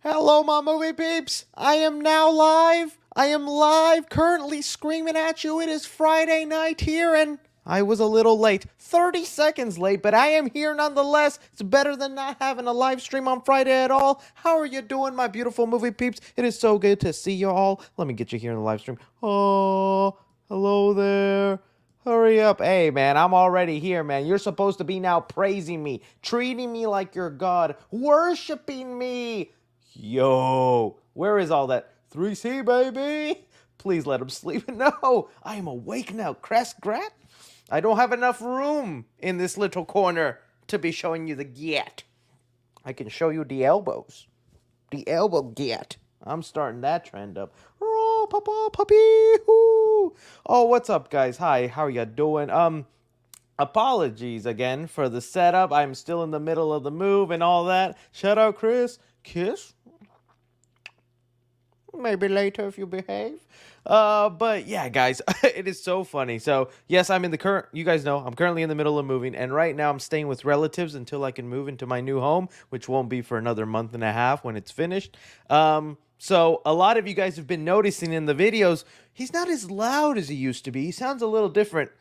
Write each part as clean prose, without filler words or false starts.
Hello, my movie peeps! I am now live! I am live, currently screaming at you. It is Friday night here, and I was a little late. 30 seconds late, but I am here nonetheless. It's better than not having a live stream on Friday at all. How are you doing, my beautiful movie peeps? It is so good to see you all. Let me get you here in the live stream. Oh, hello there. Hurry up. Hey, man, I'm already here, man. You're supposed to be now praising me, treating me like your god, worshiping me. Yo, where is all that 3C, baby? Please let him sleep. No, I am awake now, Crest Grat. I don't have enough room in this little corner to be showing you the get. I can show you the elbows. The elbow get. I'm starting that trend up. Oh, papa, puppy, hoo. Oh, what's up, guys? Hi, how are you doing? Apologies again for the setup. I'm still in the middle of the move and all that. Shout out, Chris. Kiss? Maybe later if you behave. But yeah, guys, it is so funny. So yes, I'm in the current, you guys know, I'm currently in the middle of moving, and right now I'm staying with relatives until I can move into my new home, which won't be for another month and a half when it's finished. So a lot of you guys have been noticing in the videos, he's not as loud as he used to be. He sounds a little different.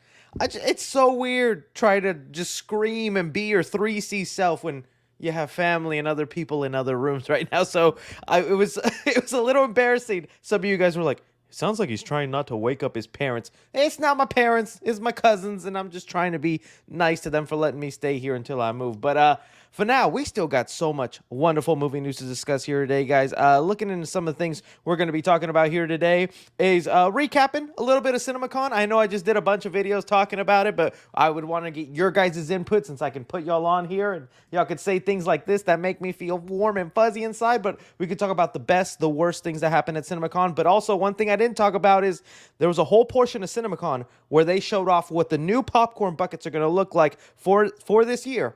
It's so weird trying to just scream and be your 3C self when you have family and other people in other rooms right now. So it was it was a little embarrassing. Some of you guys were like, it sounds like he's trying not to wake up his parents. It's not my parents, it's my cousins, and I'm just trying to be nice to them for letting me stay here until I move. But for now, we still got so much wonderful movie news to discuss here today, guys. Looking into some of the things we're going to be talking about here today is recapping a little bit of Cinemacon. I know I just did a bunch of videos talking about it, but I would want to get your guys' input since I can put y'all on here and y'all could say things like this that make me feel warm and fuzzy inside. But we could talk about the best, the worst things that happened at Cinemacon. But also, one thing I didn't talk about is there was a whole portion of Cinemacon where they showed off what the new popcorn buckets are going to look like for this year.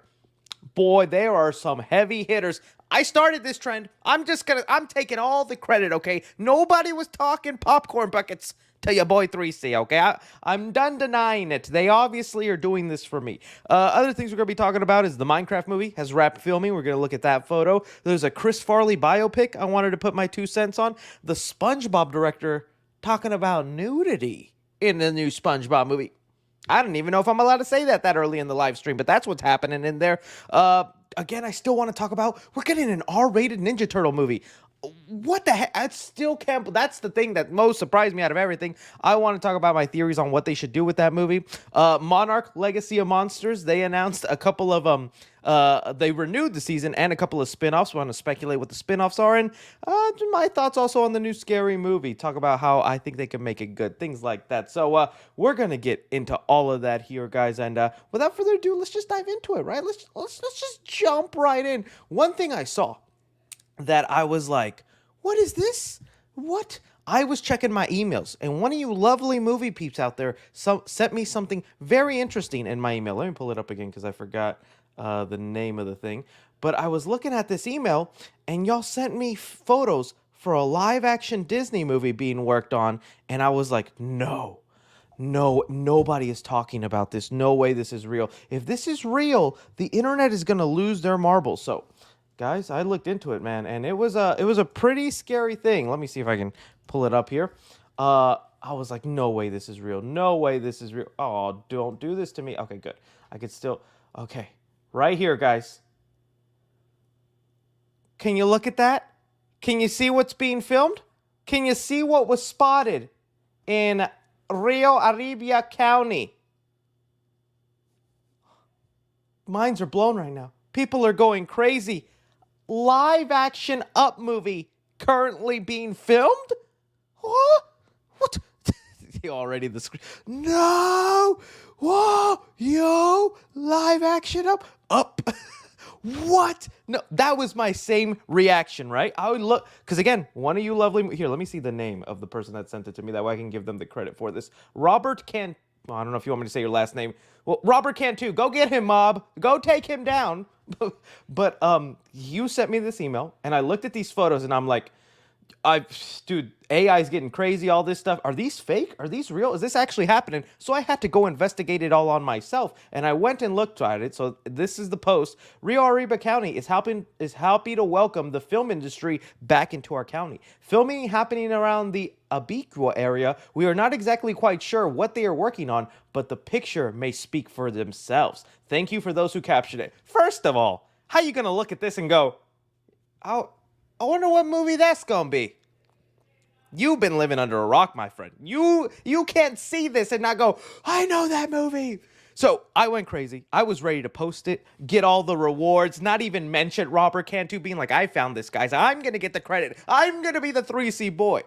Boy, there are some heavy hitters. I started this trend. I'm taking all the credit, okay? Nobody was talking popcorn buckets to your boy 3C, okay? I'm done denying it. They obviously are doing this for me. Other things we're going to be talking about is the Minecraft movie has wrapped filming. We're going to look at that photo. There's a Chris Farley biopic I wanted to put my 2 cents on. The Spongebob director talking about nudity in the new Spongebob movie. I don't even know if I'm allowed to say that early in the live stream, but that's what's happening in there. Again, I still want to talk about, we're getting an R-rated Ninja Turtle movie. What the heck? I still can't. That's the thing that most surprised me out of everything. I want to talk about my theories on what they should do with that movie. Monarch, Legacy of Monsters. They announced a couple of they renewed the season and a couple of spin-offs. We want to speculate what the spin-offs are, and my thoughts also on the new Scary Movie. Talk about how I think they can make it good, things like that. So we're gonna get into all of that here, guys. And without further ado, let's just dive into it, right? Let's just jump right in. One thing I saw that I was like, what is this? What? I was checking my emails, and one of you lovely movie peeps out there sent me something very interesting in my email. Let me pull it up again because I forgot the name of the thing. But I was looking at this email, and y'all sent me photos for a live-action Disney movie being worked on, and I was like, no, nobody is talking about this. No way this is real. If this is real, the internet is going to lose their marbles. So guys, I looked into it, man, and it was a pretty scary thing. Let me see if I can pull it up here. I was like, no way this is real. No way this is real. Oh, don't do this to me. Okay, good. I could still, okay. Right here, guys. Can you look at that? Can you see what's being filmed? Can you see what was spotted in Rio Arriba County? Minds are blown right now. People are going crazy. Live action Up movie currently being filmed? What? What? Already the screen. No! Whoa! Yo! Live action Up. What? No, that was my same reaction, right? I would look, because again, one of you lovely, here, let me see the name of the person that sent it to me. That way I can give them the credit for this. Robert Can, well, I don't know if you want me to say your last name. Well, Robert Cantu, go get him, mob. Go take him down. But you sent me this email, and I looked at these photos, and I'm like, I, dude, AI is getting crazy. All this stuff. Are these fake? Are these real? Is this actually happening? So I had to go investigate it all on myself, and I went and looked at it. So this is the post. Rio Arriba County is happy to welcome the film industry back into our county. Filming happening around the Abiqua area. We are not exactly quite sure what they are working on, but the picture may speak for themselves. Thank you for those who captured it. First of all, how you gonna look at this and go, "Oh, I wonder what movie that's gonna be"? You've been living under a rock, my friend. You can't see this and not go, "I know that movie." So I went crazy. I was ready to post it, get all the rewards, not even mention Robert Cantu being like, "I found this, guys. I'm gonna get the credit. I'm gonna be the 3C boy."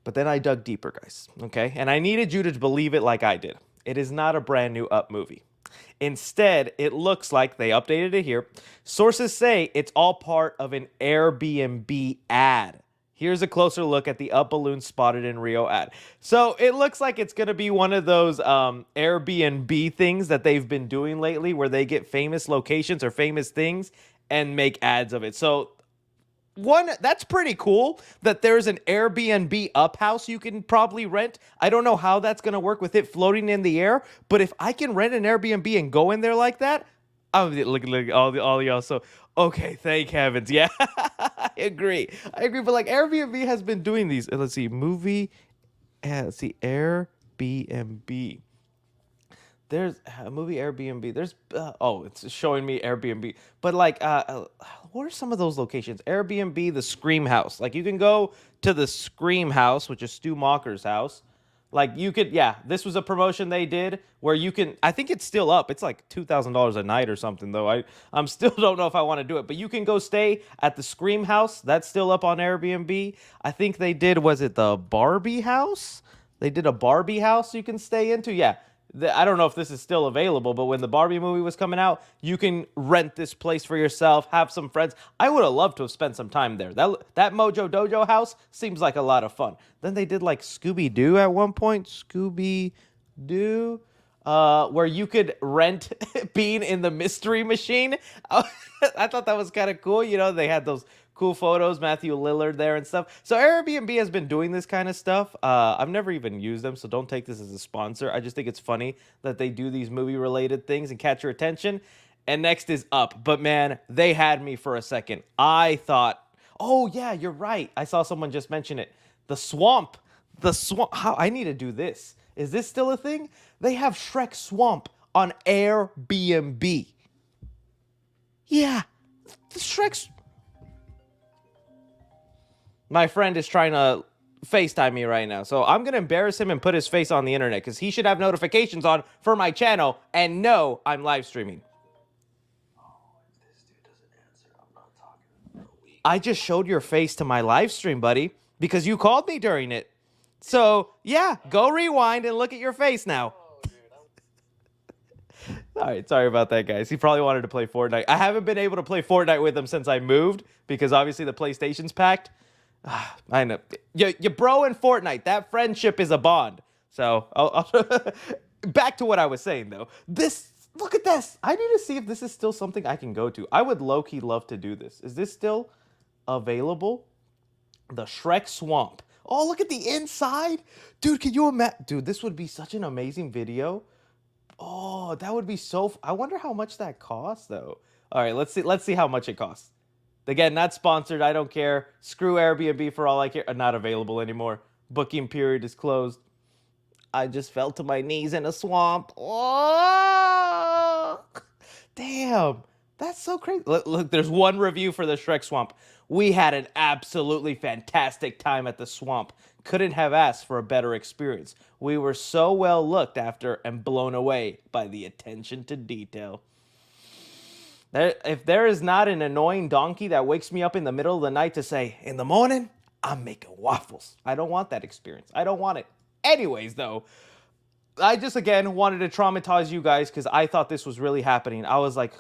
But then I dug deeper, guys. Okay, and I needed you to believe it like I did. It is not a brand new Up movie. Instead, it looks like they updated it here. Sources say it's all part of an Airbnb ad. Here's a closer look at the Up balloon spotted in Rio ad. So it looks like it's going to be one of those Airbnb things that they've been doing lately where they get famous locations or famous things and make ads of it. So one, that's pretty cool that there's an Airbnb Up house you can probably rent. I don't know how that's going to work with it floating in the air, but if I can rent an Airbnb and go in there like that, I'm look all y'all. So okay, thank heavens. Yeah, I agree. I agree. But like Airbnb has been doing these. Let's see, let's see, Airbnb. There's a movie Airbnb. There's it's showing me Airbnb. But like, what are some of those locations? Airbnb, the Scream House. Like you can go to the Scream House, which is Stu Macher's house. Like you could, yeah. This was a promotion they did where you can. I think it's still up. It's like $2,000 a night or something though. I'm still don't know if I want to do it. But you can go stay at the Scream House. That's still up on Airbnb. I think they did. Was it the Barbie house? They did a Barbie house you can stay into. Yeah. I don't know if this is still available, but when the Barbie movie was coming out, you can rent this place for yourself, have some friends. I would have loved to have spent some time there. That Mojo Dojo house seems like a lot of fun. Then they did like Scooby Doo at one point. Scooby Doo. Where you could rent being in the mystery machine. I thought that was kind of cool. You know, they had those cool photos, Matthew Lillard there and stuff. So Airbnb has been doing this kind of stuff. I've never even used them, so don't take this as a sponsor. I just think it's funny that they do these movie-related things and catch your attention. And next is Up. But man, they had me for a second. I thought, oh yeah, you're right. I saw someone just mention it. The swamp. The swamp. How I need to do this. Is this still a thing? They have Shrek Swamp on Airbnb. Yeah. The Shrek's. My friend is trying to FaceTime me right now. So I'm going to embarrass him and put his face on the internet because he should have notifications on for my channel and know I'm live streaming. If this dude doesn't answer, I'm not talking for a week. I just showed your face to my live stream, buddy, because you called me during it. So, yeah, go rewind and look at your face now. All right, sorry about that, guys. He probably wanted to play Fortnite. I haven't been able to play Fortnite with him since I moved because obviously the PlayStation's packed. I know. You bro in Fortnite. That friendship is a bond. So, back to what I was saying, though. Look at this. I need to see if this is still something I can go to. I would low-key love to do this. Is this still available? The Shrek Swamp. Oh, look at the inside. Dude, can you imagine? Dude, this would be such an amazing video. Oh, that would be so... I wonder how much that costs, though. All right, let's see how much it costs. Again, not sponsored. I don't care. Screw Airbnb for all I care. Not available anymore. Booking period is closed. I just fell to my knees in a swamp. Oh, damn. That's so crazy. Look, there's one review for the Shrek Swamp. We had an absolutely fantastic time at the swamp. Couldn't have asked for a better experience. We were so well looked after and blown away by the attention to detail. If there is not an annoying donkey that wakes me up in the middle of the night to say, in the morning, I'm making waffles. I don't want that experience. I don't want it. Anyways, though, I just, again, wanted to traumatize you guys because I thought this was really happening. I was like,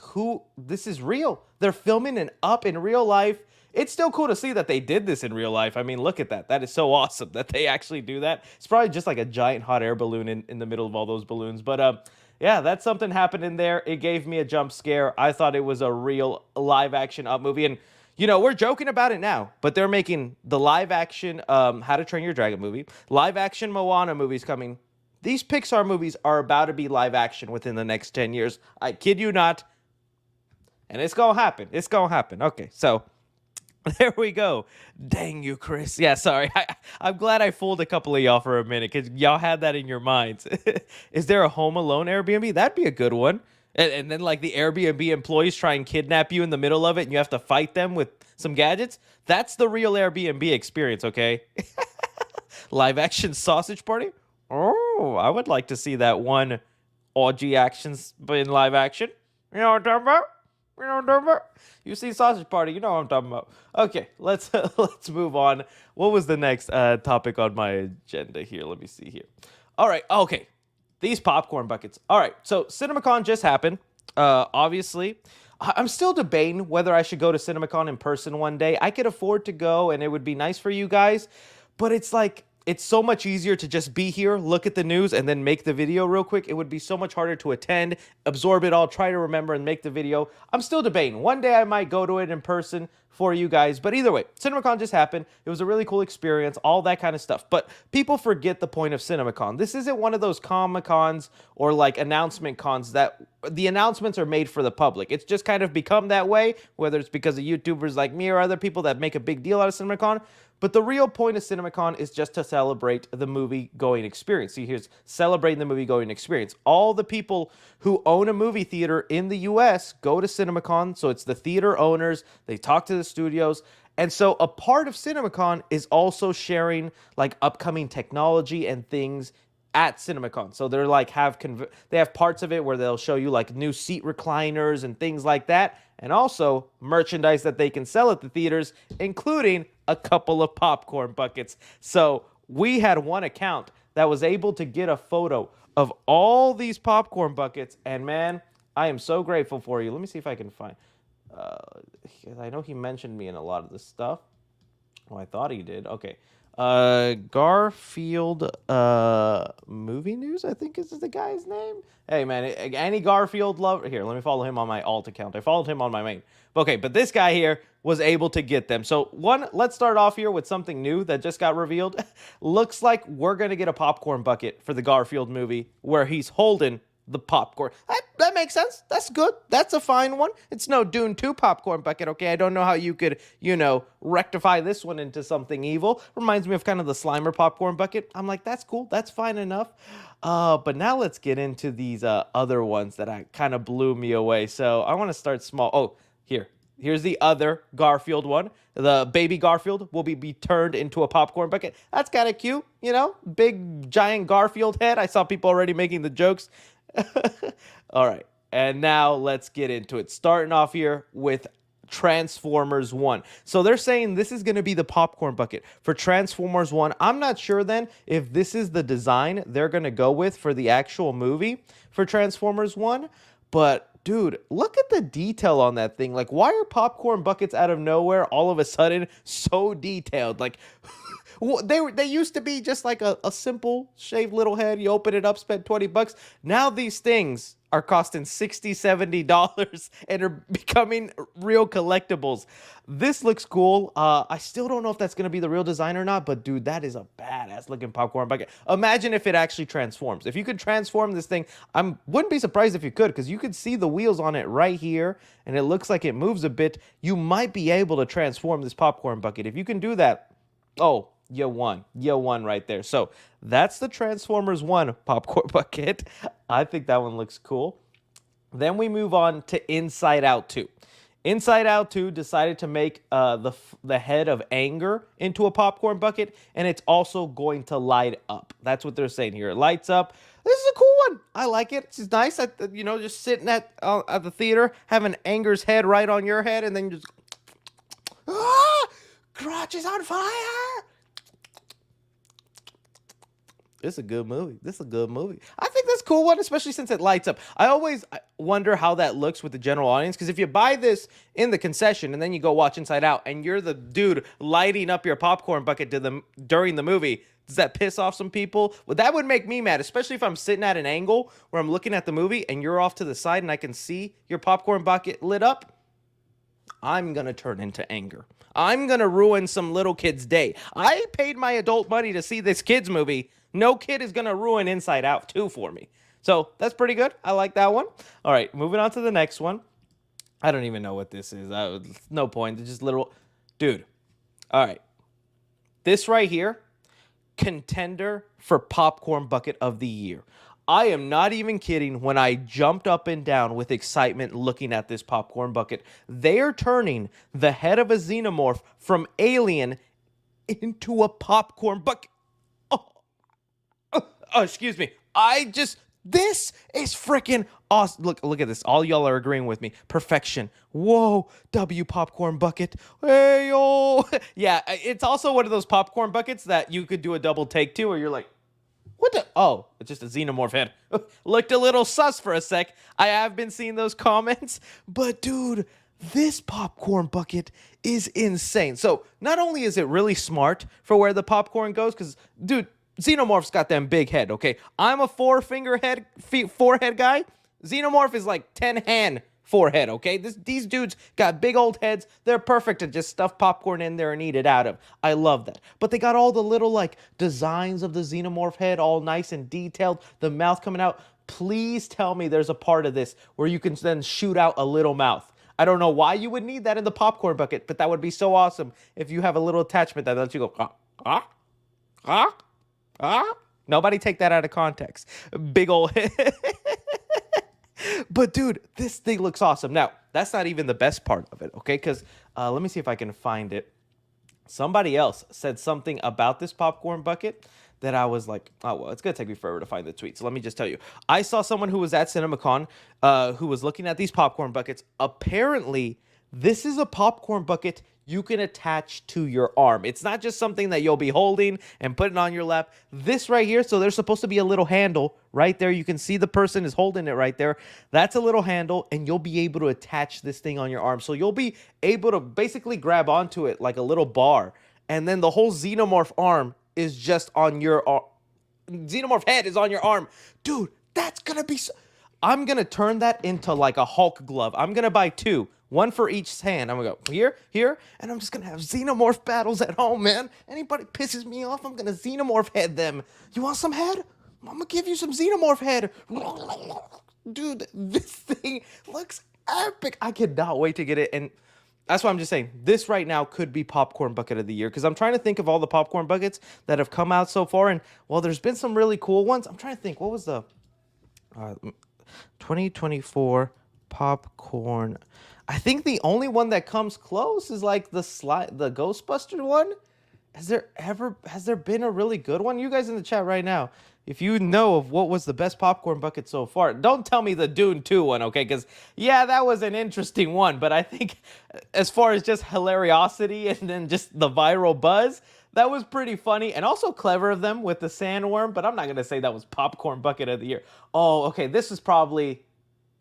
this is real. They're filming an Up in real life. It's still cool to see that they did this in real life. I mean, look at that. That is so awesome that they actually do that. It's probably just like a giant hot air balloon in the middle of all those balloons. But, yeah, that's something happened in there. It gave me a jump scare. I thought it was a real live-action Up movie. And We're joking about it now, but they're making the live action How to Train Your Dragon movie, live action Moana movies coming. These Pixar movies are about to be live action within the next 10 years. I kid you not. And it's going to happen. It's going to happen. Okay, so there we go. Dang you, Chris. Yeah, sorry. I'm glad I fooled a couple of y'all for a minute because y'all had that in your minds. Is there a Home Alone Airbnb? That'd be a good one. And then, like, the Airbnb employees try and kidnap you in the middle of it and you have to fight them with some gadgets. That's the real Airbnb experience, okay? Live action sausage party? Oh, I would like to see that one orgy actions in live action. You know what I'm talking about? You know what I'm talking about? You see sausage party, you know what I'm talking about. Okay, let's move on. What was the next topic on my agenda here? Let me see here. All right, okay. These popcorn buckets. All right, so Cinemacon just happened. Obviously, I'm still debating whether I should go to Cinemacon in person one day. I could afford to go, and it would be nice for you guys, but it's like, it's so much easier to just be here, look at the news, and then make the video real quick. It would be so much harder to attend, absorb it all, try to remember, and make the video. I'm still debating. One day I might go to it in person for you guys. But either way, Cinemacon just happened. It was a really cool experience, all that kind of stuff. But people forget the point of Cinemacon. This isn't one of those Comic-Cons or like announcement cons that the announcements are made for the public. It's just kind of become that way, whether it's because of YouTubers like me or other people that make a big deal out of Cinemacon. But the real point of Cinemacon is just to celebrate the movie-going experience. See, here's celebrating the movie-going experience. All the people who own a movie theater in the U.S. go to Cinemacon, so it's the theater owners. They talk to the studios. And so a part of Cinemacon is also sharing, like, upcoming technology and things at Cinemacon. So they're like they have parts of it where they'll show you like new seat recliners and things like that, and also merchandise that they can sell at the theaters, including a couple of popcorn buckets. So we had one account that was able to get a photo of all these popcorn buckets, and man, I am so grateful for you. Let me see if I can find. I know he mentioned me in a lot of this stuff. Oh, I thought he did. Okay. Garfield movie news, I think is the guy's name. Hey man, any Garfield lover here, let me follow him on my alt account. I followed him on my main. Okay, but this guy here was able to get them. So let's start off here with something new that just got revealed. Looks like we're gonna get a popcorn bucket for the Garfield movie where he's holding the popcorn. That makes sense. That's good. That's a fine one. It's no Dune 2 popcorn bucket, okay? I don't know how you could, rectify this one into something evil. Reminds me of kind of the Slimer popcorn bucket. I'm like, that's cool. That's fine enough. But now let's get into these other ones that kind of blew me away. So I want to start small. Oh, here's the other Garfield one. The baby Garfield will be turned into a popcorn bucket. That's kind of cute, big giant Garfield head. I saw people already making the jokes. All right, and now let's get into it. Starting off here with Transformers 1. So they're saying this is going to be the popcorn bucket for Transformers 1. I'm not sure then if this is the design they're going to go with for the actual movie for Transformers 1. But dude, look at the detail on that thing. Like, why are popcorn buckets out of nowhere all of a sudden so detailed? Like, they used to be just like a simple shaved little head. You open it up, spend $20. Now these things are costing $60, $70 and are becoming real collectibles. This looks cool. I still don't know if that's going to be the real design or not, but dude, that is a badass looking popcorn bucket. Imagine if it actually transforms. If you could transform this thing, I wouldn't be surprised if you could, because you could see the wheels on it right here, and it looks like it moves a bit. You might be able to transform this popcorn bucket. If you can do that, oh, you won right there. So that's the Transformers 1 popcorn bucket. I think that one looks cool. Then we move on to Inside Out 2. Inside Out 2 decided to make the head of Anger into a popcorn bucket, and it's also going to light up. That's what they're saying here. It lights up. This is a cool one. I like it. It's nice, just sitting at the theater, having Anger's head right on your head, and then you just, crotch is on fire. This is a good movie. I think that's a cool one, especially since it lights up. I always wonder how that looks with the general audience, because if you buy this in the concession and then you go watch Inside Out and you're the dude lighting up your popcorn bucket during the movie, does that piss off some people? Well, that would make me mad, especially if I'm sitting at an angle where I'm looking at the movie and you're off to the side and I can see your popcorn bucket lit up. I'm going to turn into anger. I'm going to ruin some little kid's day. I paid my adult money to see this kid's movie. No kid is going to ruin Inside Out 2 for me. So that's pretty good. I like that one. All right, moving on to the next one. I don't even know what this is. No point. It's just little... Dude. All right. This right here, contender for popcorn bucket of the year. I am not even kidding when I jumped up and down with excitement looking at this popcorn bucket. They are turning the head of a xenomorph from Alien into a popcorn bucket. Excuse me. This is freaking awesome. Look at this. All y'all are agreeing with me. Perfection. Whoa, W popcorn bucket. Hey, yo. Yeah, it's also one of those popcorn buckets that you could do a double take to, where you're like, what the? Oh, it's just a xenomorph head. Looked a little sus for a sec. I have been seeing those comments, but dude, this popcorn bucket is insane. So not only is it really smart for where the popcorn goes, because, dude, Xenomorph's got them big head, okay? I'm a forehead guy. Xenomorph is like 10-hand forehead, okay? These dudes got big old heads. They're perfect to just stuff popcorn in there and eat it out of. I love that. But they got all the little, like, designs of the Xenomorph head all nice and detailed. The mouth coming out. Please tell me there's a part of this where you can then shoot out a little mouth. I don't know why you would need that in the popcorn bucket, but that would be so awesome if you have a little attachment that lets you go, Nobody take that out of context. Big old But dude, this thing looks awesome. Now, that's not even the best part of it, okay? Because let me see if I can find it. Somebody else said something about this popcorn bucket that I was like, oh, well, it's going to take me forever to find the tweet. So let me just tell you. I saw someone who was at Cinemacon who was looking at these popcorn buckets. Apparently, this is a popcorn bucket you can attach to your arm. It's not just something that you'll be holding and putting on your lap. This right here, so there's supposed to be a little handle right there. You can see the person is holding it right there. That's a little handle, and you'll be able to attach this thing on your arm. So you'll be able to basically grab onto it like a little bar, and then the whole xenomorph arm is just on your arm. Xenomorph head is on your arm. Dude, that's gonna be I'm gonna turn that into like a Hulk glove. I'm gonna buy two. One for each hand. I'm gonna go here, and I'm just gonna have xenomorph battles at home, man. Anybody pisses me off, I'm gonna xenomorph head them. You want some head? I'm gonna give you some xenomorph head. Dude, this thing looks epic. I cannot wait to get it, and that's why I'm just saying, this right now could be popcorn bucket of the year, because I'm trying to think of all the popcorn buckets that have come out so far, and, well, there's been some really cool ones. I'm trying to think, what was the 2024 popcorn... I think the only one that comes close is like the Ghostbuster one. Has there been a really good one? You guys in the chat right now, if you know of what was the best popcorn bucket so far, don't tell me the Dune 2 one, okay? Because, yeah, that was an interesting one, but I think as far as just hilariosity and then just the viral buzz, that was pretty funny and also clever of them with the sandworm, but I'm not going to say that was popcorn bucket of the year. Oh, okay, this is probably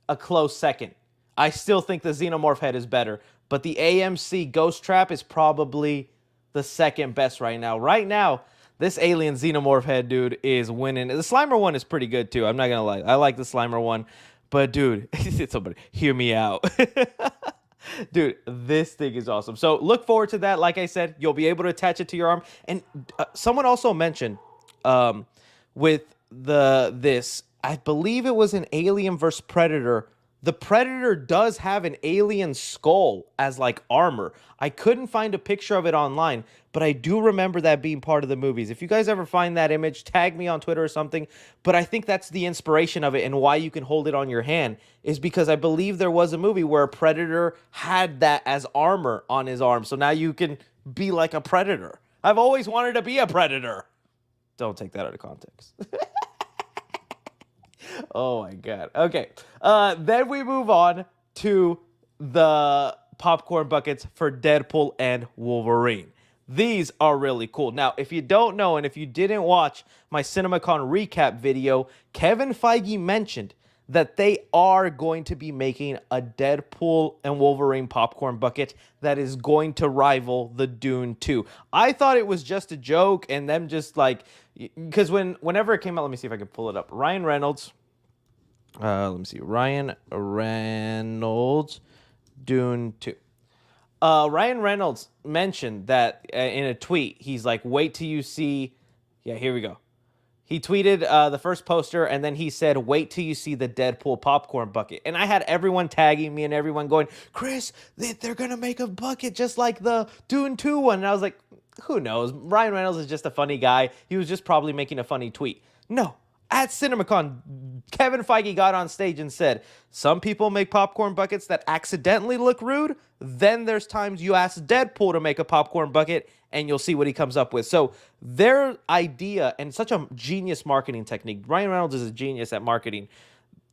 a close second. I still think the Xenomorph head is better, but the AMC Ghost Trap is probably the second best right now. Right now, this Alien Xenomorph head, dude, is winning. The Slimer one is pretty good, too. I'm not going to lie. I like the Slimer one, but, dude, somebody, hear me out. Dude, this thing is awesome. So look forward to that. Like I said, you'll be able to attach it to your arm. And someone also mentioned with this, I believe it was an Alien vs. Predator. The Predator does have an alien skull as like armor. I couldn't find a picture of it online, but I do remember that being part of the movies. If you guys ever find that image, tag me on Twitter or something. But I think that's the inspiration of it, and why you can hold it on your hand is because I believe there was a movie where a Predator had that as armor on his arm. So now you can be like a Predator. I've always wanted to be a Predator. Don't take that out of context. Oh my god. Okay. Then we move on to the popcorn buckets for Deadpool and Wolverine. These are really cool. Now, if you don't know, and if you didn't watch my Cinemacon recap video, Kevin Feige mentioned that they are going to be making a Deadpool and Wolverine popcorn bucket that is going to rival the Dune 2. I thought it was just a joke, and them just like, because whenever it came out, let me see if I can pull it up. Ryan Reynolds, Ryan Reynolds, Dune 2. Ryan Reynolds mentioned that in a tweet. He's like, wait till you see. Yeah, here we go. He tweeted the first poster, and then he said, wait till you see the Deadpool popcorn bucket. And I had everyone tagging me and everyone going, Chris, they're going to make a bucket just like the Dune 2 one. And I was like, who knows? Ryan Reynolds is just a funny guy. He was just probably making a funny tweet. No. At Cinemacon, Kevin Feige got on stage and said, some people make popcorn buckets that accidentally look rude. Then there's times you ask Deadpool to make a popcorn bucket and you'll see what he comes up with. So their idea, and such a genius marketing technique, Ryan Reynolds is a genius at marketing.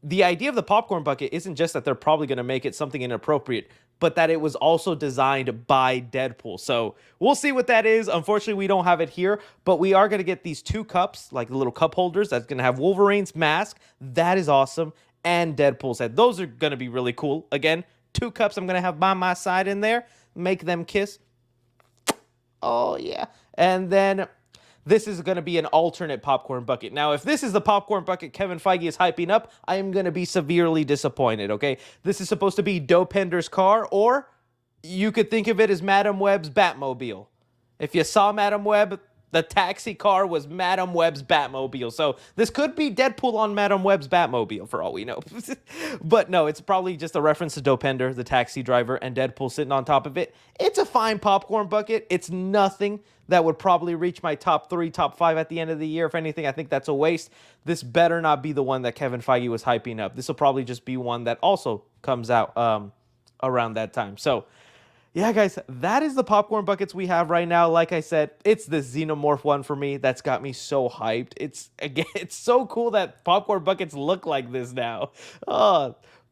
The idea of the popcorn bucket isn't just that they're probably going to make it something inappropriate, but that it was also designed by Deadpool. So we'll see what that is. Unfortunately, we don't have it here, but we are going to get these 2 cups, like the little cup holders, that's going to have Wolverine's mask. That is awesome. And Deadpool's head. Those are going to be really cool. Again, 2 cups I'm going to have by my side in there. Make them kiss. Oh, yeah. And then this is going to be an alternate popcorn bucket. Now, if this is the popcorn bucket Kevin Feige is hyping up, I am going to be severely disappointed, okay? This is supposed to be Dopender's car, or you could think of it as Madam Web's Batmobile. If you saw Madam Web, the taxi car was Madam Web's Batmobile. So this could be Deadpool on Madam Web's Batmobile, for all we know. But no, it's probably just a reference to Dopender, the taxi driver, and Deadpool sitting on top of it. It's a fine popcorn bucket. It's nothing that would probably reach my top 3, top 5 at the end of the year. If anything, I think that's a waste. This better not be the one that Kevin Feige was hyping up. This will probably just be one that also comes out around that time. So yeah, guys, that is the popcorn buckets we have right now. Like I said, it's the Xenomorph one for me that's got me so hyped. It's so cool that popcorn buckets look like this now.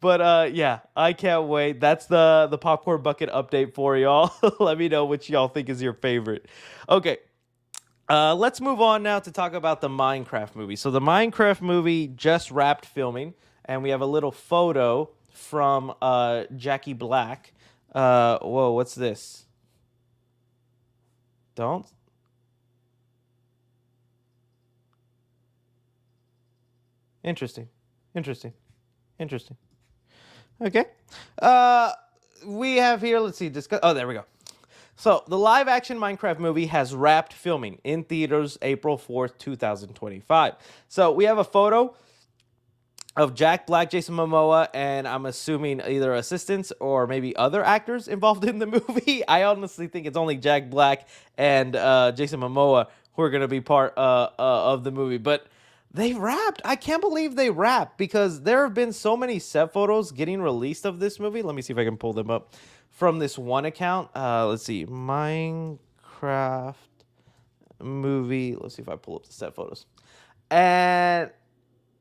Yeah, I can't wait. That's the popcorn bucket update for y'all. Let me know which y'all think is your favorite. Okay, let's move on now to talk about the Minecraft movie. So the Minecraft movie just wrapped filming, and we have a little photo from Jackie Black. Whoa, what's this? Don't. Interesting. Okay. We have here, let's see, discuss. Oh, there we go. So, the live action Minecraft movie has wrapped filming in theaters April 4th, 2025. So, we have a photo of Jack Black, Jason Momoa, and I'm assuming either assistants or maybe other actors involved in the movie. I honestly think it's only Jack Black and Jason Momoa who are going to be part of the movie. But they wrapped. I can't believe they wrapped, because there have been so many set photos getting released of this movie. Let me see if I can pull them up from this one account. Let's see. Minecraft movie. Let's see if I pull up the set photos. And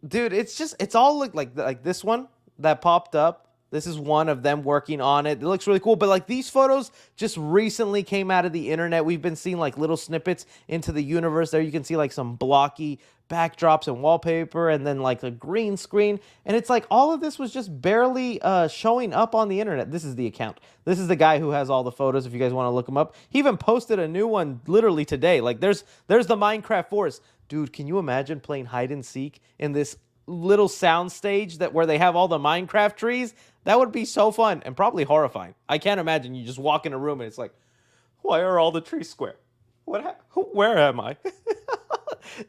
dude, it's all look like this one that popped up. This is one of them working on it. It looks really cool. But like these photos just recently came out of the internet. We've been seeing like little snippets into the universe. There you can see like some blocky backdrops and wallpaper, and then like a green screen. And it's like all of this was just barely showing up on the internet. This is the account. This is the guy who has all the photos, if you guys want to look him up. He even posted a new one literally today. Like there's the Minecraft forest. Dude, can you imagine playing hide and seek in this little sound stage where they have all the Minecraft trees? That would be so fun and probably horrifying. I can't imagine you just walk in a room and it's like, why are all the trees square? Where am I?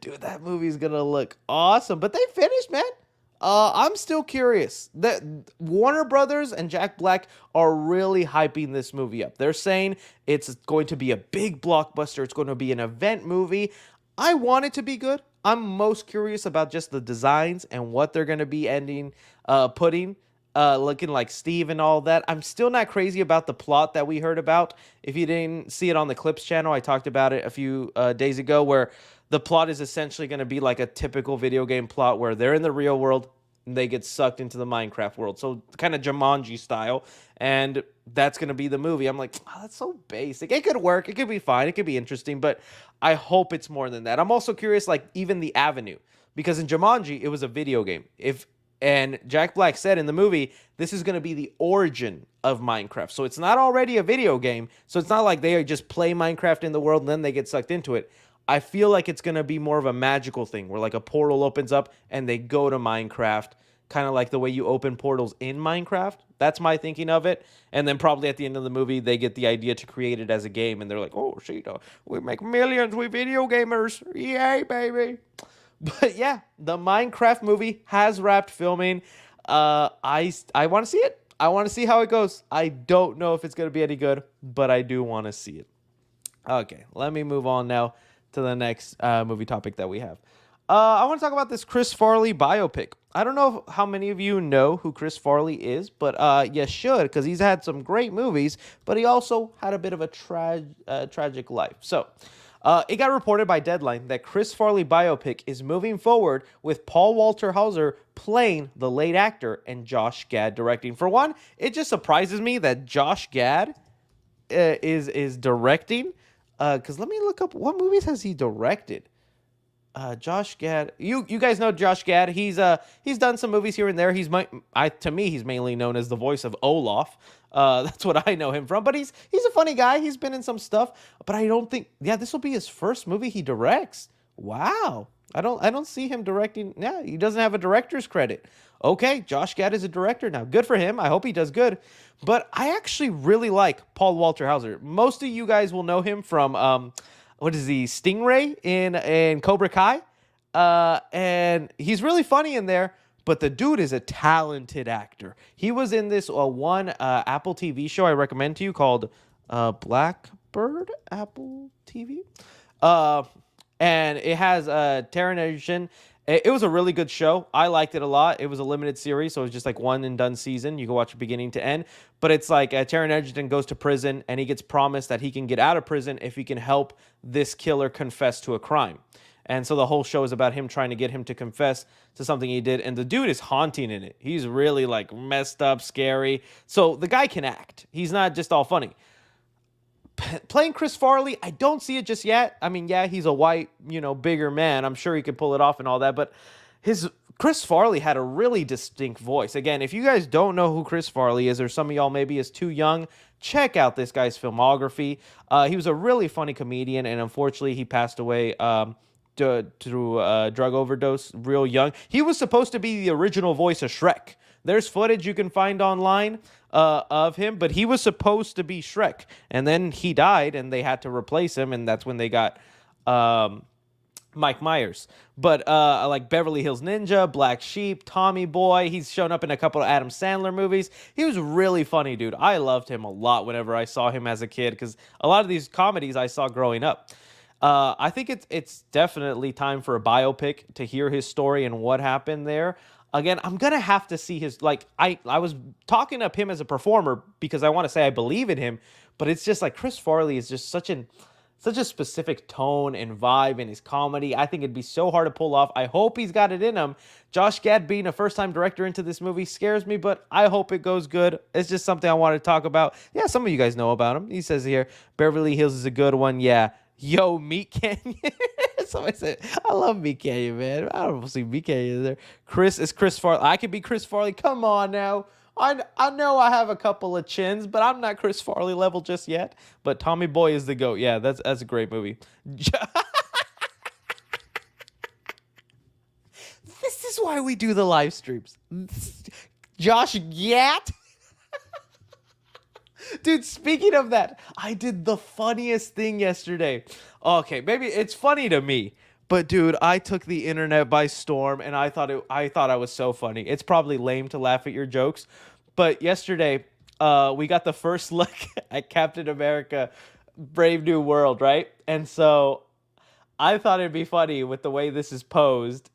Dude, that movie's gonna look awesome. But they finished, man. I'm still curious. That Warner Brothers and Jack Black are really hyping this movie up. They're saying it's going to be a big blockbuster. It's going to be an event movie. I want it to be good. I'm most curious about just the designs and what they're going to be putting, looking like Steve and all that. I'm still not crazy about the plot that we heard about. If you didn't see it on the Clips channel, I talked about it a few days ago, where the plot is essentially going to be like a typical video game plot where they're in the real world and they get sucked into the Minecraft world. So kind of Jumanji style. And that's going to be the movie. I'm like, oh, that's so basic. It could work. It could be fine. It could be interesting. But I hope it's more than that. I'm also curious, like, even the avenue. Because in Jumanji, it was a video game. And Jack Black said in the movie, this is going to be the origin of Minecraft. So it's not already a video game. So it's not like they just play Minecraft in the world and then they get sucked into it. I feel like it's going to be more of a magical thing where like a portal opens up and they go to Minecraft, kind of like the way you open portals in Minecraft. That's my thinking of it. And then probably at the end of the movie, they get the idea to create it as a game, and they're like, "Oh, see, we make millions. We video gamers, yay, baby!" But yeah, the Minecraft movie has wrapped filming. I want to see it. I want to see how it goes. I don't know if it's gonna be any good, but I do want to see it. Okay, let me move on now to the next movie topic that we have. I want to talk about this Chris Farley biopic. I don't know how many of you know who Chris Farley is, but you should, because he's had some great movies, but he also had a bit of a tragic life. So, it got reported by Deadline that Chris Farley biopic is moving forward with Paul Walter Hauser playing the late actor and Josh Gad directing. For one, it just surprises me that Josh Gad is directing. Because let me look up, what movies has he directed? Josh Gad. You guys know Josh Gad. He's done some movies here and there. To me, he's mainly known as the voice of Olaf. That's what I know him from. But he's a funny guy. He's been in some stuff. But I don't think, yeah, this will be his first movie he directs. Wow. I don't see him directing. Yeah, he doesn't have a director's credit. Okay, Josh Gad is a director now. Good for him. I hope he does good. But I actually really like Paul Walter Hauser. Most of you guys will know him from what is he, Stingray in Cobra Kai, and he's really funny in there. But the dude is a talented actor. He was in this one Apple TV show I recommend to you called Blackbird, Apple TV. And it has Taron Egerton. It was a really good show. I liked it a lot. It was a limited series, so it was just like one and done season. You can watch it beginning to end. But it's like Taron Egerton goes to prison, and he gets promised that he can get out of prison if he can help this killer confess to a crime. And so the whole show is about him trying to get him to confess to something he did. And the dude is haunting in it. He's really like messed up, scary. So the guy can act. He's not just all funny. Playing Chris Farley, I don't see it just yet. I mean, yeah, he's a white, bigger man. I'm sure he could pull it off and all that. But Chris Farley had a really distinct voice. Again, if you guys don't know who Chris Farley is, or some of y'all maybe is too young, check out this guy's filmography. He was a really funny comedian, and unfortunately, he passed away through drug overdose real young. He was supposed to be the original voice of Shrek. There's footage you can find online of him, but he was supposed to be Shrek, and then he died, and they had to replace him, and that's when they got Mike Myers. But like Beverly Hills Ninja, Black Sheep, Tommy Boy, he's shown up in a couple of Adam Sandler movies. He was really funny, dude. I loved him a lot whenever I saw him as a kid, because a lot of these comedies I saw growing up. I think it's definitely time for a biopic to hear his story and what happened there. Again, I'm going to have to see his, like, I was talking up him as a performer because I want to say I believe in him, but it's just like Chris Farley is just such a specific tone and vibe in his comedy. I think it'd be so hard to pull off. I hope he's got it in him. Josh Gad being a first-time director into this movie scares me, but I hope it goes good. It's just something I want to talk about. Yeah, some of you guys know about him. He says here, Beverly Hills is a good one. Yeah. Yo, Meat Canyon. Somebody said, I love Meat Canyon, man. I don't see Meat Canyon there. Chris Farley. I could be Chris Farley. Come on now. I know I have a couple of chins, but I'm not Chris Farley level just yet. But Tommy Boy is the GOAT. Yeah, that's a great movie. This is why we do the live streams. Josh Gad. Dude, speaking of that, I did the funniest thing yesterday. Okay, maybe it's funny to me, but dude, I took the internet by storm, and I thought I was so funny. It's probably lame to laugh at your jokes, but yesterday, we got the first look at Captain America: Brave New World, right? And so I thought it'd be funny with the way this is posed.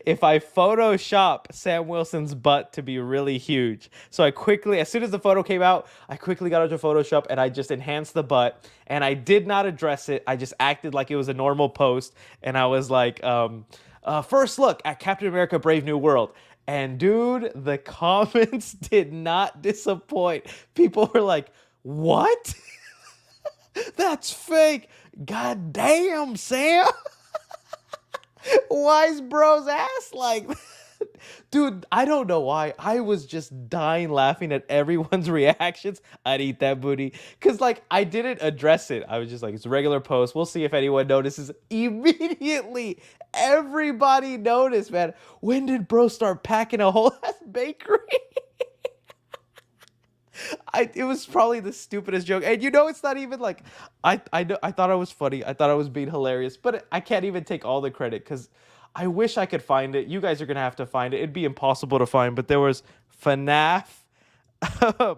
If I Photoshop Sam Wilson's butt to be really huge. So I quickly, as soon as the photo came out, I quickly got into Photoshop and I just enhanced the butt. And I did not address it. I just acted like it was a normal post. And I was like, first look at Captain America: Brave New World. And dude, the comments did not disappoint. People were like, what? That's fake. God damn, Sam. Why is bro's ass like that? Dude, I don't know why. I was just dying laughing at everyone's reactions. I'd eat that booty. Because, like, I didn't address it. I was just like, it's a regular post. We'll see if anyone notices. Immediately, everybody noticed, man. When did bro start packing a whole ass bakery? It was probably the stupidest joke, and it's not even like I thought I was funny. I thought I was being hilarious, but I can't even take all the credit because I wish I could find it. You guys are gonna have to find it. It'd be impossible to find, but there was FNAF,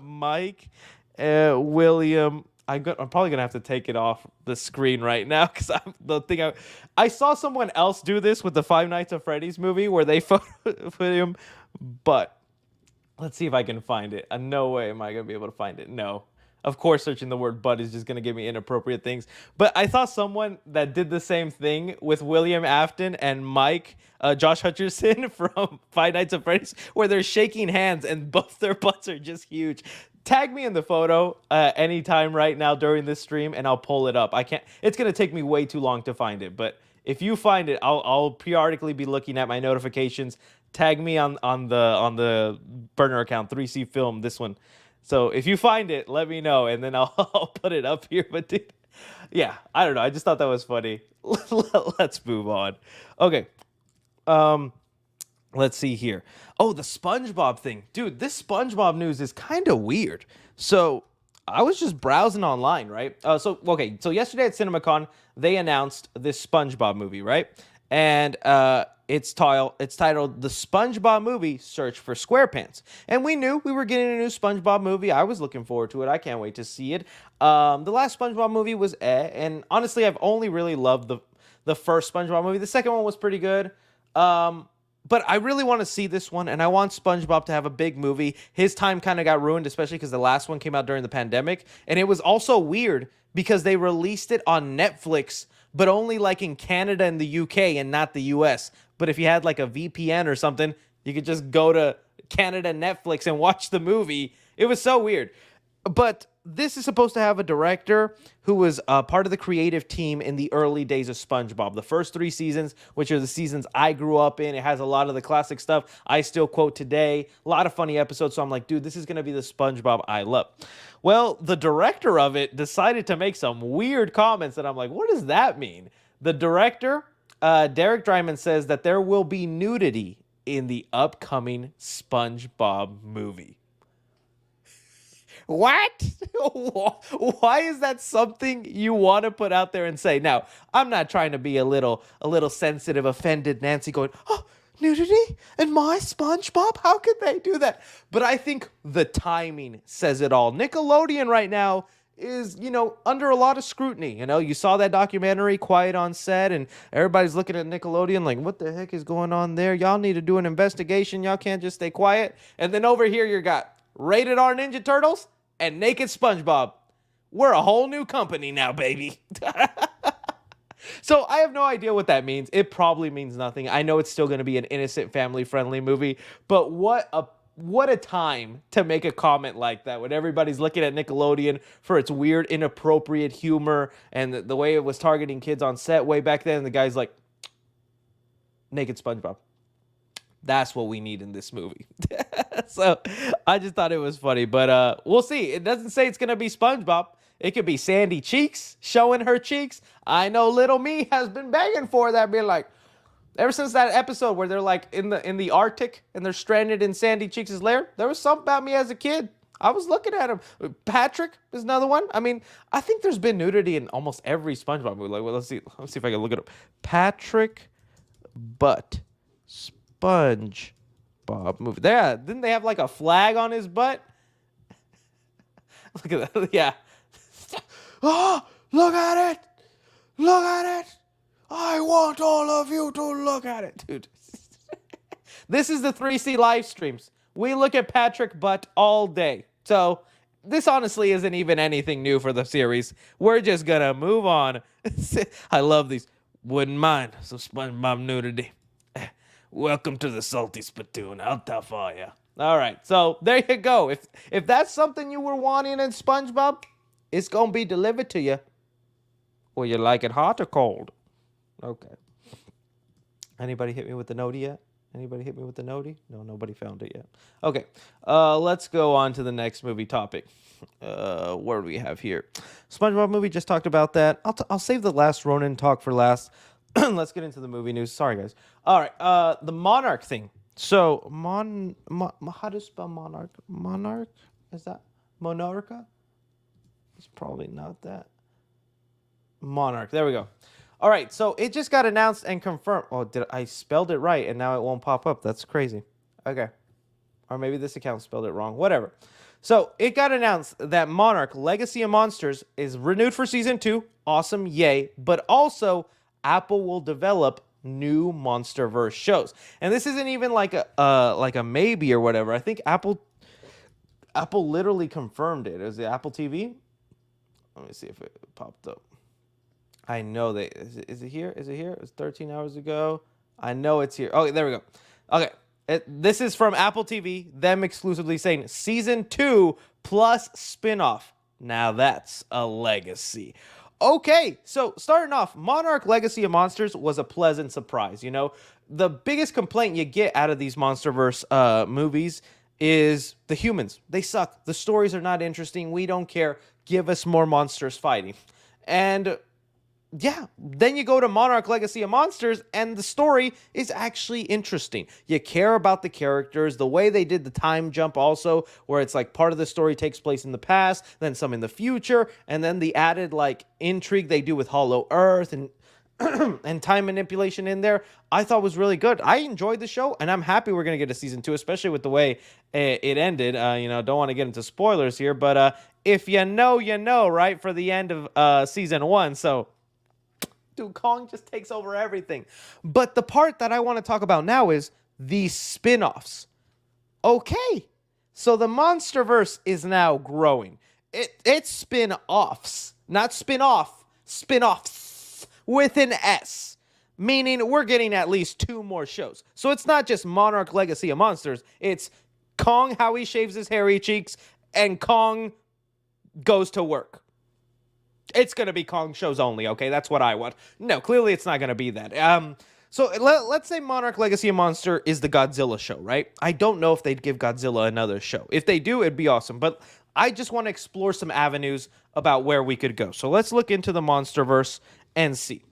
Mike, William. I'm probably gonna have to take it off the screen right now because I'm the thing. I saw someone else do this with the Five Nights at Freddy's movie where they put him, but let's see if I can find it. No way am I going to be able to find it. No. Of course, searching the word butt is just going to give me inappropriate things. But I saw someone that did the same thing with William Afton and Mike, Josh Hutcherson from Five Nights at Freddy's, where they're shaking hands and both their butts are just huge. Tag me in the photo anytime right now during this stream, and I'll pull it up. I can't. It's going to take me way too long to find it, but if you find it, I'll periodically be looking at my notifications. Tag me on the burner account 3C Film, this one. So if you find it, let me know, and then I'll put it up here. But dude, yeah, I don't know. I just thought that was funny. Let's move on. Okay. Let's see here. Oh, the SpongeBob thing. Dude, this SpongeBob news is kind of weird. So I was just browsing online, right? So yesterday at Cinemacon, they announced this SpongeBob movie, right? And it's titled The SpongeBob Movie Search for SquarePants. And we knew we were getting a new SpongeBob movie. I was looking forward to it. I can't wait to see it. The last SpongeBob movie was and honestly, I've only really loved the first SpongeBob movie. The second one was pretty good. But I really want to see this one, and I want SpongeBob to have a big movie. His time kind of got ruined, especially because the last one came out during the pandemic. And it was also weird because they released it on Netflix, but only like in Canada and the UK and not the US. But if you had like a VPN or something, you could just go to Canada Netflix and watch the movie. It was so weird. But this is supposed to have a director who was part of the creative team in the early days of SpongeBob. The first 3 seasons, which are the seasons I grew up in. It has a lot of the classic stuff I still quote today. A lot of funny episodes. So I'm like, dude, this is going to be the SpongeBob I love. Well, the director of it decided to make some weird comments. And I'm like, what does that mean? The director, Derek Dryman, says that there will be nudity in the upcoming SpongeBob movie. What? Why is that something you want to put out there and say? Now, I'm not trying to be a little sensitive, offended Nancy going, oh, nudity in my SpongeBob? How could they do that? But I think the timing says it all. Nickelodeon right now is, under a lot of scrutiny. You saw that documentary, Quiet on Set, and everybody's looking at Nickelodeon like, what the heck is going on there? Y'all need to do an investigation. Y'all can't just stay quiet. And then over here you got Rated R Ninja Turtles and Naked SpongeBob. We're a whole new company now, baby. So I have no idea what that means. It probably means nothing. I know it's still going to be an innocent, family-friendly movie, but what a time to make a comment like that when everybody's looking at Nickelodeon for its weird, inappropriate humor and the way it was targeting kids on set way back then. And the guy's like, Naked SpongeBob. That's what we need in this movie. So I just thought it was funny, but we'll see. It doesn't say it's going to be SpongeBob. It could be Sandy Cheeks showing her cheeks. I know little me has been begging for that, being like, ever since that episode where they're like in the Arctic and they're stranded in Sandy Cheeks' lair, there was something about me as a kid. I was looking at him. Patrick is another one. I mean, I think there's been nudity in almost every SpongeBob movie. Like, well, let's see if I can look it up. Patrick butt. SpongeBob movie. Yeah, didn't they have like a flag on his butt? Look at that. Yeah. Oh, look at it. Look at it. I want all of you to look at it, dude. This is the 3C live streams. We look at Patrick butt all day. So this honestly isn't even anything new for the series. We're just going to move on. I love these. Wouldn't mind some SpongeBob nudity. Welcome to the Salty Spittoon. How tough are ya? All right, so there you go. If that's something you were wanting in SpongeBob, it's going to be delivered to you. Or you like it hot or cold? Okay. Anybody hit me with the noti yet? Anybody hit me with the noti? No, nobody found it yet. Okay, let's go on to the next movie topic. What do we have here? SpongeBob movie, just talked about that. I'll save the last Ronin talk for last. Let's get into the movie news. Sorry, guys. All right, the Monarch thing. So, how do you spell Monarch? Monarch? Is that? Monarca? It's probably not that. Monarch. There we go. All right, so it just got announced and confirmed. Oh, did I spelled it right and now it won't pop up? That's crazy. Okay. Or maybe this account spelled it wrong. Whatever. So it got announced that Monarch Legacy of Monsters is renewed for season 2. Awesome, yay. But also, Apple will develop new Monsterverse shows. And this isn't even like a maybe or whatever. I think Apple literally confirmed it. Is it Apple TV? Let me see if it popped up. I know they is it here? Is it here? It was 13 hours ago. I know it's here. Okay, there we go. Okay. This is from Apple TV, them exclusively saying season 2 plus spin-off. Now that's a legacy. Okay, so starting off, Monarch Legacy of Monsters was a pleasant surprise. You know, the biggest complaint you get out of these Monsterverse movies is the humans. They suck. The stories are not interesting. We don't care. Give us more monsters fighting. And yeah, then you go to Monarch Legacy of Monsters, and the story is actually interesting. You care about the characters, the way they did the time jump also, where it's like part of the story takes place in the past, then some in the future, and then the added like intrigue they do with Hollow Earth and and time manipulation in there, I thought was really good. I enjoyed the show, and I'm happy we're going to get a season 2, especially with the way it ended. Don't want to get into spoilers here, but if you know, right, for the end of season 1, so dude, Kong just takes over everything. But the part that I want to talk about now is the spin-offs. Okay, so the Monsterverse is now growing. It's spin-offs, not spin-off, spin-offs with an S, meaning we're getting at least 2 more shows. So it's not just Monarch Legacy of Monsters, it's Kong, how he shaves his hairy cheeks, and Kong goes to work. It's going to be Kong shows only, okay? That's what I want. No, clearly it's not going to be that. So let's say Monarch Legacy of Monster is the Godzilla show, right? I don't know if they'd give Godzilla another show. If they do, it'd be awesome. But I just want to explore some avenues about where we could go. So let's look into the Monsterverse and see.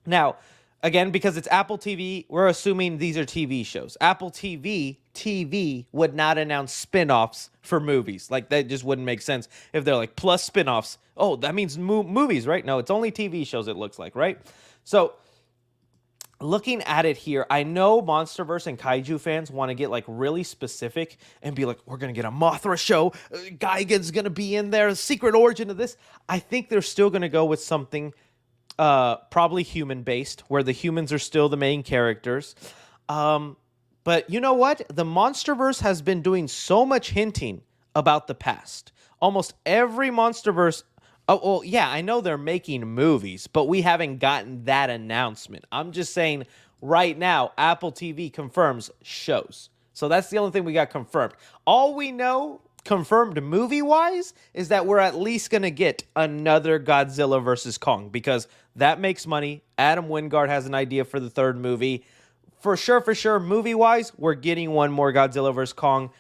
Now, again, because it's Apple TV, we're assuming these are TV shows. Apple TV would not announce spin-offs for movies. Like, that just wouldn't make sense if they're like, plus spin-offs. Oh, that means movies, right? No, it's only TV shows, it looks like, right? So, looking at it here, I know Monsterverse and Kaiju fans want to get like really specific and be like, we're going to get a Mothra show. Gigan's going to be in there. Secret origin of this. I think they're still going to go with something probably human-based, where the humans are still the main characters. But you know what? The Monsterverse has been doing so much hinting about the past. Almost every Monsterverse... Oh, well, yeah, I know they're making movies, but we haven't gotten that announcement. I'm just saying right now, Apple TV confirms shows. So that's the only thing we got confirmed. All we know confirmed movie-wise is that we're at least going to get another Godzilla versus Kong, because that makes money. Adam Wingard has an idea for the 3rd movie. For sure, movie-wise, we're getting one more Godzilla vs. Kong.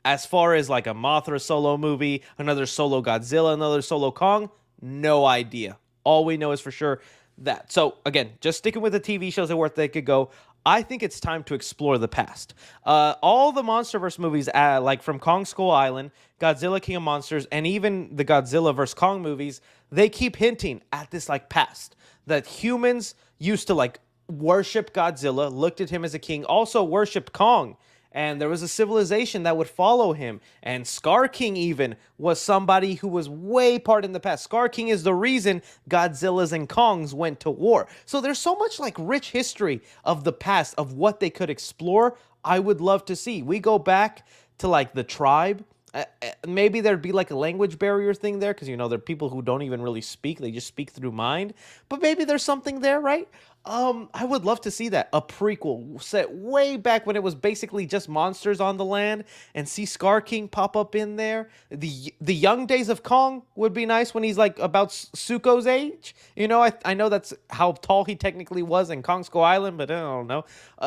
As far as like a Mothra solo movie, another solo Godzilla, another solo Kong, no idea. All we know is for sure that. So, again, just sticking with the TV shows and where they could go, I think it's time to explore the past. All the Monsterverse movies, like from Kong Skull Island, Godzilla King of Monsters, and even the Godzilla vs. Kong movies, they keep hinting at this like past. That humans used to like worship Godzilla, looked at him as a king, also worshipped Kong. And there was a civilization that would follow him. And Scar King even was somebody who was way part in the past. Scar King is the reason Godzillas and Kongs went to war. So there's so much like rich history of the past of what they could explore. I would love to see. We go back to like the tribe. Maybe there'd be like a language barrier thing there, because, you know, there are people who don't even really speak. They just speak through mind. But maybe there's something there, right? I would love to see that. A prequel set way back when it was basically just monsters on the land, and see Scar King pop up in there. The young days of Kong would be nice when he's like about Zuko's age. You know, I know that's how tall he technically was in Kong Skull Island, but I don't know.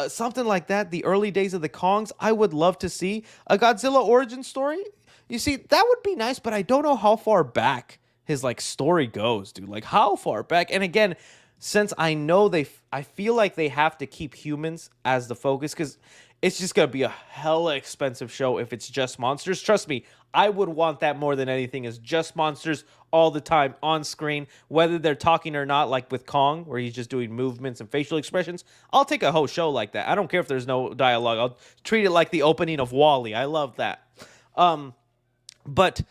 Something like that. The early days of the Kongs. I would love to see a Godzilla origin story. You see, that would be nice, but I don't know how far back his like story goes, dude. Like, how far back? And again, since I know I feel like they have to keep humans as the focus, because it's just gonna be a hella expensive show if it's just monsters. Trust me, I would want that more than anything, is just monsters all the time on screen, whether they're talking or not, like with Kong, where he's just doing movements and facial expressions. I'll take a whole show like that. I don't care if there's no dialogue. I'll treat it like the opening of Wall-E. I love that. But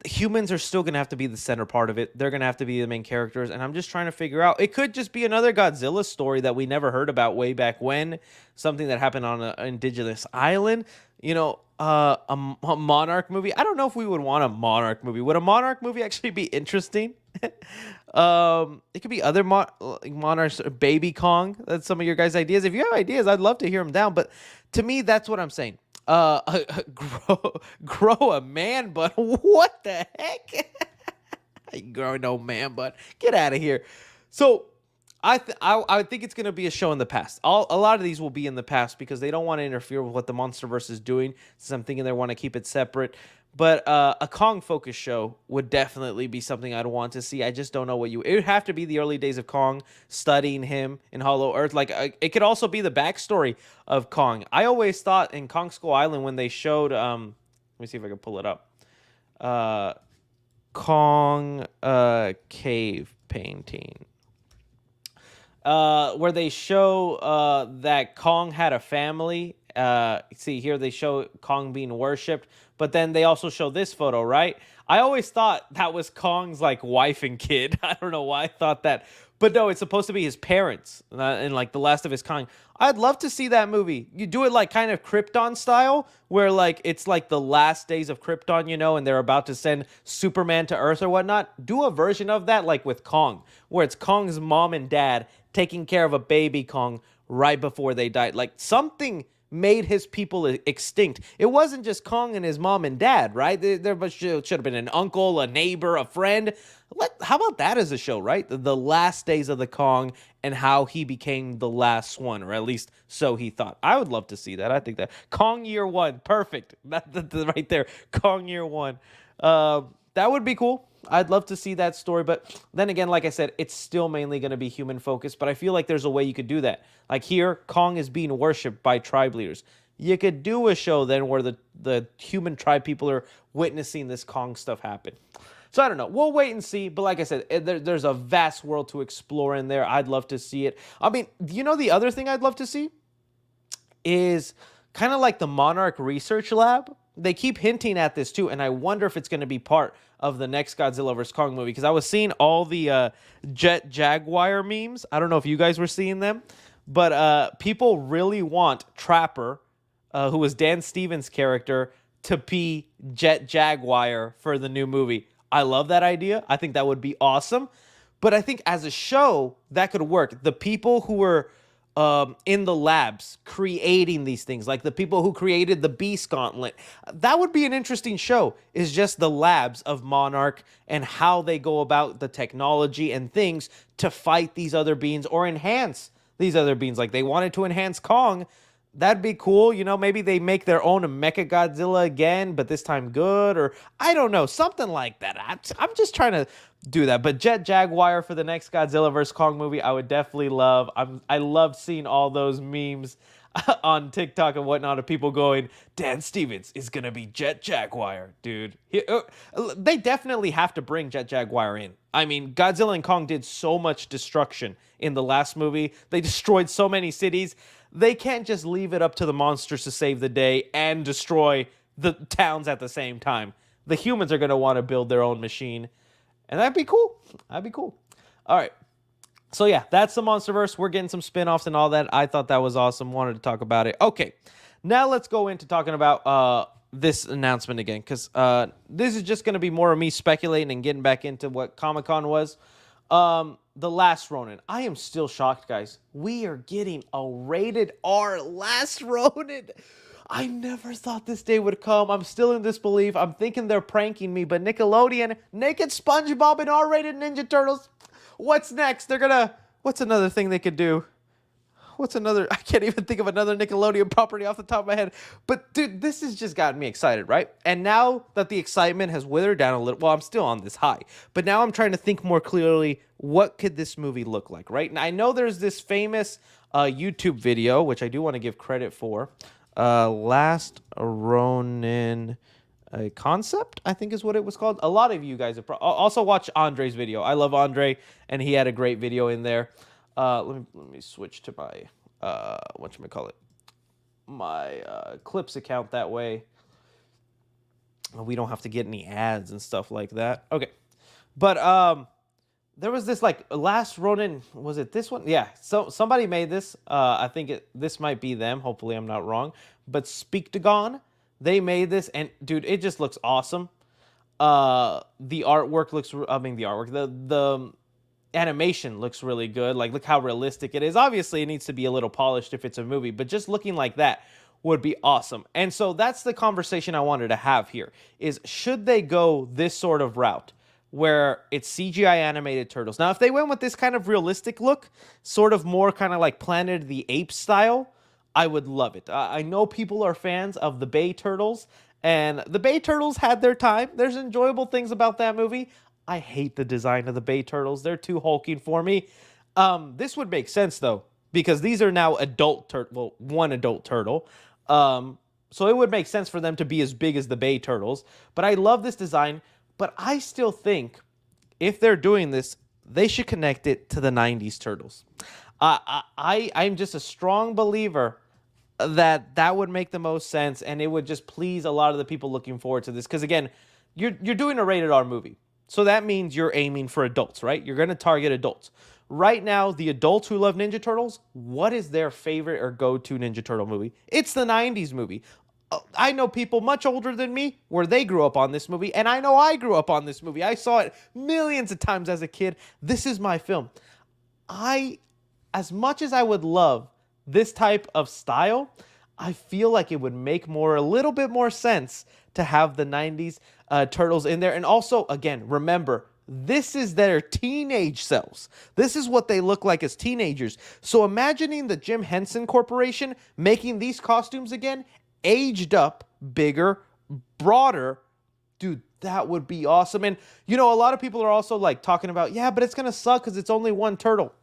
humans are still going to have to be the center part of it. They're going to have to be the main characters. And I'm just trying to figure out, it could just be another Godzilla story that we never heard about way back when. Something that happened on an indigenous island. You know, a Monarch movie. I don't know if we would want a Monarch movie. Would a Monarch movie actually be interesting? It could be other Monarchs, Baby Kong. That's some of your guys' ideas. If you have ideas, I'd love to hear them down. But to me, that's what I'm saying. Grow a man butt. What the heck? I ain't growing no man butt. Get out of here. So I think it's gonna be a show in the past. A lot of these will be in the past because they don't want to interfere with what the Monsterverse is doing. So I'm thinking they want to keep it separate. But a Kong focused show would definitely be something I'd want to see. I just don't know what you. It would have to be the early days of Kong, studying him in Hollow Earth. Like it could also be the backstory of Kong. I always thought in Kong Skull Island when they showed. Let me see if I can pull it up. Kong cave painting. Where they show that Kong had a family. See here they show Kong being worshipped, but then they also show this photo, right? I always thought that was Kong's like wife and kid. I don't know why I thought that, but no, it's supposed to be his parents and like the last of his kind. I'd love to see that movie. You do it like kind of Krypton style, where like it's like the last days of Krypton, you know, and they're about to send Superman to Earth or whatnot. Do a version of that like with Kong, where it's Kong's mom and dad taking care of a baby Kong right before they died. Like something made his people extinct. It wasn't just Kong and his mom and dad, right? There should have been an uncle, a neighbor, a friend. How about that as a show, right? The last days of the Kong and how he became the last one, or at least so he thought. I would love to see that. I think that Kong Year One, perfect. That right there, Kong Year One. That would be cool. I'd love to see that story, but then again, like I said, it's still mainly going to be human focused, but I feel like there's a way you could do that. Like here, Kong is being worshipped by tribe leaders. You could do a show then where the human tribe people are witnessing this Kong stuff happen. So I don't know. We'll wait and see, but like I said, there's a vast world to explore in there. I'd love to see it. I mean, you know the other thing I'd love to see is kind of like the Monarch Research Lab. They keep hinting at this too, and I wonder if it's going to be part of the next Godzilla vs. Kong movie, because I was seeing all the Jet Jaguar memes. I don't know if you guys were seeing them, but people really want Trapper, who was Dan Stevens' character, to be Jet Jaguar for the new movie. I love that idea. I think that would be awesome, but I think as a show, that could work. The people who were in the labs creating these things, like the people who created the Beast Gauntlet, that would be an interesting show, is just the labs of Monarch and how they go about the technology and things to fight these other beings or enhance these other beings. Like they wanted to enhance Kong. That'd be cool. You know, maybe they make their own Mecha Godzilla again, but this time good, or I don't know, something like that. I'm just trying to do that. But Jet Jaguar for the next Godzilla vs. Kong movie, I would definitely love. I love seeing all those memes on TikTok and whatnot of people going, Dan Stevens is going to be Jet Jaguar, dude. They definitely have to bring Jet Jaguar in. I mean, Godzilla and Kong did so much destruction in the last movie. They destroyed so many cities. They can't just leave it up to the monsters to save the day and destroy the towns at the same time. The humans are going to want to build their own machine. And that'd be cool. That'd be cool. All right. So yeah, that's the Monsterverse. We're getting some spin-offs and all that. I thought that was awesome. Wanted to talk about it. Okay. Now let's go into talking about this announcement again, because this is just going to be more of me speculating and getting back into what Comic-Con was. The last Ronin. I am still shocked, guys. We are getting a rated R last Ronin. I never thought this day would come. I'm still in disbelief. I'm thinking they're pranking me, but Nickelodeon, naked Spongebob and R-rated Ninja Turtles. What's next? What's another thing they could do? what's another? I can't even think of another Nickelodeon property off the top of my head. But dude, this has just gotten me excited, right? And now that the excitement has withered down a little, well, I'm still on this high, but now I'm trying to think more clearly. What could this movie look like, right? And I know there's this famous YouTube video, which I do want to give credit for. Last Ronin. A concept, I think is what it was called. A lot of you guys have also watched Andre's video. I love Andre, and he had a great video in there. Let me switch to my whatchamacallit, my clips account. That way we don't have to get any ads and stuff like that. Okay, but there was this like Last Ronin. Was it this one? Yeah. So somebody made this. I think this might be them. Hopefully I'm not wrong. But Spongebob. They made this, and dude, it just looks awesome. The artwork looks, the animation looks really good. Like, look how realistic it is. Obviously, it needs to be a little polished if it's a movie, but just looking like that would be awesome. And so that's the conversation I wanted to have here, is should they go this sort of route where it's CGI animated turtles? Now, if they went with this kind of realistic look, sort of more kind of like Planet of the Apes style, I would love it. I know people are fans of the Bay Turtles, and the Bay Turtles had their time. There's enjoyable things about that movie. I hate the design of the Bay Turtles. They're too hulking for me. This would make sense, though, because these are now one adult turtle. So it would make sense for them to be as big as the Bay Turtles. But I love this design, but I still think if they're doing this, they should connect it to the 90s Turtles. I'm just a strong believer that would make the most sense, and it would just please a lot of the people looking forward to this. Because again, you're doing a rated R movie, so that means you're aiming for adults, right? You're going to target adults. Right now, the adults who love Ninja Turtles, what is their favorite or go-to Ninja Turtle movie? It's the 90s movie. I know people much older than me where they grew up on this movie, and I know I grew up on this movie. I saw it millions of times as a kid. This is my film. As much as I would love this type of style, I feel like it would make a little bit more sense to have the 90s Turtles in there. And also, again, remember, this is their teenage selves. This is what they look like as teenagers. So imagining the Jim Henson Corporation making these costumes again, aged up, bigger, broader, dude, that would be awesome. And, a lot of people are also like talking about, yeah, but it's going to suck because it's only one turtle.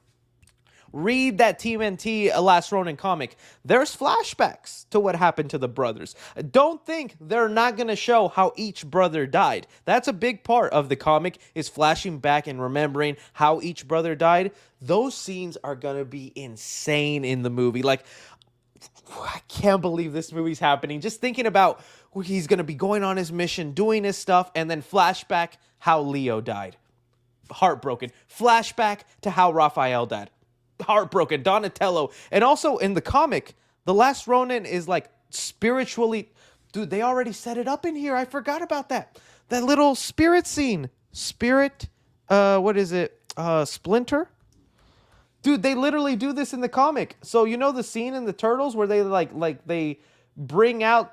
Read that tmnt Last Ronin comic. There's flashbacks to what happened to the brothers. Don't think they're not going to show how each brother died. That's a big part of the comic, is flashing back and remembering how each brother died. Those scenes are going to be insane in the movie. Like, I can't believe this movie's happening. Just thinking about where he's going to be going on his mission, doing his stuff, and then flashback how Leo died. Heartbroken. Flashback to how Raphael died. Heartbroken. Donatello. And also in the comic, the Last Ronin is like spiritually, dude, they already set it up in here. I forgot about that little spirit scene. What is it, Splinter? Dude, they literally do this in the comic. So the scene in the Turtles where they they bring out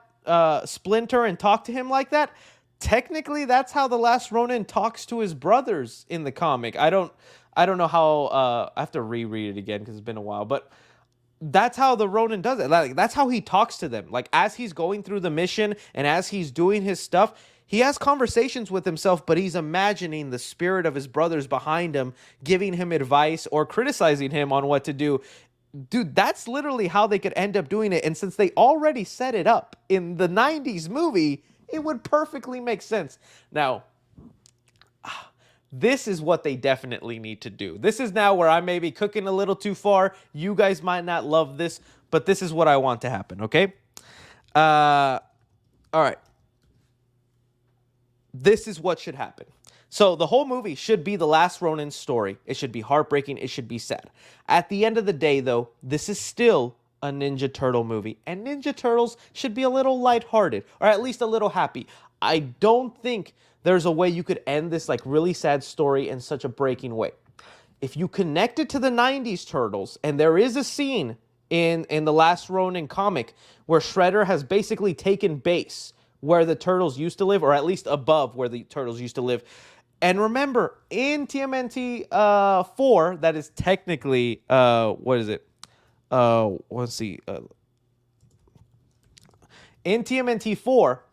Splinter and talk to him like that? Technically, that's how the Last Ronin talks to his brothers in the comic. I don't know how. I have to reread it again because it's been a while. But that's how the Ronin does it. Like, that's how he talks to them. Like, as he's going through the mission and as he's doing his stuff, he has conversations with himself, but he's imagining the spirit of his brothers behind him, giving him advice or criticizing him on what to do. Dude, that's literally how they could end up doing it. And since they already set it up in the 90s movie, it would perfectly make sense. Now, this is what they definitely need to do. This is now where I may be cooking a little too far. You guys might not love this, but this is what I want to happen, okay? All right. This is what should happen. So the whole movie should be the Last Ronin story. It should be heartbreaking. It should be sad. At the end of the day, though, this is still a Ninja Turtle movie. And Ninja Turtles should be a little lighthearted, or at least a little happy. I don't think there's a way you could end this like really sad story in such a breaking way. If you connect it to the 90s Turtles, and there is a scene in the Last Ronin comic where Shredder has basically taken base where the Turtles used to live, or at least above where the Turtles used to live. And remember, in TMNT 4, that is technically, what is it? Let's see. In TMNT 4,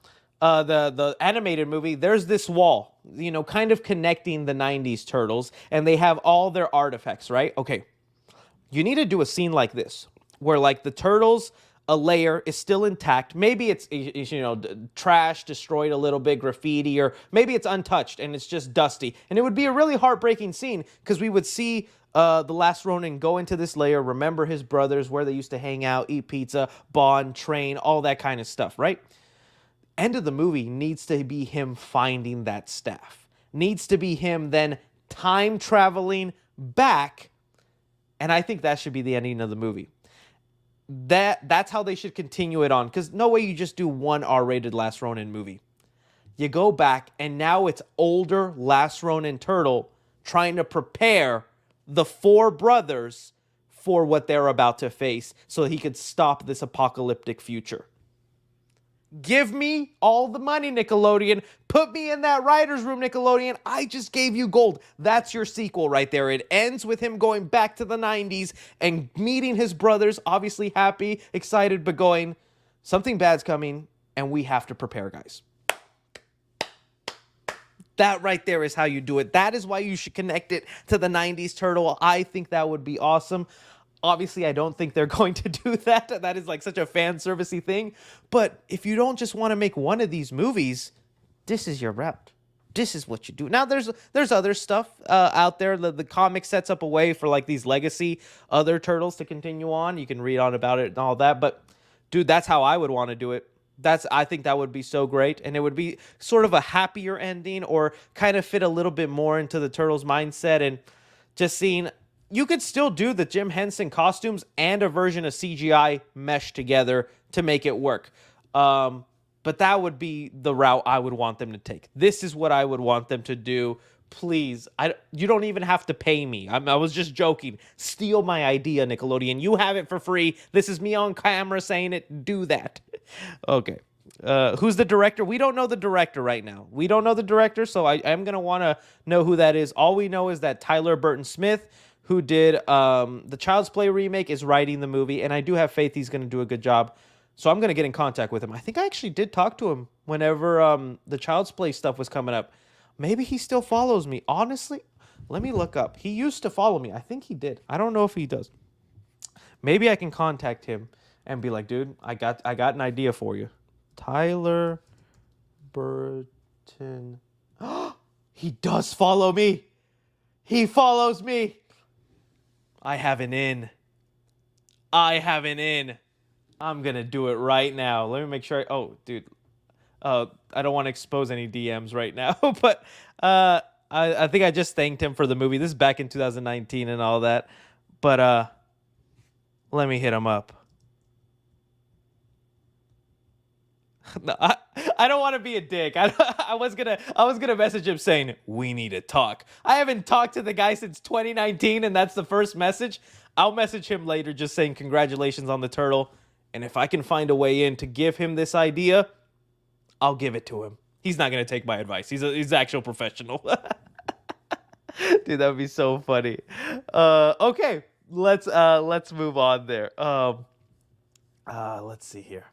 the animated movie, there's this wall, kind of connecting the 90s turtles, and they have all their artifacts, right? Okay, you need to do a scene like this, where like the turtles, a layer is still intact. Maybe it's trash, destroyed a little bit, graffiti, or maybe it's untouched and it's just dusty. And it would be a really heartbreaking scene because we would see the last Ronin go into this layer, remember his brothers, where they used to hang out, eat pizza, bond, train, all that kind of stuff, right? End of the movie needs to be him finding that staff. Needs to be him then time traveling back. And I think that should be the ending of the movie. That's how they should continue it on. Because no way you just do one R-rated Last Ronin movie. You go back, and now it's older Last Ronin turtle trying to prepare the four brothers for what they're about to face so he could stop this apocalyptic future. Give me all the money, Nickelodeon. Put me in that writer's room, Nickelodeon. I just gave you gold. That's your sequel right there. It ends with him going back to the 90s and meeting his brothers, obviously happy, excited, but going, something bad's coming, and we have to prepare, guys. That right there is how you do it. That is why you should connect it to the 90s turtle. I think that would be awesome. Obviously, I don't think they're going to do that. That is like such a fan servicey thing. But if you don't just want to make one of these movies, this is your route. This is what you do. Now, there's other stuff out there. The comic sets up a way for like these legacy other turtles to continue on. You can read on about it and all that. But dude, that's how I would want to do it. I think that would be so great. And it would be sort of a happier ending or kind of fit a little bit more into the turtles' mindset and just seeing. You could still do the Jim Henson costumes and a version of CGI mesh together to make it work. But that would be the route I would want them to take. This is what I would want them to do. Please, you don't even have to pay me. I was just joking. Steal my idea, Nickelodeon. You have it for free. This is me on camera saying it. Do that. Okay. Who's the director? We don't know the director right now. We don't know the director, so I am going to want to know who that is. All we know is that Tyler Burton Smith, who did the Child's Play remake, is writing the movie, and I do have faith he's going to do a good job. So I'm going to get in contact with him. I think I actually did talk to him whenever the Child's Play stuff was coming up. Maybe he still follows me. Honestly, let me look up. He used to follow me. I think he did. I don't know if he does. Maybe I can contact him and be like, dude, I got an idea for you. Tyler Burton. He does follow me. He follows me. I have an in. I'm going to do it right now. Let me make sure. Oh, dude. I don't want to expose any DMs right now. But I think I just thanked him for the movie. This is back in 2019 and all that. But let me hit him up. No, I don't want to be a dick. I was gonna message him saying we need to talk. I haven't talked to the guy since 2019, and that's the first message. I'll message him later, just saying congratulations on the turtle, and if I can find a way in to give him this idea, I'll give it to him. He's not gonna take my advice. He's an actual professional. Dude, that would be so funny. Okay, let's move on there. Let's see here.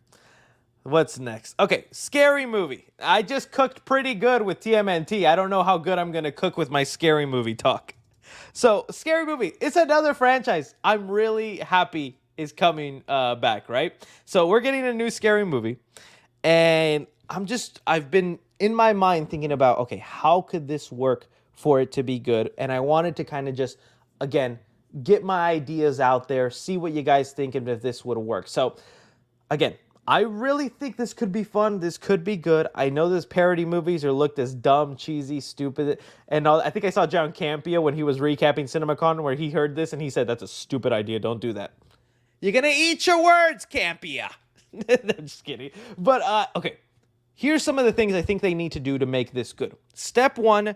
What's next? Okay, scary movie. I just cooked pretty good with TMNT. I don't know how good I'm going to cook with my scary movie talk. So, scary movie. It's another franchise I'm really happy is coming back, right? So, we're getting a new scary movie. And I've been in my mind thinking about, okay, how could this work for it to be good? And I wanted to kind of just, again, get my ideas out there, see what you guys think and if this would work. So, again, I really think this could be fun. This could be good. I know those parody movies are looked as dumb, cheesy, stupid. And I think I saw John Campia when he was recapping Cinemacon where he heard this and he said, that's a stupid idea. Don't do that. You're going to eat your words, Campia. I'm just kidding. But, okay. Here's some of the things I think they need to do to make this good. Step one,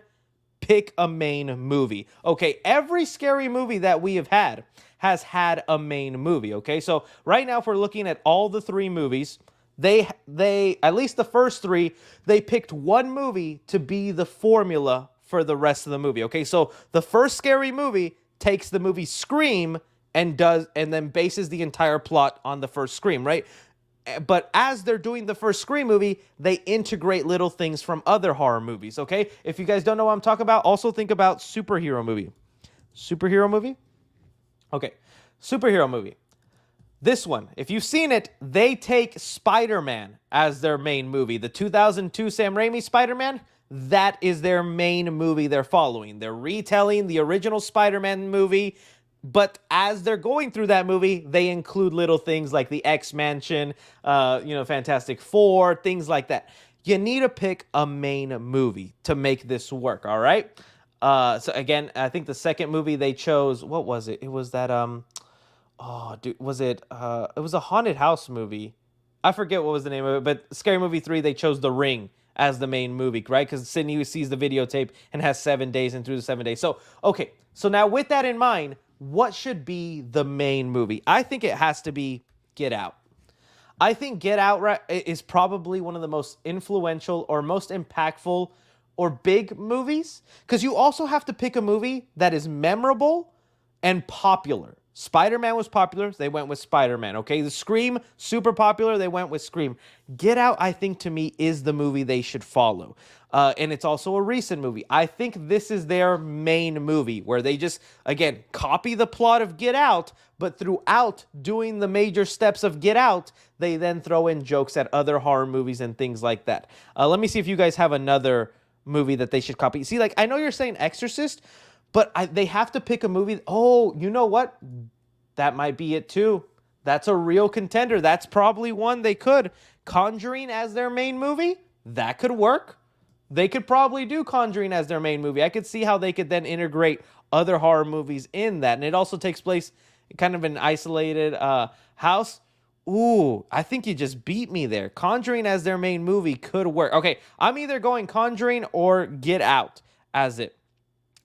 pick a main movie. Okay, every scary movie that we have had has had a main movie, okay? So right now, if we're looking at all the three movies, they at least the first three, they picked one movie to be the formula for the rest of the movie, okay? So the first scary movie takes the movie Scream and then bases the entire plot on the first Scream, right? But as they're doing the first Scream movie, they integrate little things from other horror movies, okay? If you guys don't know what I'm talking about, also think about superhero movie. Superhero movie? Okay. Superhero movie. This one, if you've seen it, they take Spider-Man as their main movie. The 2002 Sam Raimi Spider-Man, that is their main movie they're following. They're retelling the original Spider-Man movie, but as they're going through that movie, they include little things like the X-Mansion, Fantastic Four, things like that. You need to pick a main movie to make this work, all right? So again, I think the second movie they chose, what was it? It was that, oh, dude, was it? It was a haunted house movie. I forget what was the name of it, but Scary Movie 3, they chose The Ring as the main movie, right? Because Sydney sees the videotape and has 7 days, and through the 7 days. So, okay. So now with that in mind, what should be the main movie? I think it has to be Get Out. I think Get Out is probably one of the most influential or most impactful or big movies, because you also have to pick a movie that is memorable and popular. Spider-Man was popular, they went with Spider-Man, okay? The Scream, super popular, they went with Scream. Get Out, I think, to me, is the movie they should follow. And it's also a recent movie. I think this is their main movie, where they just, again, copy the plot of Get Out, but throughout doing the major steps of Get Out, they then throw in jokes at other horror movies and things like that. Let me see if you guys have another movie that they should copy. See, like, I know you're saying Exorcist, but they have to pick a movie. Oh, you know what? That might be it too. That's a real contender. That's probably one they could. Conjuring as their main movie? That could work. They could probably do Conjuring as their main movie. I could see how they could then integrate other horror movies in that. And it also takes place in kind of an isolated house. Ooh, I think you just beat me there. Conjuring as their main movie could work. Okay, I'm either going Conjuring or Get Out as it.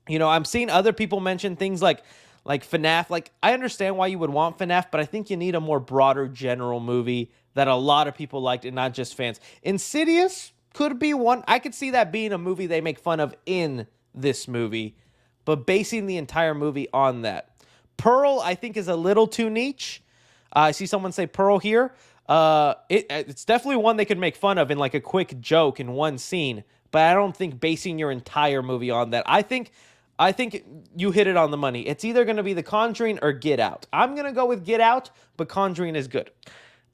You know, I'm seeing other people mention things like FNAF. Like, I understand why you would want FNAF, but I think you need a more broader general movie that a lot of people liked and not just fans. Insidious could be one. I could see that being a movie they make fun of in this movie, but basing the entire movie on that. Pearl, I think, is a little too niche. I see someone say Pearl here. It's definitely one they could make fun of in like a quick joke in one scene, but I don't think basing your entire movie on that. I think you hit it on the money. It's either going to be The Conjuring or Get Out. I'm going to go with Get Out, but Conjuring is good.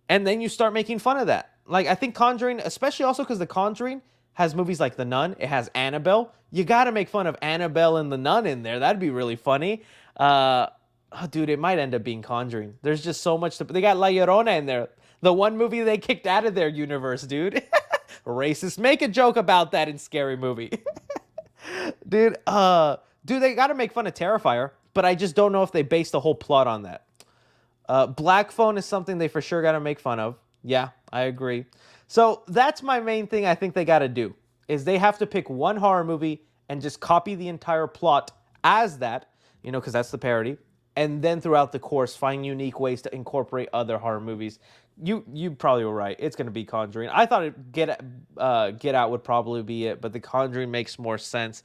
And then you start making fun of that. Like, I think Conjuring, especially also because The Conjuring has movies like The Nun. It has Annabelle. You got to make fun of Annabelle and The Nun in there. That'd be really funny. Dude, it might end up being Conjuring. There's just so much to... They got La Llorona in there. The one movie they kicked out of their universe, dude. Racist. Make a joke about that in Scary Movie. Dude, they got to make fun of Terrifier, but I just don't know if they base the whole plot on that. Black Phone is something they for sure got to make fun of. Yeah, I agree. So that's my main thing I think they got to do, is they have to pick one horror movie and just copy the entire plot as that, because that's the parody, and then throughout the course find unique ways to incorporate other horror movies. You probably were right. It's going to be Conjuring. I thought Get Out would probably be it, but The Conjuring makes more sense.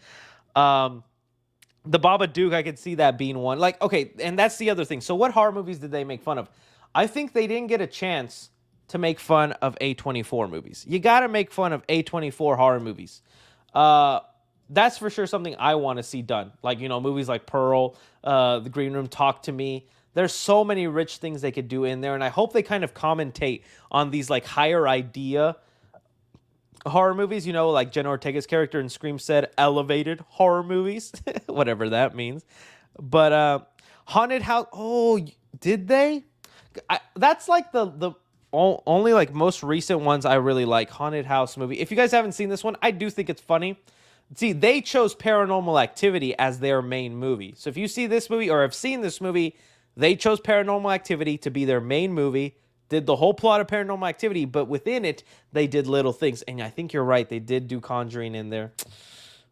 The Babadook, I could see that being one. Like, okay, and that's the other thing. So what horror movies did they make fun of? I think they didn't get a chance to make fun of A24 movies. You got to make fun of A24 horror movies. That's for sure something I want to see done. Like, movies like Pearl, The Green Room, Talk to Me. There's so many rich things they could do in there, and I hope they kind of commentate on these, like, higher idea horror movies, like Jenna Ortega's character in Scream said, elevated horror movies, whatever that means. But Haunted House, oh, did they? That's like the only like most recent ones I really like. Haunted House movie. If you guys haven't seen this one, I do think it's funny. See, they chose Paranormal Activity as their main movie. So if you see this movie or have seen this movie, they chose Paranormal Activity to be their main movie. Did the whole plot of Paranormal Activity, but within it, they did little things. And I think you're right, they did do Conjuring in there.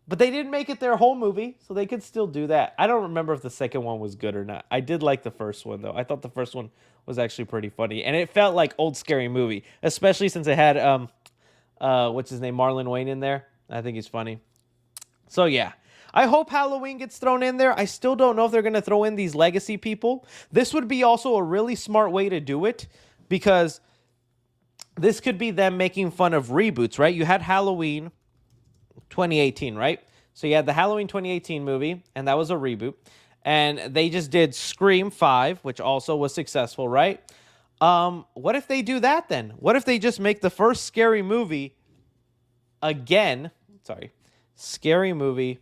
But they didn't make it their whole movie, so they could still do that. I don't remember if the second one was good or not. I did like the first one, though. I thought the first one was actually pretty funny. And it felt like old Scary Movie, especially since it had, what's his name, Marlon Wayne in there. I think he's funny. So, yeah. I hope Halloween gets thrown in there. I still don't know if they're going to throw in these legacy people. This would be also a really smart way to do it, because this could be them making fun of reboots, right? You had Halloween 2018, right? So you had the Halloween 2018 movie, and that was a reboot. And they just did Scream 5, which also was successful, right? What if they do that then? What if they just make the first scary movie again? Sorry. Scary movie.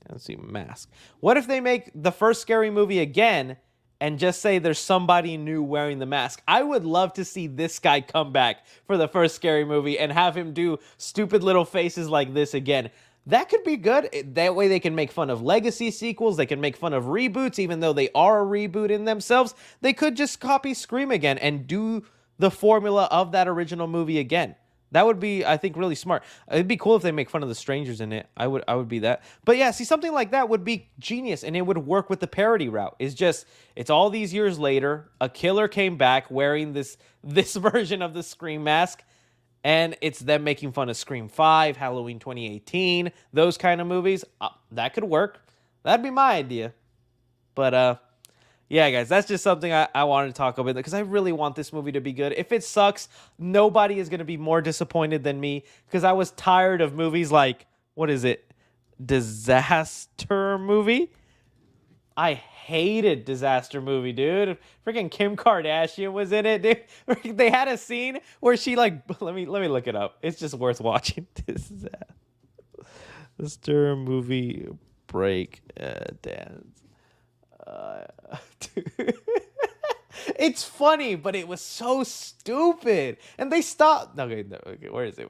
Let's see, Mask. What if they make the first scary movie again and just say there's somebody new wearing the mask? I would love to see this guy come back for the first scary movie and have him do stupid little faces like this again. That could be good. That way they can make fun of legacy sequels. They can make fun of reboots, even though they are a reboot in themselves. They could just copy Scream again and do the formula of that original movie again. That would be, I think, really smart. It'd be cool if they make fun of the strangers in it. I would be that. But yeah, see, something like that would be genius, and it would work with the parody route. It's all these years later. A killer came back wearing this version of the Scream mask, and it's them making fun of Scream 5, Halloween 2018, those kind of movies. That could work. That'd be my idea. But yeah, guys, that's just something I wanted to talk about, because I really want this movie to be good. If it sucks, nobody is going to be more disappointed than me, because I was tired of movies like, what is it? Disaster movie? I hated Disaster movie, dude. Freaking Kim Kardashian was in it, dude. They had a scene where she like, let me look it up. It's just worth watching. Disaster movie break dance. Dude. It's funny, but it was so stupid, and they stopped. Okay, where is it?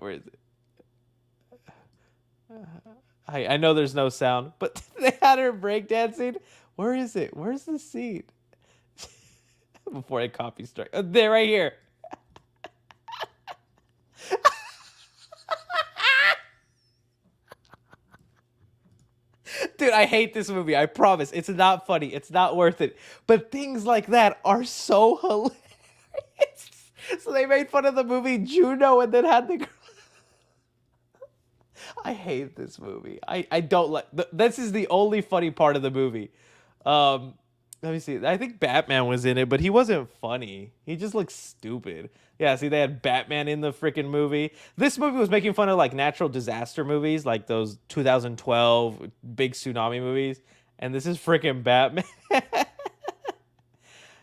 I know there's no sound, but they had her breakdancing. Where is it? Where's the scene? Before I copy strike. There, right here. Dude, I hate this movie. I promise. It's not funny. It's not worth it. But things like that are so hilarious. So they made fun of the movie Juno and then had the girl. I hate this movie. I don't like. This is the only funny part of the movie. Let me see. I think Batman was in it, but he wasn't funny. He just looked stupid. Yeah, see, they had Batman in the freaking movie. This movie was making fun of like natural disaster movies, like those 2012 big tsunami movies. And this is freaking Batman.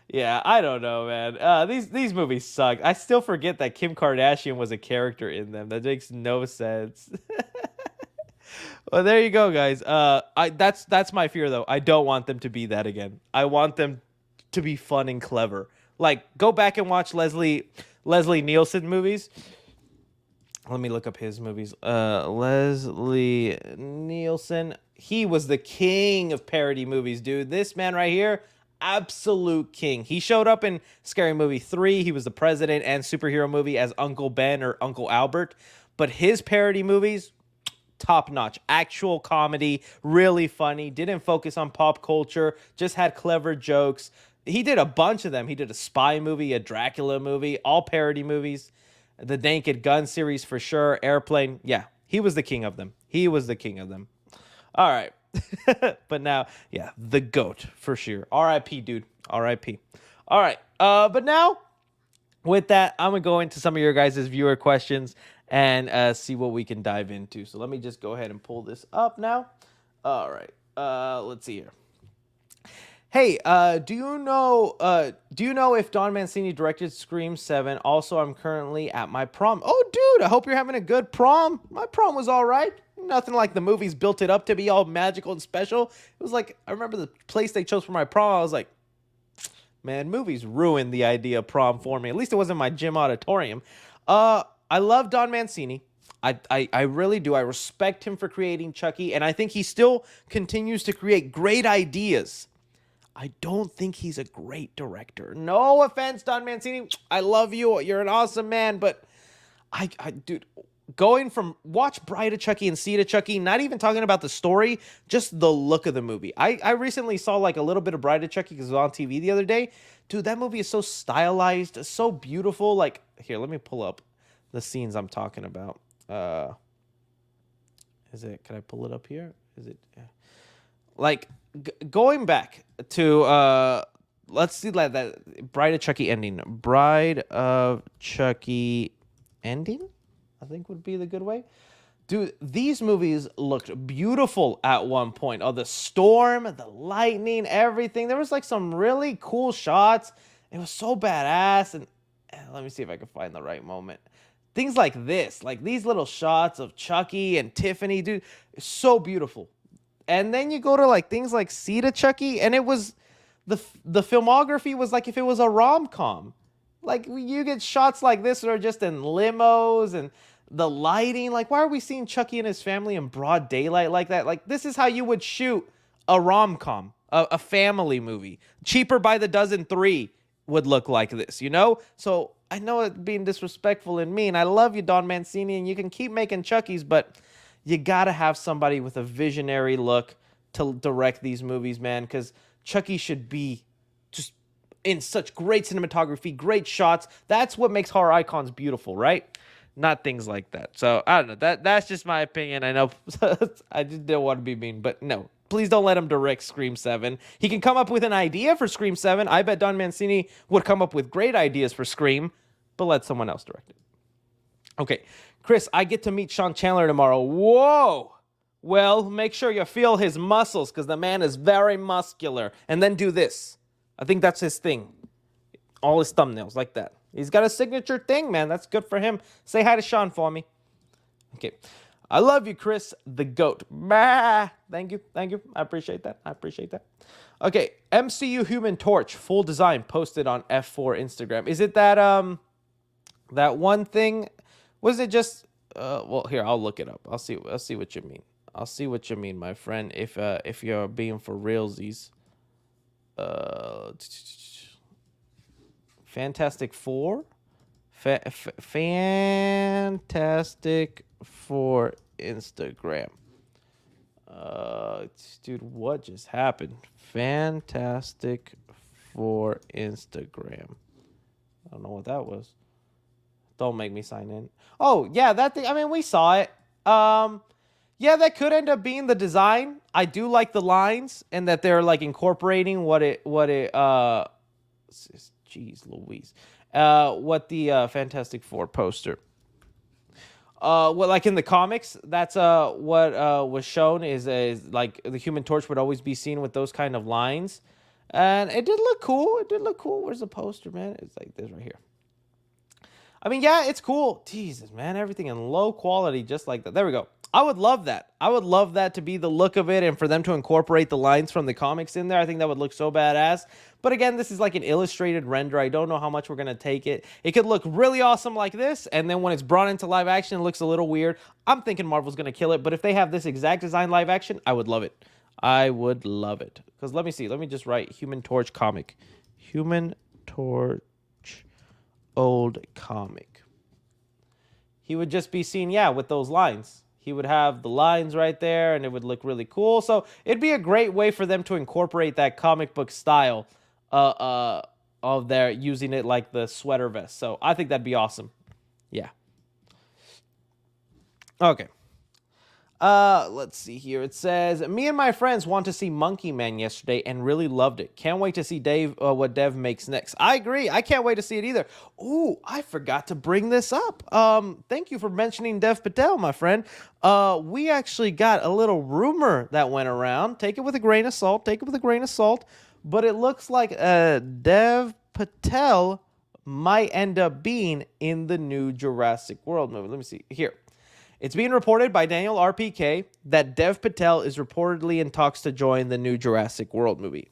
Yeah, I don't know, man. These movies suck. I still forget that Kim Kardashian was a character in them. That makes no sense. Well, there you go, guys. That's my fear, though. I don't want them to be that again. I want them to be fun and clever. Like, go back and watch Leslie Nielsen movies. Let me look up his movies. Leslie Nielsen. He was the king of parody movies, dude. This man right here, absolute king. He showed up in Scary Movie 3. He was the president and superhero movie as Uncle Ben or Uncle Albert. But his parody movies, top notch. Actual comedy, really funny. Didn't focus on pop culture, just had clever jokes. He did a bunch of them. He did a spy movie, a Dracula movie, all parody movies. The Naked Gun series for sure. Airplane. Yeah, he was the king of them. He was the king of them. All right. But now, yeah, the GOAT for sure. R.I.P., dude. R.I.P. All right. But now, with that, I'm going to go into some of your guys' viewer questions and see what we can dive into. So let me just go ahead and pull this up now. All right. Let's see here. Hey, do you know if Don Mancini directed Scream 7? Also, I'm currently at my prom. Oh, dude, I hope you're having a good prom. My prom was all right. Nothing like the movies built it up to be all magical and special. It was like, I remember the place they chose for my prom. I was like, man, movies ruined the idea of prom for me. At least it wasn't my gym auditorium. I love Don Mancini. I really do. I respect him for creating Chucky, and I think he still continues to create great ideas. I don't think he's a great director. No offense, Don Mancini. I love you. You're an awesome man, but dude, going from watch Bride of Chucky and Seed of Chucky, not even talking about the story, just the look of the movie. I recently saw like a little bit of Bride of Chucky because it was on TV the other day. Dude, that movie is so stylized, so beautiful. Like, here, let me pull up the scenes I'm talking about. Can I pull it up here? Is it like going back to let's see like that Bride of Chucky ending. Bride of Chucky ending, I think would be the good way. Dude, these movies looked beautiful at one point. Oh, the storm, the lightning, everything. There was like some really cool shots. It was so badass. And let me see if I can find the right moment. Things like this, like these little shots of Chucky and Tiffany, dude, it's so beautiful. And then you go to like things like Seed of Chucky, and it was the filmography was like if it was a rom-com. Like you get shots like this that are just in limos and the lighting. Like, why are we seeing Chucky and his family in broad daylight like that? Like, this is how you would shoot a rom-com, a family movie. Cheaper by the Dozen 3 would look like this, you know? So I know it being disrespectful and mean. I love you, Don Mancini, and you can keep making Chuckies, but you gotta have somebody with a visionary look to direct these movies, man, because Chucky should be just in such great cinematography, great shots. That's what makes horror icons beautiful, right? Not things like that. So I don't know. That's just my opinion. I know I just didn't want to be mean, but no. Please don't let him direct Scream 7. He can come up with an idea for Scream 7. I bet Don Mancini would come up with great ideas for Scream, but let someone else direct it. Okay, Chris, I get to meet Sean Chandler tomorrow. Whoa! Well, make sure you feel his muscles because the man is very muscular. And then do this. I think that's his thing. All his thumbnails like that. He's got a signature thing, man. That's good for him. Say hi to Sean for me. Okay. I love you, Chris, the GOAT. Bah. Thank you. Thank you. I appreciate that. I appreciate that. Okay. MCU Human Torch, full design, posted on F4 Instagram. Is it that that one thing? Was it just well, here, I'll look it up. I'll see what you mean. I'll see what you mean, my friend, if you're being for realsies. Fantastic Four? Fantastic Four Instagram. Dude, what just happened? Fantastic Four Instagram. I don't know what that was. Don't make me sign in. Oh, yeah, that thing. I mean, we saw it. Yeah, that could end up being the design. I do like the lines and that they're like incorporating what jeez Louise. What the Fantastic Four poster. What like in the comics, that's what was shown is like the Human Torch would always be seen with those kind of lines. And it did look cool. It did look cool. Where's the poster, man? It's like this right here. I mean, yeah, it's cool. Jesus, man, everything in low quality just like that. There we go. I would love that. I would love that to be the look of it and for them to incorporate the lines from the comics in there. I think that would look so badass. But again, this is like an illustrated render. I don't know how much we're going to take it. It could look really awesome like this, and then when it's brought into live action, it looks a little weird. I'm thinking Marvel's going to kill it, but if they have this exact design live action, I would love it. I would love it. Because let me see. Let me just write Human Torch comic. Human Torch old comic. He would just be seen, yeah, with those lines. He would have the lines right there, and it would look really cool. So it'd be a great way for them to incorporate that comic book style of their using it like the sweater vest. So I think that'd be awesome. Yeah. Okay. Let's see here. It says, me and my friends want to see Monkey Man yesterday and really loved it. Can't wait to see what Dev makes next. I agree. I can't wait to see it either. Ooh, I forgot to bring this up. Thank you for mentioning Dev Patel, my friend. We actually got a little rumor that went around. Take it with a grain of salt. Take it with a grain of salt. But it looks like Dev Patel might end up being in the new Jurassic World movie. Let me see. Here. It's being reported by Daniel RPK that Dev Patel is reportedly in talks to join the new Jurassic World movie.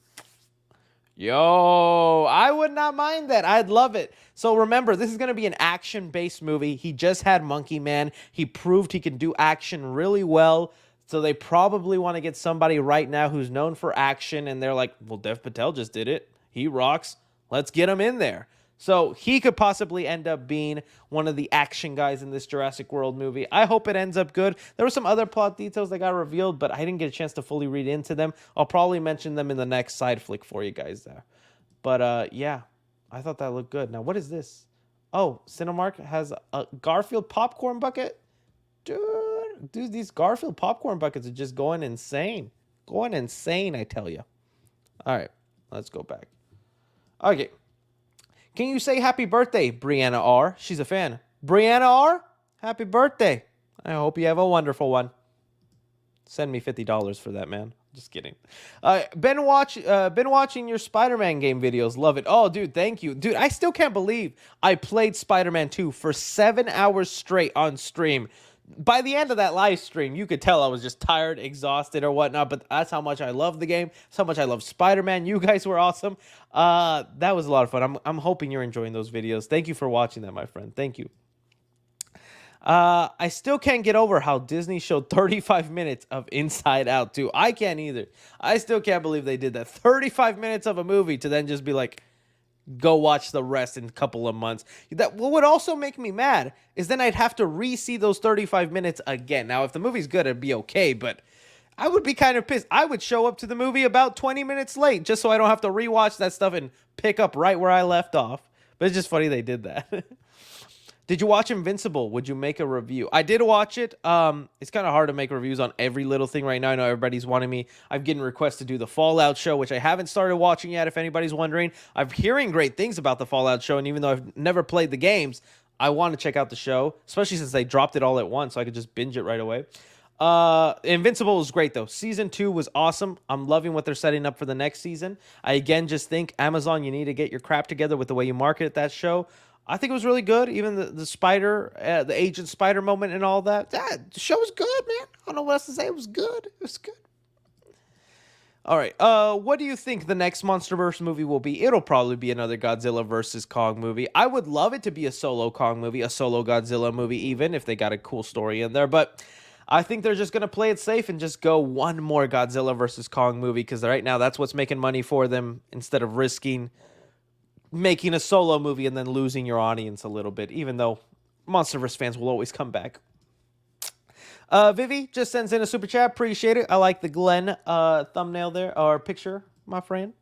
Yo, I would not mind that. I'd love it. So remember, this is going to be an action-based movie. He just had Monkey Man. He proved he can do action really well. So they probably want to get somebody right now who's known for action. And they're like, well, Dev Patel just did it. He rocks. Let's get him in there. So he could possibly end up being one of the action guys in this Jurassic World movie. I hope it ends up good. There were some other plot details that got revealed, but I didn't get a chance to fully read into them. I'll probably mention them in the next side flick for you guys there. But yeah, I thought that looked good. Now, what is this? Oh, Cinemark has a Garfield popcorn bucket? Dude, Dude, these Garfield popcorn buckets are just going insane. Going insane, I tell you. All right, let's go back. Okay. Can you say happy birthday, Brianna R? She's a fan. Brianna R, happy birthday. I hope you have a wonderful one. Send me $50 for that, man. Just kidding. Been watching your Spider-Man game videos. Love it. Oh, dude, thank you. Dude, I still can't believe I played Spider-Man 2 for 7 hours straight on stream. By the end of that live stream, you could tell I was just tired, exhausted, or whatnot, but that's how much I love the game. That's how much I love Spider-Man. You guys were awesome. That was a lot of fun. I'm hoping you're enjoying those videos. Thank you for watching them, my friend. Thank you. I still can't get over how Disney showed 35 minutes of Inside Out 2. I can't either. I still can't believe they did that. 35 minutes of a movie to then just be like, go watch the rest in a couple of months. That what would also make me mad is then I'd have to re-see those 35 minutes again. Now, if the movie's good, it'd be okay, but I would be kind of pissed. I would show up to the movie about 20 minutes late just so I don't have to rewatch that stuff and pick up right where I left off. But it's just funny they did that. Did you watch Invincible? Would you make a review? I did watch it. It's kind of hard to make reviews on every little thing right now. I know everybody's wanting me. I'm getting requests to do the Fallout show, which I haven't started watching yet, if anybody's wondering. I'm hearing great things about the Fallout show, and even though I've never played the games, I want to check out the show, especially since they dropped it all at once, so I could just binge it right away. Invincible was great, though. Season 2 was awesome. I'm loving what they're setting up for the next season. I, again, just think, Amazon, you need to get your crap together with the way you market that show. I think it was really good. Even the spider, the Agent Spider moment and all that. The show was good, man. I don't know what else to say. It was good. It was good. All right. What do you think the next Monsterverse movie will be? It'll probably be another Godzilla versus Kong movie. I would love it to be a solo Kong movie, a solo Godzilla movie, even if they got a cool story in there. But I think they're just going to play it safe and just go one more Godzilla versus Kong movie because right now that's what's making money for them instead of risking making a solo movie and then losing your audience a little bit, even though Monsterverse fans will always come back. Vivi just sends in a super chat. Appreciate it. I like the Glenn thumbnail there, or picture, my friend.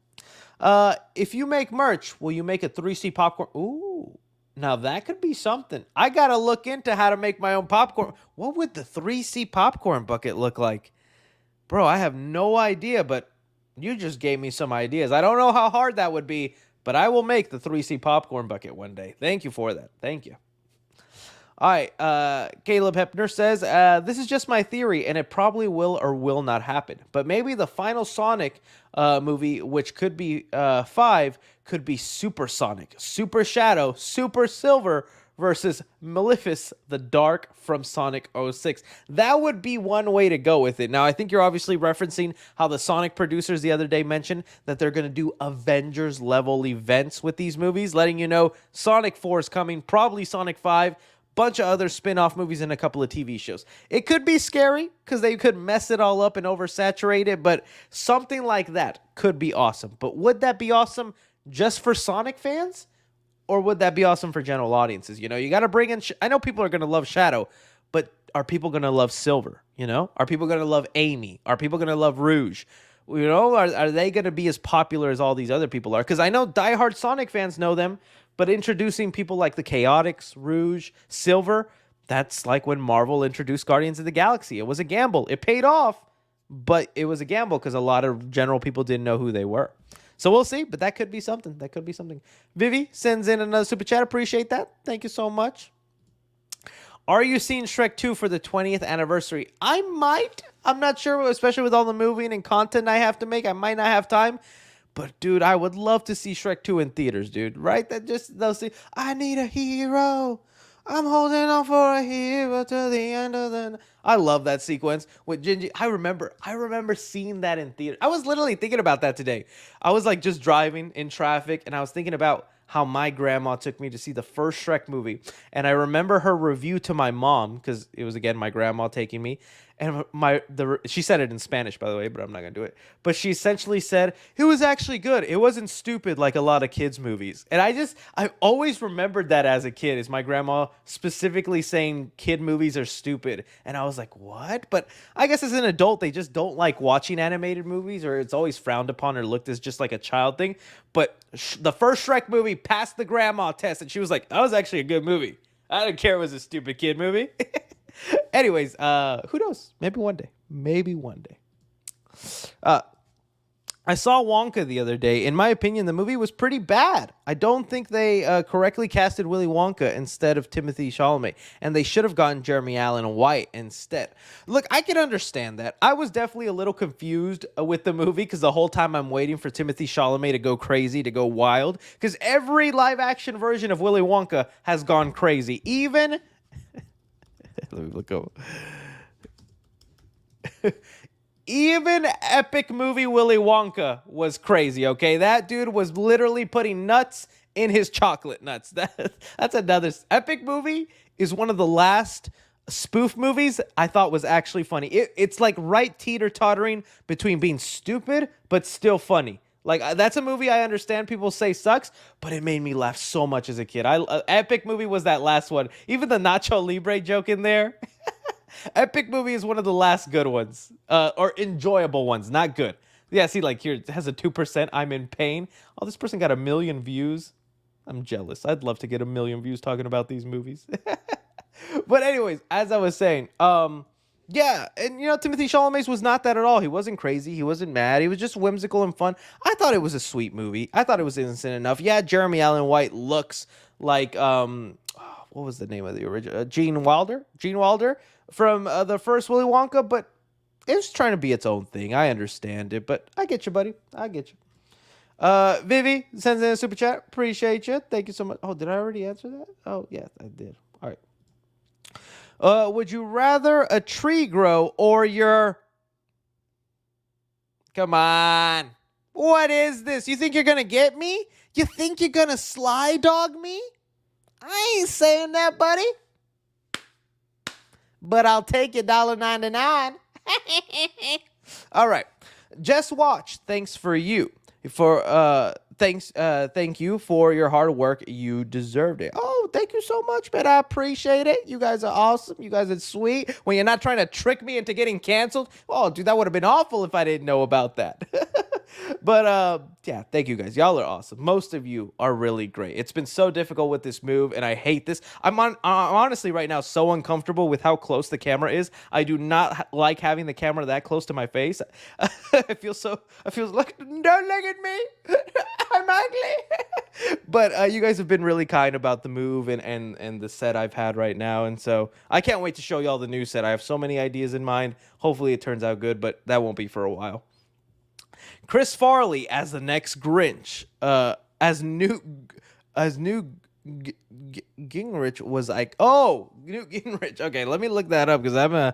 If you make merch, will you make a 3C popcorn? Ooh, now that could be something. I got to look into how to make my own popcorn. What would the 3C popcorn bucket look like? Bro, I have no idea, but you just gave me some ideas. I don't know how hard that would be, but I will make the 3C popcorn bucket one day. Thank you for that. Thank you. All right. Caleb Hepner says, this is just my theory, and it probably will or will not happen. But maybe the final Sonic movie, which could be 5, could be Super Sonic, Super Shadow, Super Silver versus Maleficus the Dark from Sonic 06. That would be one way to go with it. Now, I think you're obviously referencing how the Sonic producers the other day mentioned that they're going to do Avengers-level events with these movies, letting you know Sonic 4 is coming, probably Sonic 5, bunch of other spin-off movies and a couple of TV shows. It could be scary because they could mess it all up and oversaturate it, but something like that could be awesome. But would that be awesome just for Sonic fans? Or would that be awesome for general audiences? You know, you got to bring in... I know people are going to love Shadow, but are people going to love Silver? You know? Are people going to love Amy? Are people going to love Rouge? You know, are they going to be as popular as all these other people are? Because I know diehard Sonic fans know them, but introducing people like the Chaotix, Rouge, Silver, that's like when Marvel introduced Guardians of the Galaxy. It was a gamble. It paid off, but it was a gamble because a lot of general people didn't know who they were. So we'll see, but that could be something. That could be something. Vivi sends in another super chat. Appreciate that. Thank you so much. Are you seeing Shrek 2 for the 20th anniversary? I might. I'm not sure, especially with all the moving and content I have to make. I might not have time. But, dude, I would love to see Shrek 2 in theaters, dude. Right? That just, they'll see, I need a hero. I'm holding on for a hero to the end of the... I love that sequence with Gingy. I remember seeing that in theater. I was literally thinking about that today. I was like just driving in traffic, and I was thinking about how my grandma took me to see the first Shrek movie. And I remember her review to my mom, because it was, again, my grandma taking me. And she said it in Spanish, by the way, but I'm not going to do it. But she essentially said, it was actually good. It wasn't stupid like a lot of kids' movies. And I always remembered that as a kid, is my grandma specifically saying kid movies are stupid. And I was like, what? But I guess as an adult, they just don't like watching animated movies, or it's always frowned upon or looked as just like a child thing. But the first Shrek movie passed the grandma test, and she was like, that was actually a good movie. I don't care it was a stupid kid movie. Anyways, who knows? Maybe one day. Maybe one day. Uh, I saw Wonka the other day. In my opinion, the movie was pretty bad. I don't think they correctly casted Willy Wonka instead of Timothy Chalamet, and they should have gotten Jeremy Allen White instead. Look, I can understand that. I was definitely a little confused with the movie because the whole time I'm waiting for Timothy Chalamet to go crazy, to go wild, because every live-action version of Willy Wonka has gone crazy. Even... Let me look up. Even epic movie Willy Wonka was crazy, okay? That dude was literally putting nuts in his chocolate nuts. That's another... Epic movie is one of the last spoof movies I thought was actually funny. It's like right teeter-tottering between being stupid but still funny. Like, that's a movie I understand people say sucks, but it made me laugh so much as a kid. Epic movie was that last one. Even the Nacho Libre joke in there... Epic movie is one of the last good ones, or enjoyable ones, not good. Yeah, see, like here, it has a 2%. I'm in pain. Oh, this person got 1 million views. I'm jealous. I'd love to get 1 million views talking about these movies. But anyways, as I was saying, yeah, and Timothy Chalamet was not that at all. He wasn't crazy. He wasn't mad. He was just whimsical and fun. I thought it was a sweet movie. I thought it was innocent enough. Yeah, Jeremy Allen White looks like, what was the name of the original? Gene Wilder? Gene Wilder from the first Willy Wonka, but it was trying to be its own thing. I understand it, but I get you, buddy. I get you. Vivi sends in a super chat. Appreciate you. Thank you so much. Oh, did I already answer that? Oh, yeah, I did. All right. Would you rather a tree grow or your... Come on. What is this? You think you're going to get me? You think you're going to sly dog me? I ain't saying that, buddy. But I'll take your $1.99. All right. Just watch. Thanks for you. Thank you for your hard work. You deserved it. Oh, thank you so much, man. I appreciate it. You guys are awesome. You guys are sweet. When you're not trying to trick me into getting canceled. Oh, dude, that would have been awful if I didn't know about that. But yeah, thank you guys. Y'all are awesome. Most of you are really great. It's been so difficult with this move, and I hate this. I'm honestly right now so uncomfortable with how close the camera is. I do not like having the camera that close to my face. I feel like, don't look at me. I'm ugly. But you guys have been really kind about the move and the set I've had right now, and so I can't wait to show y'all the new set. I have so many ideas in mind. Hopefully it turns out good, but that won't be for a while. Chris Farley as the next Grinch, as Newt Gingrich was like, oh, Newt Gingrich. Okay, let me look that up because I'm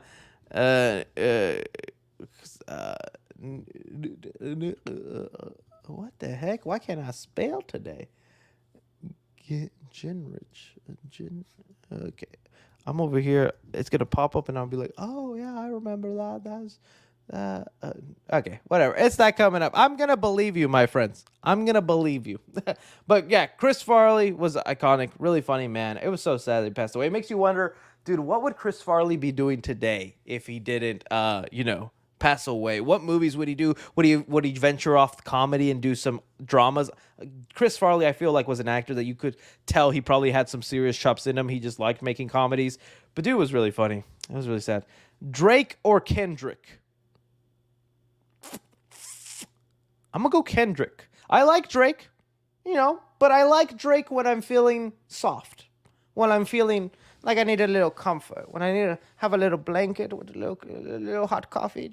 what the heck? Why can't I spell today? Gingrich. Okay, I'm over here. It's gonna pop up and I'll be like, oh yeah, I remember that. That's. Okay, whatever. It's not coming up. I'm gonna believe you, my friends. I'm gonna believe you. But yeah, Chris Farley was iconic, really funny man. It was so sad that he passed away. It makes you wonder, dude, what would Chris Farley be doing today if he didn't, pass away? What movies would he do? Would he venture off comedy and do some dramas? Chris Farley, I feel like, was an actor that you could tell he probably had some serious chops in him. He just liked making comedies. But dude was really funny. It was really sad. Drake or Kendrick? I'm going to go Kendrick. I like Drake, but I like Drake when I'm feeling soft. When I'm feeling like I need a little comfort. When I need to have a little blanket with a little hot coffee.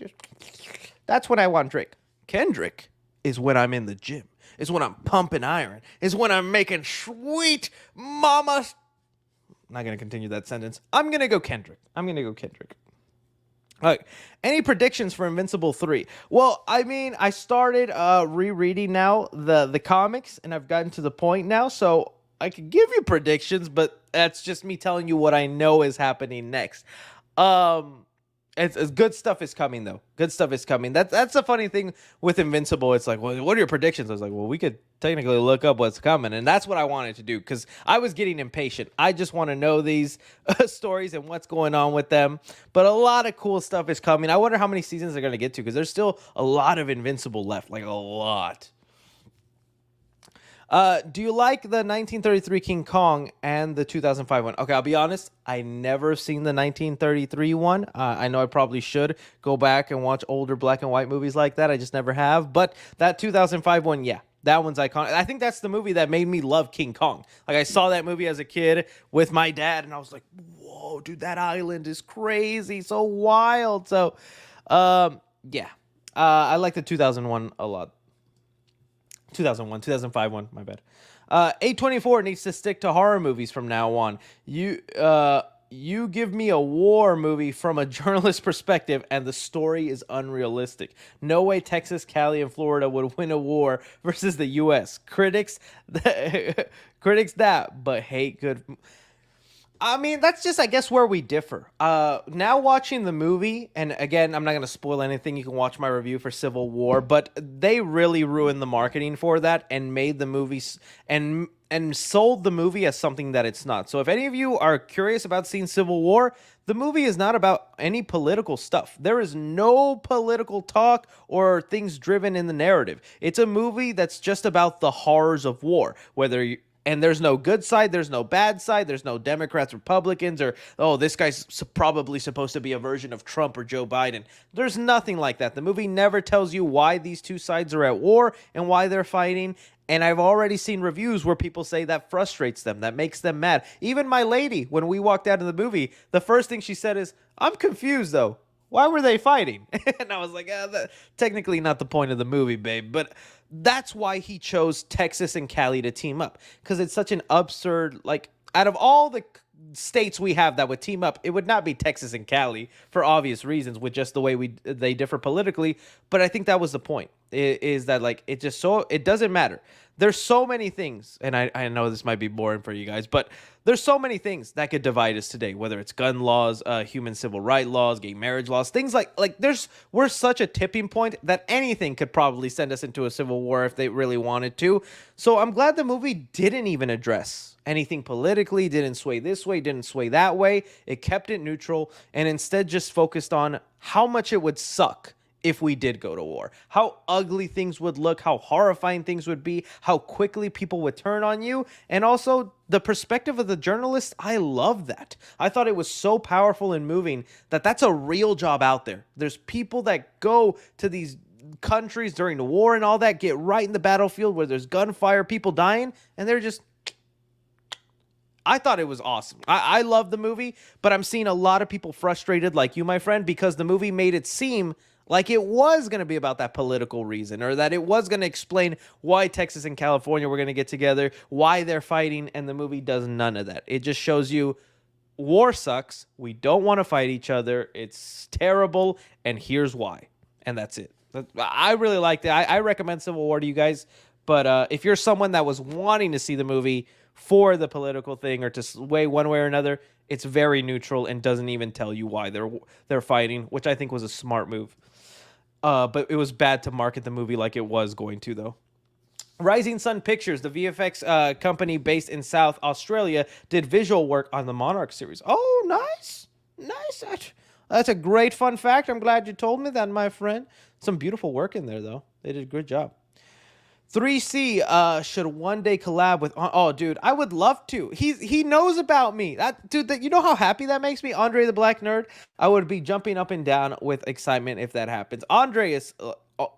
That's when I want Drake. Kendrick is when I'm in the gym. It's when I'm pumping iron. It's when I'm making sweet mama. I'm not going to continue that sentence. I'm going to go Kendrick. All right. Any predictions for Invincible 3? Well, I mean, I started rereading now the comics, and I've gotten to the point now, so I could give you predictions, but that's just me telling you what I know is happening next. It's good stuff is coming, though. Good stuff is coming. That's the funny thing with Invincible. It's like, well, what are your predictions? I was like, well, we could technically look up what's coming, and that's what I wanted to do because I was getting impatient. I just want to know these stories and what's going on with them. But a lot of cool stuff is coming. I wonder how many seasons they're going to get to because there's still a lot of Invincible left, like a lot. Do you like the 1933 King Kong and the 2005 one? Okay, I'll be honest. I never seen the 1933 one. I know I probably should go back and watch older black and white movies like that. I just never have. But that 2005 one, yeah, that one's iconic. I think that's the movie that made me love King Kong. Like I saw that movie as a kid with my dad, and I was like, "Whoa, dude, that island is crazy, so wild." So, yeah, I like the 2001 a lot. 2001, 2005 one, my bad. A24 needs to stick to horror movies from now on. You give me a war movie from a journalist perspective, and the story is unrealistic. No way Texas, Cali, and Florida would win a war versus the U.S. Critics that, but hate good. I mean, that's just, I guess, where we differ. Now watching the movie, and again, I'm not going to spoil anything. You can watch my review for Civil War, but they really ruined the marketing for that and made the movie and sold the movie as something that it's not. So if any of you are curious about seeing Civil War, the movie is not about any political stuff. There is no political talk or things driven in the narrative. It's a movie that's just about the horrors of war, and there's no good side, there's no bad side, there's no Democrats, Republicans, or, oh, this guy's probably supposed to be a version of Trump or Joe Biden. There's nothing like that. The movie never tells you why these two sides are at war and why they're fighting. And I've already seen reviews where people say that frustrates them, that makes them mad. Even my lady, when we walked out of the movie, the first thing she said is, "I'm confused, though. Why were they fighting?" And I was like, technically not the point of the movie, babe. But that's why he chose Texas and Cali to team up. Because it's such an absurd, like, out of all the states we have that would team up, it would not be Texas and Cali for obvious reasons with just the way they differ politically. But I think that was the point, is that, like, it doesn't matter. There's so many things, and I know this might be boring for you guys, but there's so many things that could divide us today, whether it's gun laws, human civil rights laws, gay marriage laws, things we're such a tipping point that anything could probably send us into a civil war if they really wanted to. So I'm glad the movie didn't even address anything politically, didn't sway this way, didn't sway that way. It kept it neutral and instead just focused on how much it would suck if we did go to war, how ugly things would look, how horrifying things would be, how quickly people would turn on you, and also the perspective of the journalist. I love that. I thought it was so powerful and moving that that's a real job out there. There's people that go to these countries during the war and all that, get right in the battlefield where there's gunfire, people dying, and they're just... I thought it was awesome. I love the movie, but I'm seeing a lot of people frustrated like you, my friend, because the movie made it seem like it was going to be about that political reason, or that it was going to explain why Texas and California were going to get together, why they're fighting, and the movie does none of that. It just shows you war sucks. We don't want to fight each other. It's terrible, and here's why. And that's it. I really liked it. I recommend Civil War to you guys, but if you're someone that was wanting to see the movie for the political thing or to sway one way or another, it's very neutral and doesn't even tell you why they're fighting, which I think was a smart move. But it was bad to market the movie like it was going to, though. Rising Sun Pictures, the VFX company based in South Australia, did visual work on the Monarch series. Oh, nice. Nice. That's a great fun fact. I'm glad you told me that, my friend. Some beautiful work in there, though. They did a good job. 3C should one day collab with... Oh, dude, I would love to. He knows about me. You know how happy that makes me? Andre the Black Nerd. I would be jumping up and down with excitement if that happens. Andre is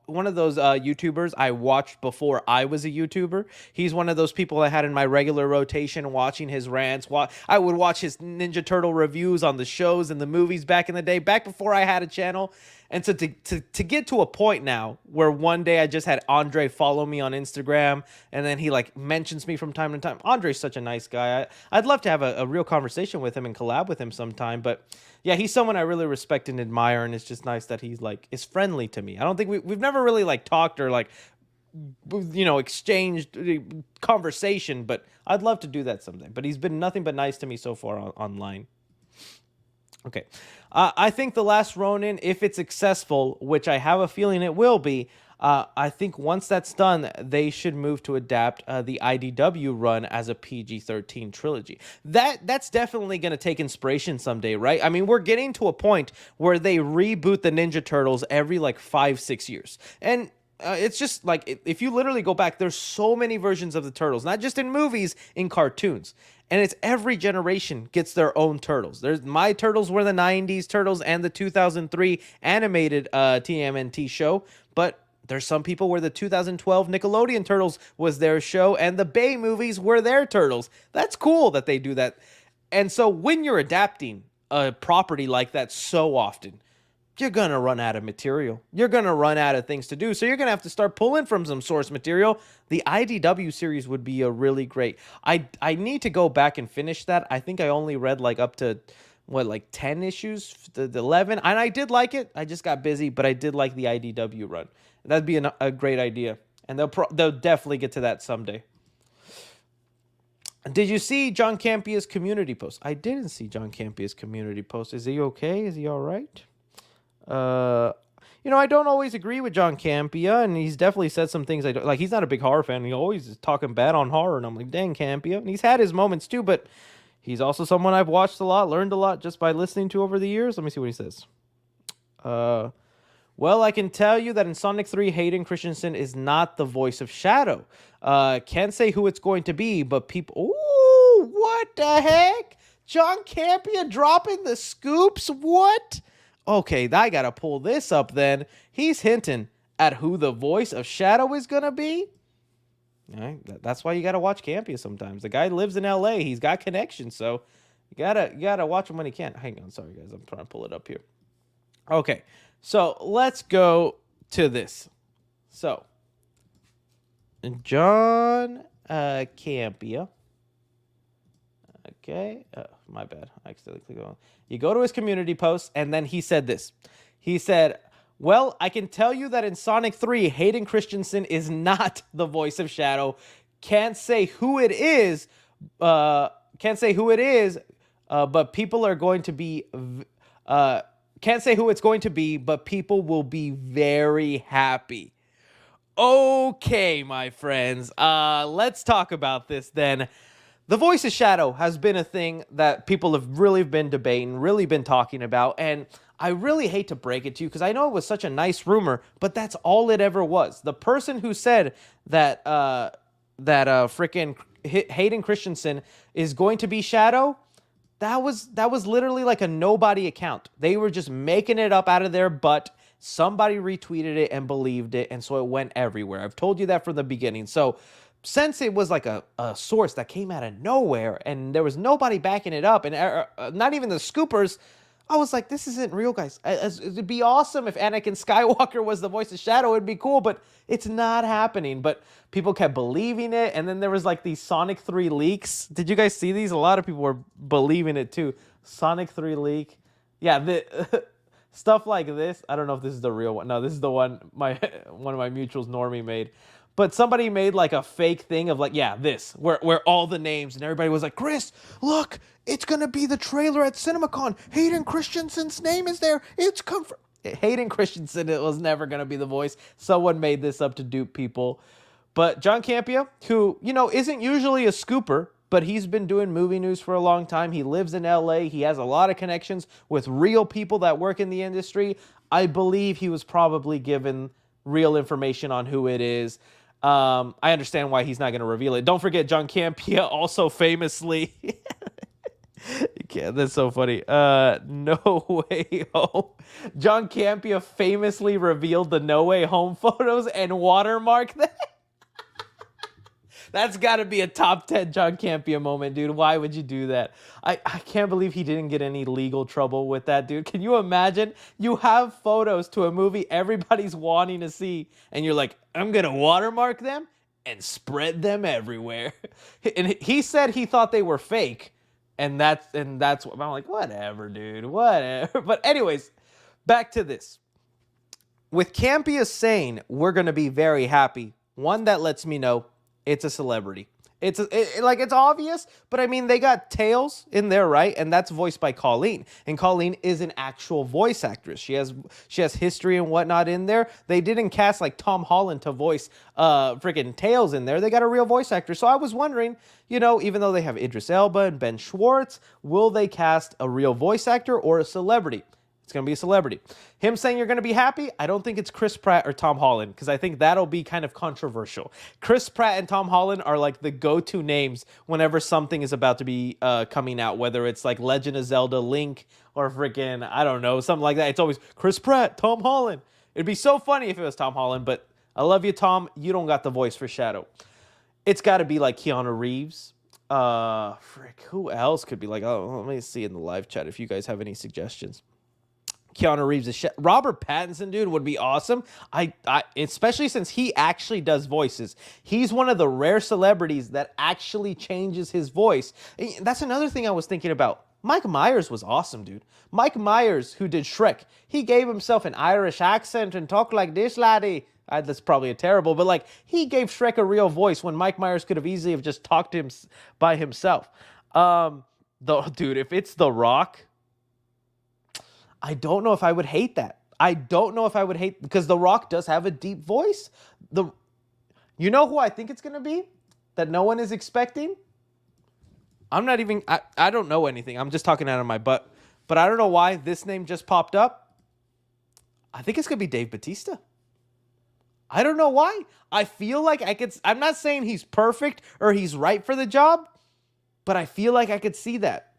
one of those YouTubers I watched before I was a YouTuber. He's one of those people I had in my regular rotation watching his rants. I would watch his Ninja Turtle reviews on the shows and the movies back in the day, back before I had a channel. And so to get to a point now where one day I just had Andre follow me on Instagram, and then he like mentions me from time to time. Andre's such a nice guy. I'd love to have a real conversation with him and collab with him sometime. But yeah, he's someone I really respect and admire, and it's just nice that he's like is friendly to me. I don't think we've never really like talked or like exchanged conversation, but I'd love to do that someday. But he's been nothing but nice to me so far online. Okay. I think The Last Ronin, if it's successful, which I have a feeling it will be, I think once that's done, they should move to adapt the IDW run as a PG-13 trilogy. That's definitely going to take inspiration someday, right? I mean, we're getting to a point where they reboot the Ninja Turtles every like 5-6 years. And it's just like if you literally go back, there's so many versions of the turtles, not just in movies, in cartoons. And it's every generation gets their own turtles. There's my turtles were the 90s turtles and the 2003 animated TMNT show, but there's some people where the 2012 Nickelodeon Turtles was their show and the Bay movies were their turtles. That's cool that they do that. And so when you're adapting a property like that so often, you're going to run out of material. You're going to run out of things to do. So you're going to have to start pulling from some source material. The IDW series would be a really great. I need to go back and finish that. I think I only read like up to, like 10 issues, the 11. And I did like it. I just got busy, but I did like the IDW run. That'd be a great idea. And they'll definitely get to that someday. Did you see John Campia's community post? I didn't see John Campia's community post. Is he okay? Is he all right? I don't always agree with John Campia, and he's definitely said some things I don't like. He's not a big horror fan. He always is talking bad on horror, and I'm like, dang, Campia. And he's had his moments too, but he's also someone I've watched a lot, learned a lot just by listening to over the years. Let me see what he says. Well, I can tell you that in Sonic 3, Hayden Christensen is not the voice of Shadow. Can't say who it's going to be, but people... Ooh, what the heck? John Campia dropping the scoops? What? Okay, I gotta pull this up then. He's hinting at who the voice of Shadow is gonna be. All right, that's why you gotta watch Campia sometimes. The guy lives in LA. He's got connections, so you gotta watch him when he can. Hang on, sorry guys, I'm trying to pull it up here. Okay, so let's go to this. So, John Campia. Okay, my bad. I accidentally clicked on. You go to his community post, and then he said this. He said, well, I can tell you that in Sonic 3, Hayden Christensen is not the voice of Shadow. Can't say who it is. But people are going to be... can't say who it's going to be, but people will be very happy. Okay, my friends. Let's talk about this then. The voice of Shadow has been a thing that people have really been debating, really been talking about, and I really hate to break it to you because I know it was such a nice rumor, but that's all it ever was. The person who said that freaking Hayden Christensen is going to be Shadow, that was literally like a nobody account. They were just making it up out of their butt. Somebody retweeted it and believed it, and so it went everywhere. I've told you that from the beginning. So since it was like a source that came out of nowhere and there was nobody backing it up and not even the scoopers, I was like, this isn't real, guys. It'd be awesome if Anakin Skywalker was the voice of Shadow. It'd be cool, but it's not happening. But people kept believing it, and then there was like these Sonic 3 leaks. Did you guys see these? A lot of people were believing it too. Sonic 3 leak. Yeah, stuff like this. I don't know if this is the real one. No, this is the one one of my mutuals, Normie, made. But somebody made like a fake thing of like, yeah, this, where all the names, and everybody was like, Chris, look, it's going to be the trailer at Cinemacon. Hayden Christensen's name is there. It's confirmed. Hayden Christensen, it was never going to be the voice. Someone made this up to dupe people. But John Campia, who, isn't usually a scooper, but he's been doing movie news for a long time. He lives in LA. He has a lot of connections with real people that work in the industry. I believe he was probably given real information on who it is. I understand why he's not going to reveal it. Don't forget, John Campia also famously... Yeah, that's so funny. No Way Home. John Campia famously revealed the No Way Home photos and watermarked them. That's got to be a top 10 John Campia moment, dude. Why would you do that? I can't believe he didn't get any legal trouble with that, dude. Can you imagine? You have photos to a movie everybody's wanting to see, and you're like, I'm going to watermark them and spread them everywhere. And he said he thought they were fake, and that's what I'm like, whatever, dude, whatever. But anyways, back to this. With Campia saying we're going to be very happy, one, that lets me know it's a celebrity. It's obvious, but I mean, they got Tails in there, right? And that's voiced by Colleen. And Colleen is an actual voice actress. She has history and whatnot in there. They didn't cast like Tom Holland to voice freaking Tails in there. They got a real voice actor. So I was wondering, even though they have Idris Elba and Ben Schwartz, will they cast a real voice actor or a celebrity? It's going to be a celebrity. Him saying you're going to be happy, I don't think it's Chris Pratt or Tom Holland, because I think that'll be kind of controversial. Chris Pratt and Tom Holland are like the go-to names whenever something is about to be coming out, whether it's like Legend of Zelda, Link, or freaking, I don't know, something like that. It's always Chris Pratt, Tom Holland. It'd be so funny if it was Tom Holland, but I love you, Tom. You don't got the voice for Shadow. It's got to be like Keanu Reeves. Who else could be like, oh, let me see in the live chat if you guys have any suggestions. Keanu Reeves is Robert Pattinson, dude, would be awesome. I especially since he actually does voices. He's one of the rare celebrities that actually changes his voice. That's another thing I was thinking about. Mike Myers was awesome, dude. Mike Myers, who did Shrek, he gave himself an Irish accent and talked like this, laddie. That's probably a terrible, but like he gave Shrek a real voice when Mike Myers could have easily have just talked to him by himself. Dude, if it's The Rock, I don't know if I would hate that. I don't know if I would hate, because The Rock does have a deep voice. You know who I think it's going to be that no one is expecting? I don't know anything. I'm just talking out of my butt. But I don't know why this name just popped up. I think it's going to be Dave Bautista. I don't know why. I feel like I'm not saying he's perfect or he's right for the job, but I feel like I could see that.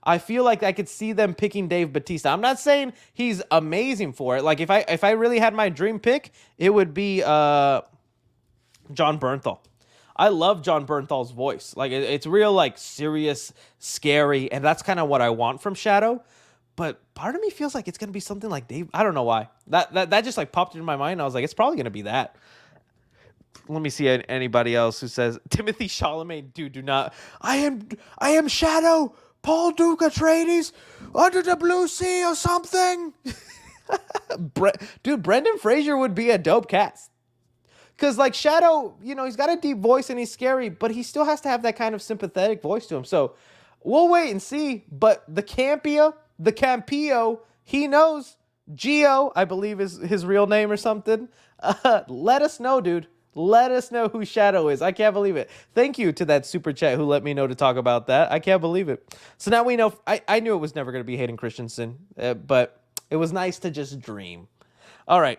I feel like I could see them picking Dave Bautista. I'm not saying he's amazing for it. Like if I really had my dream pick, it would be John Bernthal. I love John Bernthal's voice. Like it's real, like serious, scary, and that's kind of what I want from Shadow. But part of me feels like it's gonna be something like Dave. I don't know why. That just like popped into my mind. I was like, it's probably gonna be that. Let me see anybody else who says Timothy Chalamet. Dude, do not. I am Shadow. Paul Duke Atreides under the blue sea or something. Dude, Brendan Fraser would be a dope cast. Because, like, Shadow, he's got a deep voice and he's scary, but he still has to have that kind of sympathetic voice to him. So, we'll wait and see. But the Campio, he knows. Gio, I believe is his real name or something. Let us know, dude. Let us know who Shadow is. I can't believe it. Thank you to that super chat who let me know to talk about that. I can't believe it. So now we know. I knew it was never going to be Hayden Christensen, but it was nice to just dream. All right.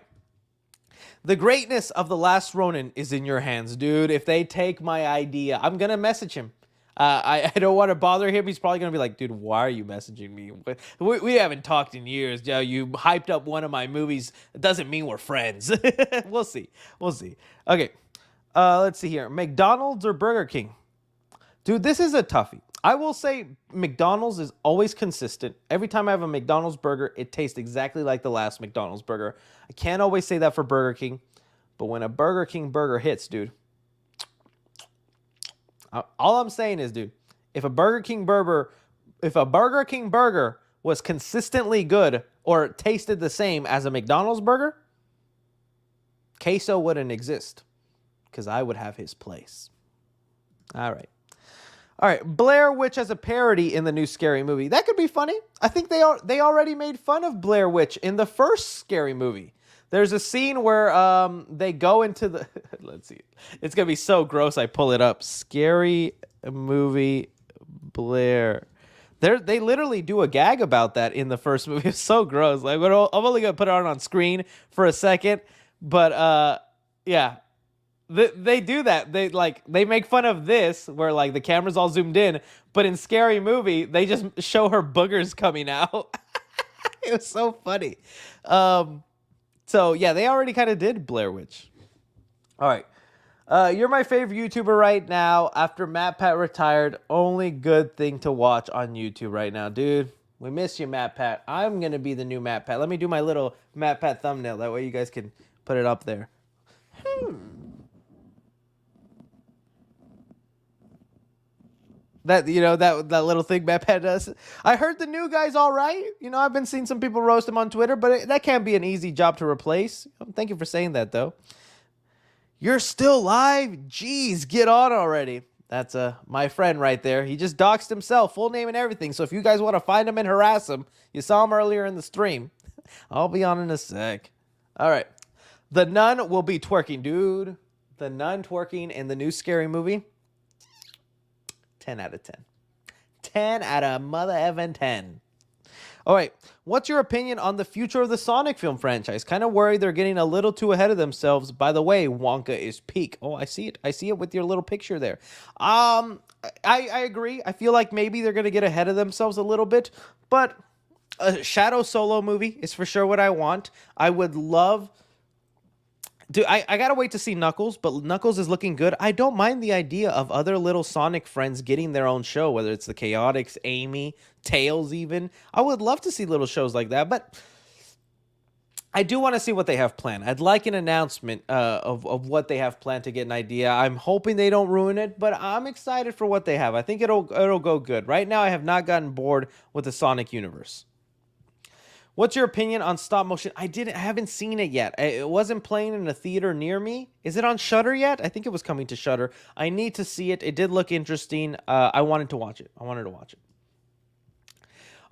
The greatness of The Last Ronin is in your hands, dude. If they take my idea, I'm going to message him. I don't want to bother him. He's probably going to be like, dude, why are you messaging me? We haven't talked in years. You hyped up one of my movies. It doesn't mean we're friends. We'll see. Okay. Let's see here. McDonald's or Burger King? Dude, this is a toughie. I will say McDonald's is always consistent. Every time I have a McDonald's burger, it tastes exactly like the last McDonald's burger. I can't always say that for Burger King, but when a Burger King burger hits, dude, all I'm saying is, dude, if a Burger King burger was consistently good or tasted the same as a McDonald's burger, queso wouldn't exist because I would have his place. All right, Blair Witch as a parody in the new Scary Movie. That could be funny. I think they already made fun of Blair Witch in the first Scary Movie. There's a scene where they go into the... Let's see. It's going to be so gross I pull it up. Scary Movie Blair. They literally do a gag about that in the first movie. It's so gross. Like, I'm only going to put it on screen for a second. But, yeah. They do that. They make fun of this where, like, the camera's all zoomed in. But in Scary Movie, they just show her boogers coming out. It was so funny. So, yeah, they already kind of did Blair Witch. All right. You're my favorite YouTuber right now. After Matt Pat retired, only good thing to watch on YouTube right now. Dude, we miss you, Matt Pat. I'm going to be the new Matt Pat. Let me do my little Matt Pat thumbnail. That way you guys can put it up there. That little thing Matt Pat does. I heard the new guy's all right. I've been seeing some people roast him on Twitter, but that can't be an easy job to replace. Thank you for saying that, though. You're still live? Jeez, get on already. That's my friend right there. He just doxed himself, full name and everything. So if you guys want to find him and harass him, you saw him earlier in the stream. I'll be on in a sec. All right. The Nun will be twerking, dude. The Nun twerking in the new Scary Movie. 10 out of 10. 10 out of mother effing 10. All right. What's your opinion on the future of the Sonic film franchise? Kind of worried they're getting a little too ahead of themselves. By the way, Wonka is peak. Oh, I see it. I see it with your little picture there. I agree. I feel like maybe they're going to get ahead of themselves a little bit, but a Shadow Solo movie is for sure what I want. I would love. Dude, I gotta wait to see Knuckles, but Knuckles is looking good. I don't mind the idea of other little Sonic friends getting their own show, whether it's the Chaotix, Amy, Tails, even. I would love to see little shows like that, but I do want to see what they have planned. I'd like an announcement of what they have planned to get an idea. I'm hoping they don't ruin it, but I'm excited for what they have. I think it'll go good. Right now, I have not gotten bored with the Sonic universe. What's your opinion on stop motion? I haven't seen it yet. It wasn't playing in a theater near me. Is it on Shudder yet? I think it was coming to Shudder. I need to see it. It did look interesting. I wanted to watch it.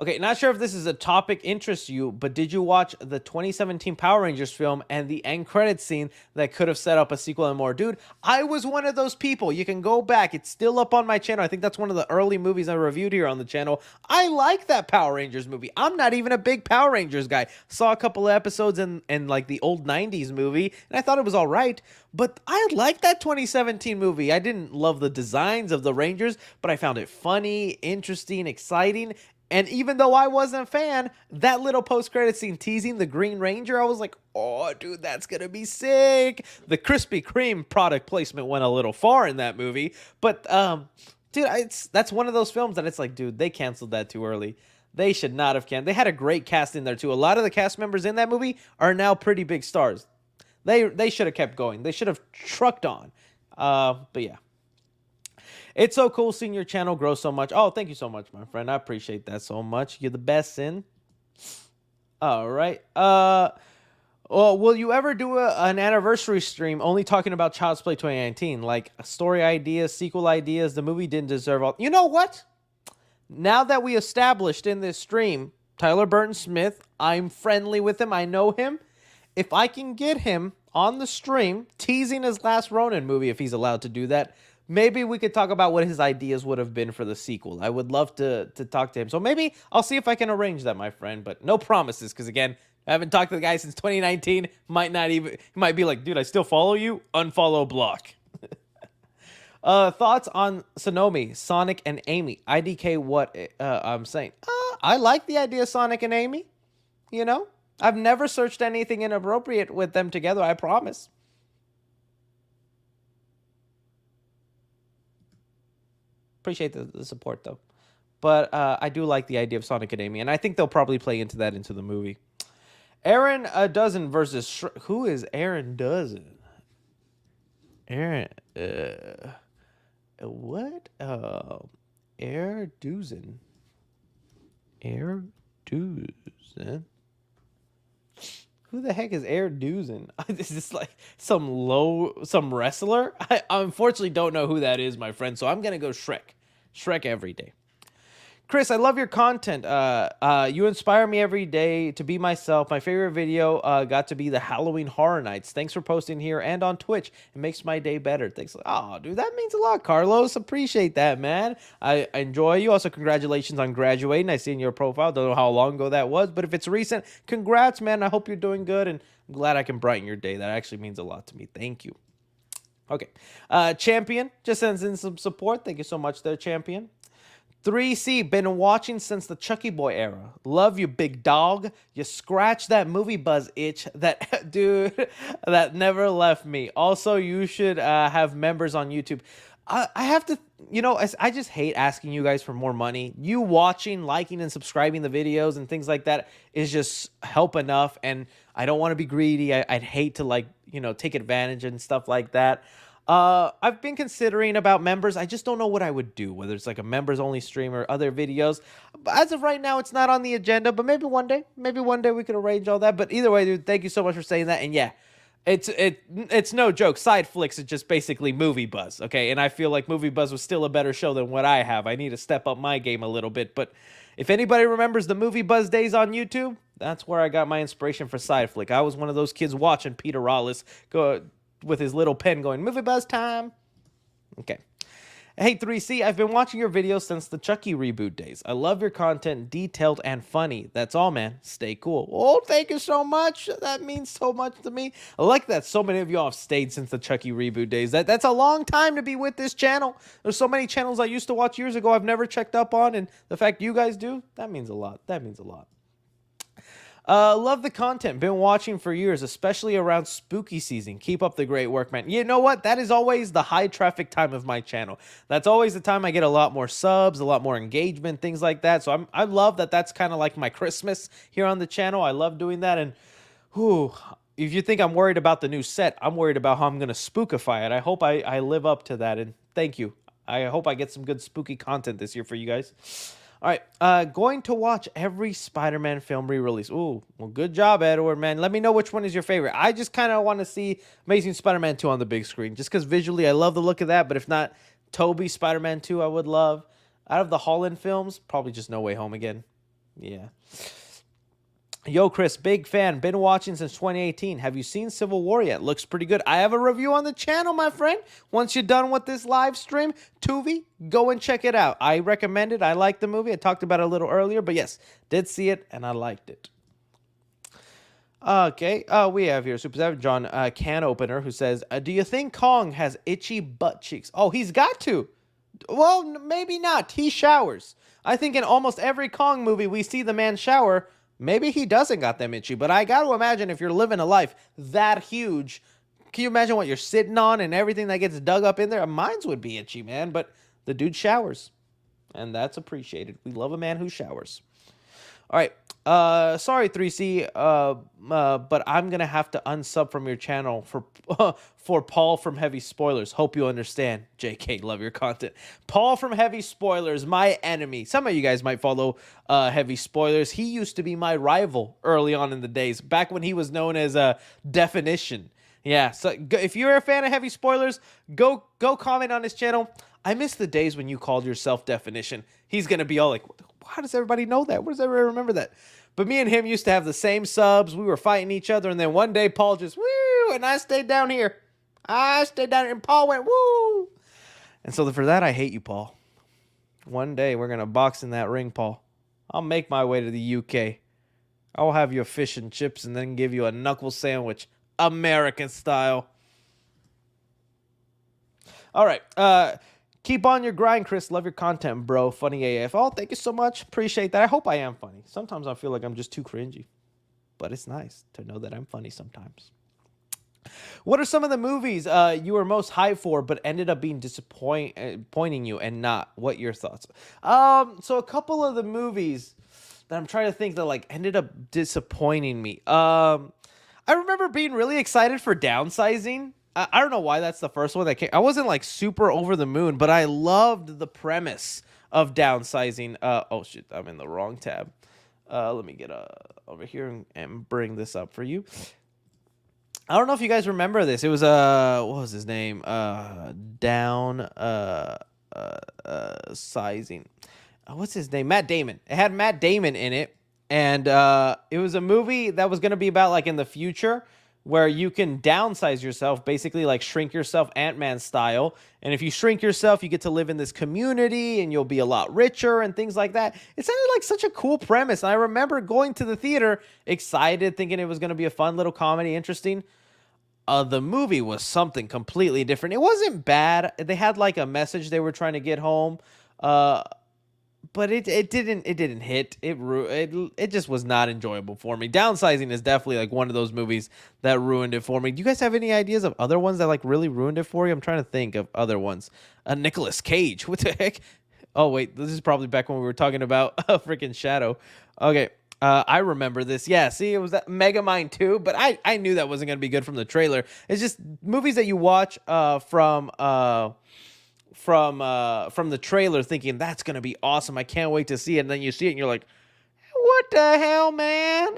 Okay, not sure if this is a topic interests you, but did you watch the 2017 Power Rangers film and the end credit scene that could have set up a sequel and more? Dude, I was one of those people. You can go back. It's still up on my channel. I think that's one of the early movies I reviewed here on the channel. I like that Power Rangers movie. I'm not even a big Power Rangers guy. Saw a couple of episodes in like the old 90s movie, and I thought it was all right. But I like that 2017 movie. I didn't love the designs of the Rangers, but I found it funny, interesting, exciting. And even though I wasn't a fan, that little post-credit scene teasing the Green Ranger, I was like, oh, dude, that's going to be sick. The Krispy Kreme product placement went a little far in that movie. But, dude, that's one of those films that it's like, dude, they canceled that too early. They should not have canceled. They had a great cast in there, too. A lot of the cast members in that movie are now pretty big stars. They should have kept going. They should have trucked on. But, yeah. It's so cool seeing your channel grow so much. Oh, thank you so much, my friend. I appreciate that so much. You're the best, Sin. All right. Well, will you ever do an anniversary stream only talking about Child's Play 2019? Like story ideas, sequel ideas. The movie didn't deserve all. You know what? Now that we established in this stream, Tyler Burton Smith, I'm friendly with him. I know him. If I can get him on the stream teasing his last Ronin movie, if he's allowed to do that, maybe we could talk about what his ideas would have been for the sequel. I would love to talk to him. So maybe I'll see if I can arrange that, my friend. But no promises, because again, I haven't talked to the guy since 2019. He might be like, dude, I still follow you. Unfollow, block. Thoughts on Sonomi, Sonic, and Amy? IDK what I'm saying. I like the idea of Sonic and Amy. You know? I've never searched anything inappropriate with them together, I promise. Appreciate the support, though. But I do like the idea of Sonic and Amy, and I think they'll probably play into the movie. Aaron Dozen versus who is Aaron Dozen? Aaron, what? Air Dozen. Air Dozen. Who the heck is Air Dozen? Is this like some wrestler? I unfortunately don't know who that is, my friend. So I'm gonna go Shrek. Shrek every day. Chris, I love your content. You inspire me every day to be myself. My favorite video got to be the Halloween Horror Nights. Thanks for posting here and on Twitch. It makes my day better. Thanks. Oh, dude, that means a lot, Carlos. Appreciate that, man. I enjoy you. Also, congratulations on graduating. I see in your profile. Don't know how long ago that was, but if it's recent, congrats, man. I hope you're doing good, and I'm glad I can brighten your day. That actually means a lot to me. Thank you. Okay. Champion just sends in some support. Thank you so much there, Champion. 3C, been watching since the Chucky Boy era. Love you, big dog. You scratched that movie buzz itch that, dude, that never left me. Also, you should have members on YouTube. I have to, you know, I just hate asking you guys for more money. You watching, liking, and subscribing the videos and things like that is just help enough. And I don't want to be greedy. I'd hate to, like, you know, take advantage and stuff like that. I've been considering about members. I just don't know what I would do, whether it's like a members only stream or other videos. But as of right now, it's not on the agenda, but maybe one day we could arrange all that. But either way, dude, thank you so much for saying that. And yeah, it's no joke. Side Flicks is just basically Movie Buzz. Okay. And I feel like Movie Buzz was still a better show than what I have. I need to step up my game a little bit, but if anybody remembers the Movie Buzz days on YouTube, that's where I got my inspiration for Side Flick. I was one of those kids watching Peter Rollis go with his little pen going, Movie Buzz time. Okay. Hey 3C, I've been watching your videos since the Chucky reboot days. I love your content, detailed and funny. That's all, man. Stay cool. Oh, thank you so much. That means so much to me. I like that so many of y'all have stayed since the Chucky reboot days. That's a long time to be with this channel. There's so many channels I used to watch years ago I've never checked up on, and the fact you guys do, that means a lot. That means a lot. Love the content. Been watching for years, especially around spooky season. Keep up the great work, man. You know what? That is always the high traffic time of my channel. That's always the time I get a lot more subs, a lot more engagement, things like that. So I love that. That's kind of like my Christmas here on the channel. I love doing that. And whew, if you think I'm worried about the new set, I'm worried about how I'm going to spookify it. I hope I live up to that. And thank you. I hope I get some good spooky content this year for you guys. All right, going to watch every Spider-Man film re-release. Ooh, well, good job, Edward, man. Let me know which one is your favorite. I just kind of want to see Amazing Spider-Man 2 on the big screen, just because visually I love the look of that, but if not, Tobey Spider-Man 2 I would love. Out of the Holland films, probably just No Way Home again. Yeah. Yo, Chris, big fan. Been watching since 2018. Have you seen Civil War yet? Looks pretty good. I have a review on the channel, my friend. Once you're done with this live stream, Tuvi, go and check it out. I recommend it. I like the movie. I talked about it a little earlier, but yes, did see it, and I liked it. Okay, we have here Super 7 John Can Opener, who says, do you think Kong has itchy butt cheeks? Oh, he's got to. Well, maybe not. He showers. I think in almost every Kong movie we see the man shower. Maybe he doesn't got them itchy, but I got to imagine if you're living a life that huge, can you imagine what you're sitting on and everything that gets dug up in there? Mine's would be itchy, man, but the dude showers, and that's appreciated. We love a man who showers. All right, sorry 3C, but I'm gonna have to unsub from your channel for Paul from Heavy Spoilers. Hope you understand. JK, love your content. Paul from Heavy Spoilers, my enemy. Some of you guys might follow Heavy Spoilers. He used to be my rival early on in the days, back when he was known as Definition. Yeah, so if you're a fan of Heavy Spoilers, go comment on his channel. I miss the days when you called yourself Definition. He's gonna be all like, how does everybody know that? Where does everybody remember that? But me and him used to have the same subs. We were fighting each other, and then one day Paul just woo, and I stayed down here. And Paul went woo. And so for that, I hate you, Paul. One day we're gonna box in that ring, Paul. I'll make my way to the UK. I'll have you a fish and chips, and then give you a knuckle sandwich, American style. All right. Keep on your grind, Chris. Love your content, bro. Funny AF. Oh, thank you so much. Appreciate that. I hope I am funny. Sometimes I feel like I'm just too cringy. But it's nice to know that I'm funny sometimes. What are some of the movies you were most hyped for but ended up being disappointing you and not? What your thoughts? So a couple of the movies that I'm trying to think that like ended up disappointing me. I remember being really excited for Downsizing. I don't know why that's the first one that came. I wasn't like super over the moon, but I loved the premise of Downsizing. Oh shit, I'm in the wrong tab. Let me get over here and bring this up for you. I don't know if you guys remember this. It was what was his name? Sizing. What's his name? Matt Damon. It had Matt Damon in it, and it was a movie that was going to be about like in the future, where you can downsize yourself, basically like shrink yourself Ant-Man style. And if you shrink yourself, you get to live in this community and you'll be a lot richer and things like that. It sounded like such a cool premise. And I remember going to the theater excited, thinking it was going to be a fun little comedy, interesting. The movie was something completely different. It wasn't bad. They had like a message they were trying to get home. But it didn't hit. It just was not enjoyable for me. Downsizing is definitely like one of those movies that ruined it for me. Do you guys have any ideas of other ones that like really ruined it for you? I'm trying to think of other ones. Nicolas Cage. What the heck? Oh wait, this is probably back when we were talking about a freaking Shadow. Okay. I remember this. Yeah, see, it was that Megamind 2, but I knew that wasn't going to be good from the trailer. It's just movies that you watch from the trailer thinking that's going to be awesome. I can't wait to see it. And then you see it and you're like, what the hell, man?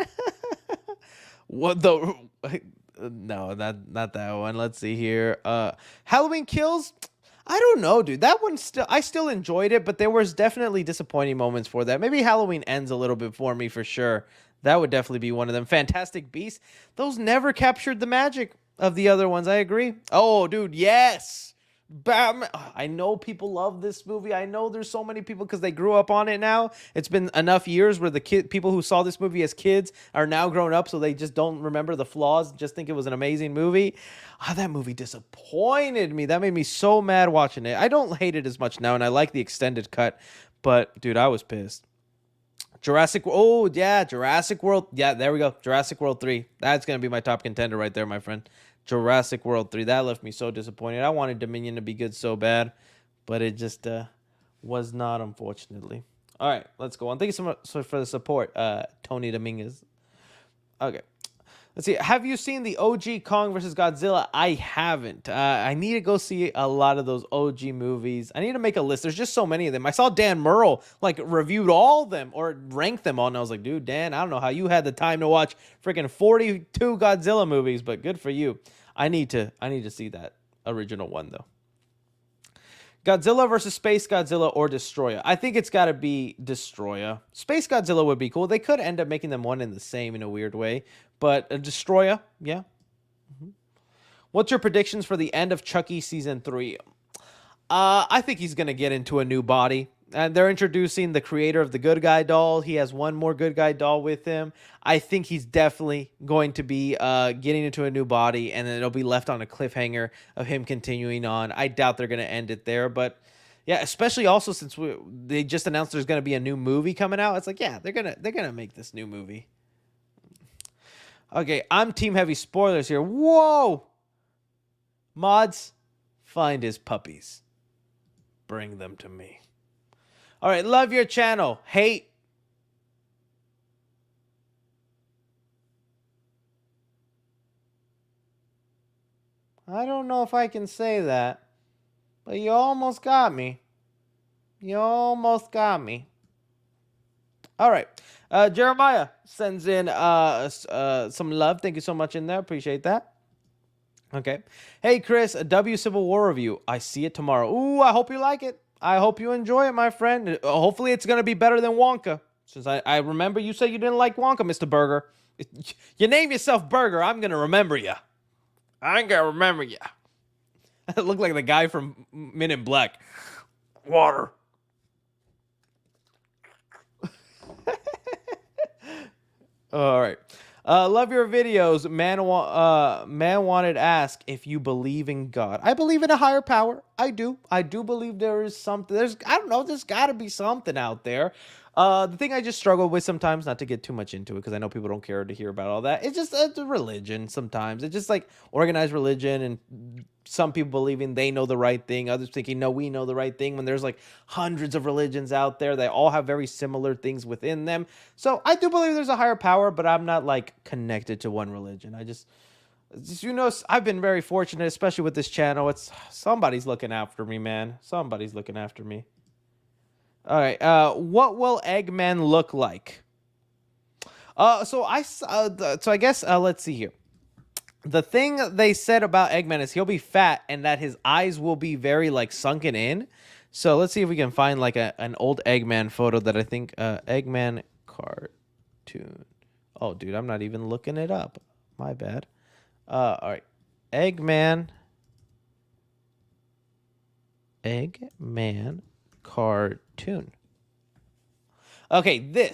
What the... No, not that one. Let's see here. Halloween Kills. I don't know, dude. That one I still enjoyed it, but there was definitely disappointing moments for that. Maybe Halloween Ends a little bit for me for sure. That would definitely be one of them. Fantastic Beasts. Those never captured the magic of the other ones. I agree. Oh, dude, yes. Batman. I know people love this movie. I know there's so many people because they grew up on it now. It's been enough years where the people who saw this movie as kids are now grown up, so they just don't remember the flaws, just think it was an amazing movie. That movie disappointed me. That made me so mad watching it. I don't hate it as much now, and I like the extended cut, but dude, I was pissed. Oh, yeah, Jurassic World. Yeah, there we go. Jurassic World 3. That's going to be my top contender right there, my friend. Jurassic World 3. That left me so disappointed. I wanted Dominion to be good so bad, but it just was not, unfortunately. All right, let's go on. Thank you so much for the support, Tony Dominguez. Okay. Let's see. Have you seen the OG Kong versus Godzilla? I haven't. I need to go see a lot of those OG movies. I need to make a list. There's just so many of them. I saw Dan Murrell like reviewed all of them or ranked them all, and I was like, dude, Dan, I don't know how you had the time to watch freaking 42 Godzilla movies, but good for you. I need to see that original one though. Godzilla versus Space Godzilla or Destroyer. I think it's got to be Destroyer. Space Godzilla would be cool. They could end up making them one and the same in a weird way, but a Destroyer, yeah. What's your predictions for the end of Chucky season 3? I think he's gonna get into a new body. And they're introducing the creator of the Good Guy doll. He has one more Good Guy doll with him. I think he's definitely going to be getting into a new body, and then it'll be left on a cliffhanger of him continuing on. I doubt they're going to end it there, but yeah, especially also since they just announced there's going to be a new movie coming out. It's like, yeah, they're gonna make this new movie. Okay, I'm Team Heavy Spoilers here. Whoa, mods, find his puppies, bring them to me. All right, love your channel. Hate. I don't know if I can say that, but you almost got me. You almost got me. All right. Jeremiah sends in some love. Thank you so much in there. Appreciate that. Okay. Hey, Chris, a W Civil War review. I see it tomorrow. Ooh, I hope you like it. I hope you enjoy it, my friend. Hopefully it's going to be better than Wonka. Since I remember you said you didn't like Wonka, Mr. Burger. You name yourself Burger, I'm going to remember you. I'm going to remember you. I look like the guy from Men in Black. Water. All right. Love your videos. Man wanted to ask if you believe in God. I believe in a higher power. I do believe there is something. I don't know. There's got to be something out there. The thing I just struggle with sometimes, not to get too much into it, because I know people don't care to hear about all that. It's just the religion sometimes. It's just like organized religion, and some people believing they know the right thing, others thinking, no, we know the right thing, when there's like hundreds of religions out there. They all have very similar things within them. So I do believe there's a higher power, but I'm not like connected to one religion. I've been very fortunate, especially with this channel. It's somebody's looking after me, man. Somebody's looking after me. All right. What will Eggman look like? So I guess let's see here. The thing they said about Eggman is he'll be fat and that his eyes will be very like sunken in. So let's see if we can find like an old Eggman photo that I think Eggman cartoon. Oh, dude, I'm not even looking it up. My bad. All right. Eggman cartoon. Okay,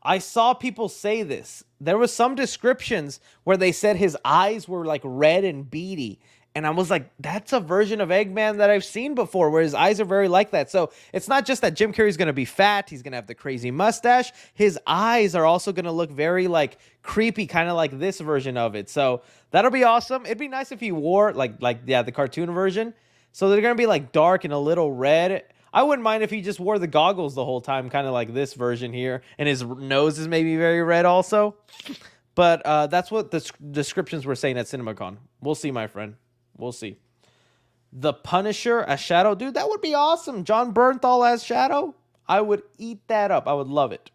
I saw people say this. There was some descriptions where they said his eyes were like red and beady. And I was like, that's a version of Eggman that I've seen before, where his eyes are very like that. So it's not just that Jim Carrey's going to be fat. He's going to have the crazy mustache. His eyes are also going to look very like creepy, kind of like this version of it. So that'll be awesome. It'd be nice if he wore the cartoon version. So they're going to be like dark and a little red. I wouldn't mind if he just wore the goggles the whole time, kind of like this version here. And his nose is maybe very red also. But that's what the descriptions were saying at Cinemacon. We'll see, my friend. We'll see. The Punisher as Shadow. Dude, that would be awesome. John Bernthal as Shadow. I would eat that up. I would love it.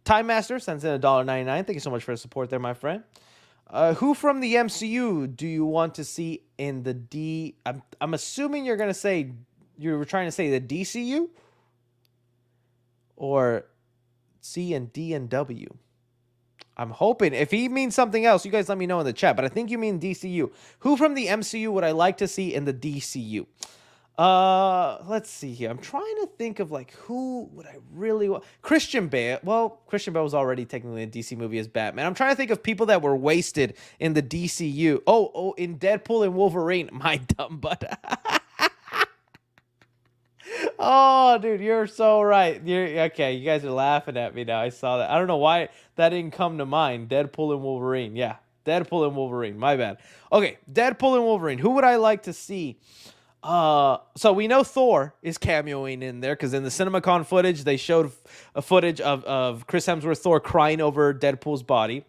Time Master sends in $1.99. Thank you so much for the support there, my friend. Who from the MCU do you want to see in the D... I'm assuming you're going to say... You were trying to say the DCU? Or C and D and W? I'm hoping. If he means something else, you guys let me know in the chat. But I think you mean DCU. Who from the MCU would I like to see in the DCU? Let's see here. I'm trying to think of like who would I really want. Christian Bale. Well, Christian Bale was already technically a DC movie as Batman. I'm trying to think of people that were wasted in the DCU. Oh, in Deadpool and Wolverine. My dumb butt. Oh, dude, you're so right. You're okay. You guys are laughing at me now. I saw that. I don't know why that didn't come to mind. Deadpool and Wolverine. Yeah, Deadpool and Wolverine. My bad. Okay, Deadpool and Wolverine. Who would I like to see? So we know Thor is cameoing in there because in the Cinemacon footage they showed a footage of Chris Hemsworth Thor crying over Deadpool's body.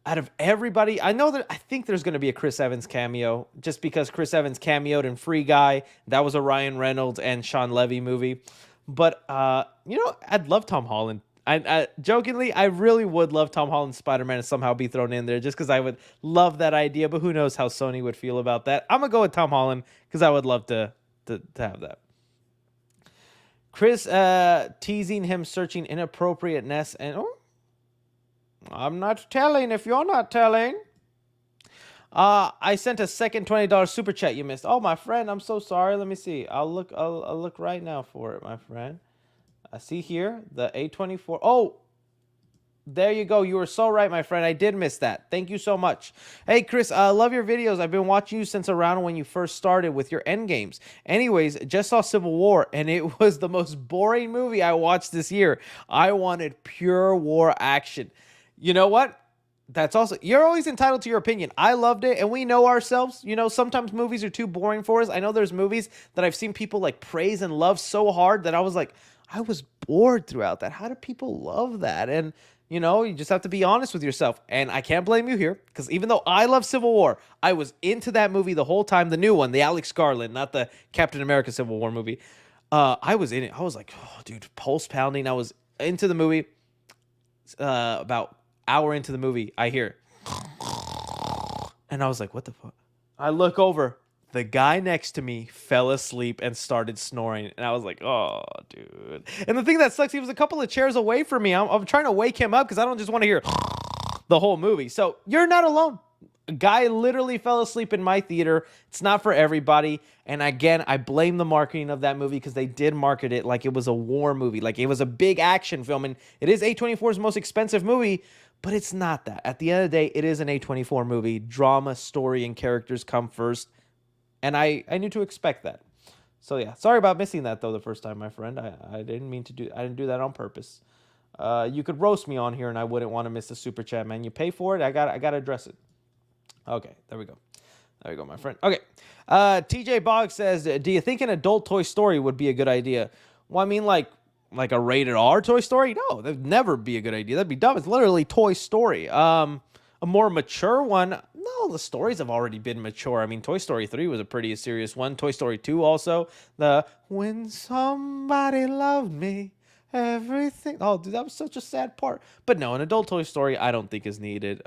Out of everybody, I think there's going to be a Chris Evans cameo just because Chris Evans cameoed in Free Guy. That was a Ryan Reynolds and Sean Levy movie. But I'd love Tom Holland. I jokingly, I really would love Tom Holland's Spider-Man to somehow be thrown in there just because I would love that idea. But who knows how Sony would feel about that? I'm gonna go with Tom Holland because I would love to have that. Chris teasing him searching inappropriateness and I'm not telling if you're not telling. I sent a second $20 super chat you missed. Oh, my friend, I'm so sorry. Let me see. I'll look right now for it, my friend. I see here the A24. Oh, there you go. You were so right, my friend. I did miss that. Thank you so much. Hey, Chris, I love your videos. I've been watching you since around when you first started with your Endgames. Anyways, just saw Civil War, and it was the most boring movie I watched this year. I wanted pure war action. You know what? That's also, you're always entitled to your opinion. I loved it, and we know ourselves. You know, sometimes movies are too boring for us. I know there's movies that I've seen people like praise and love so hard that I was like, I was bored throughout that. How do people love that? And, you know, you just have to be honest with yourself. And I can't blame you here, because even though I love Civil War, I was into that movie the whole time. The new one, the Alex Garland, not the Captain America Civil War movie. I was in it. I was like, oh, dude, pulse pounding. I was into the movie. About hour into the movie, I hear, and I was like, what the fuck? I look over. The guy next to me fell asleep and started snoring. And I was like, oh, dude. And the thing that sucks, he was a couple of chairs away from me. I'm trying to wake him up because I don't just want to hear the whole movie. So you're not alone. A guy literally fell asleep in my theater. It's not for everybody. And again, I blame the marketing of that movie because they did market it like it was a war movie. Like it was a big action film. And it is A24's most expensive movie, but it's not that. At the end of the day, it is an A24 movie. Drama, story, and characters come first. And I knew to expect that. So yeah, sorry about missing that though the first time, my friend. I didn't mean to do. I didn't do that on purpose. You could roast me on here, and I wouldn't want to miss the super chat, man. You pay for it. I got to address it. Okay, there we go. There you go, my friend. Okay, TJ Boggs says, "Do you think an adult Toy Story would be a good idea?" Well, I mean, like a rated R Toy Story? No, that'd never be a good idea. That'd be dumb. It's literally Toy Story. A more mature one, no, the stories have already been mature. I mean, Toy Story 3 was a pretty serious one. Toy Story 2 also. The When Somebody Loved Me, Everything. Oh, dude, that was such a sad part. But no, an adult Toy Story I don't think is needed.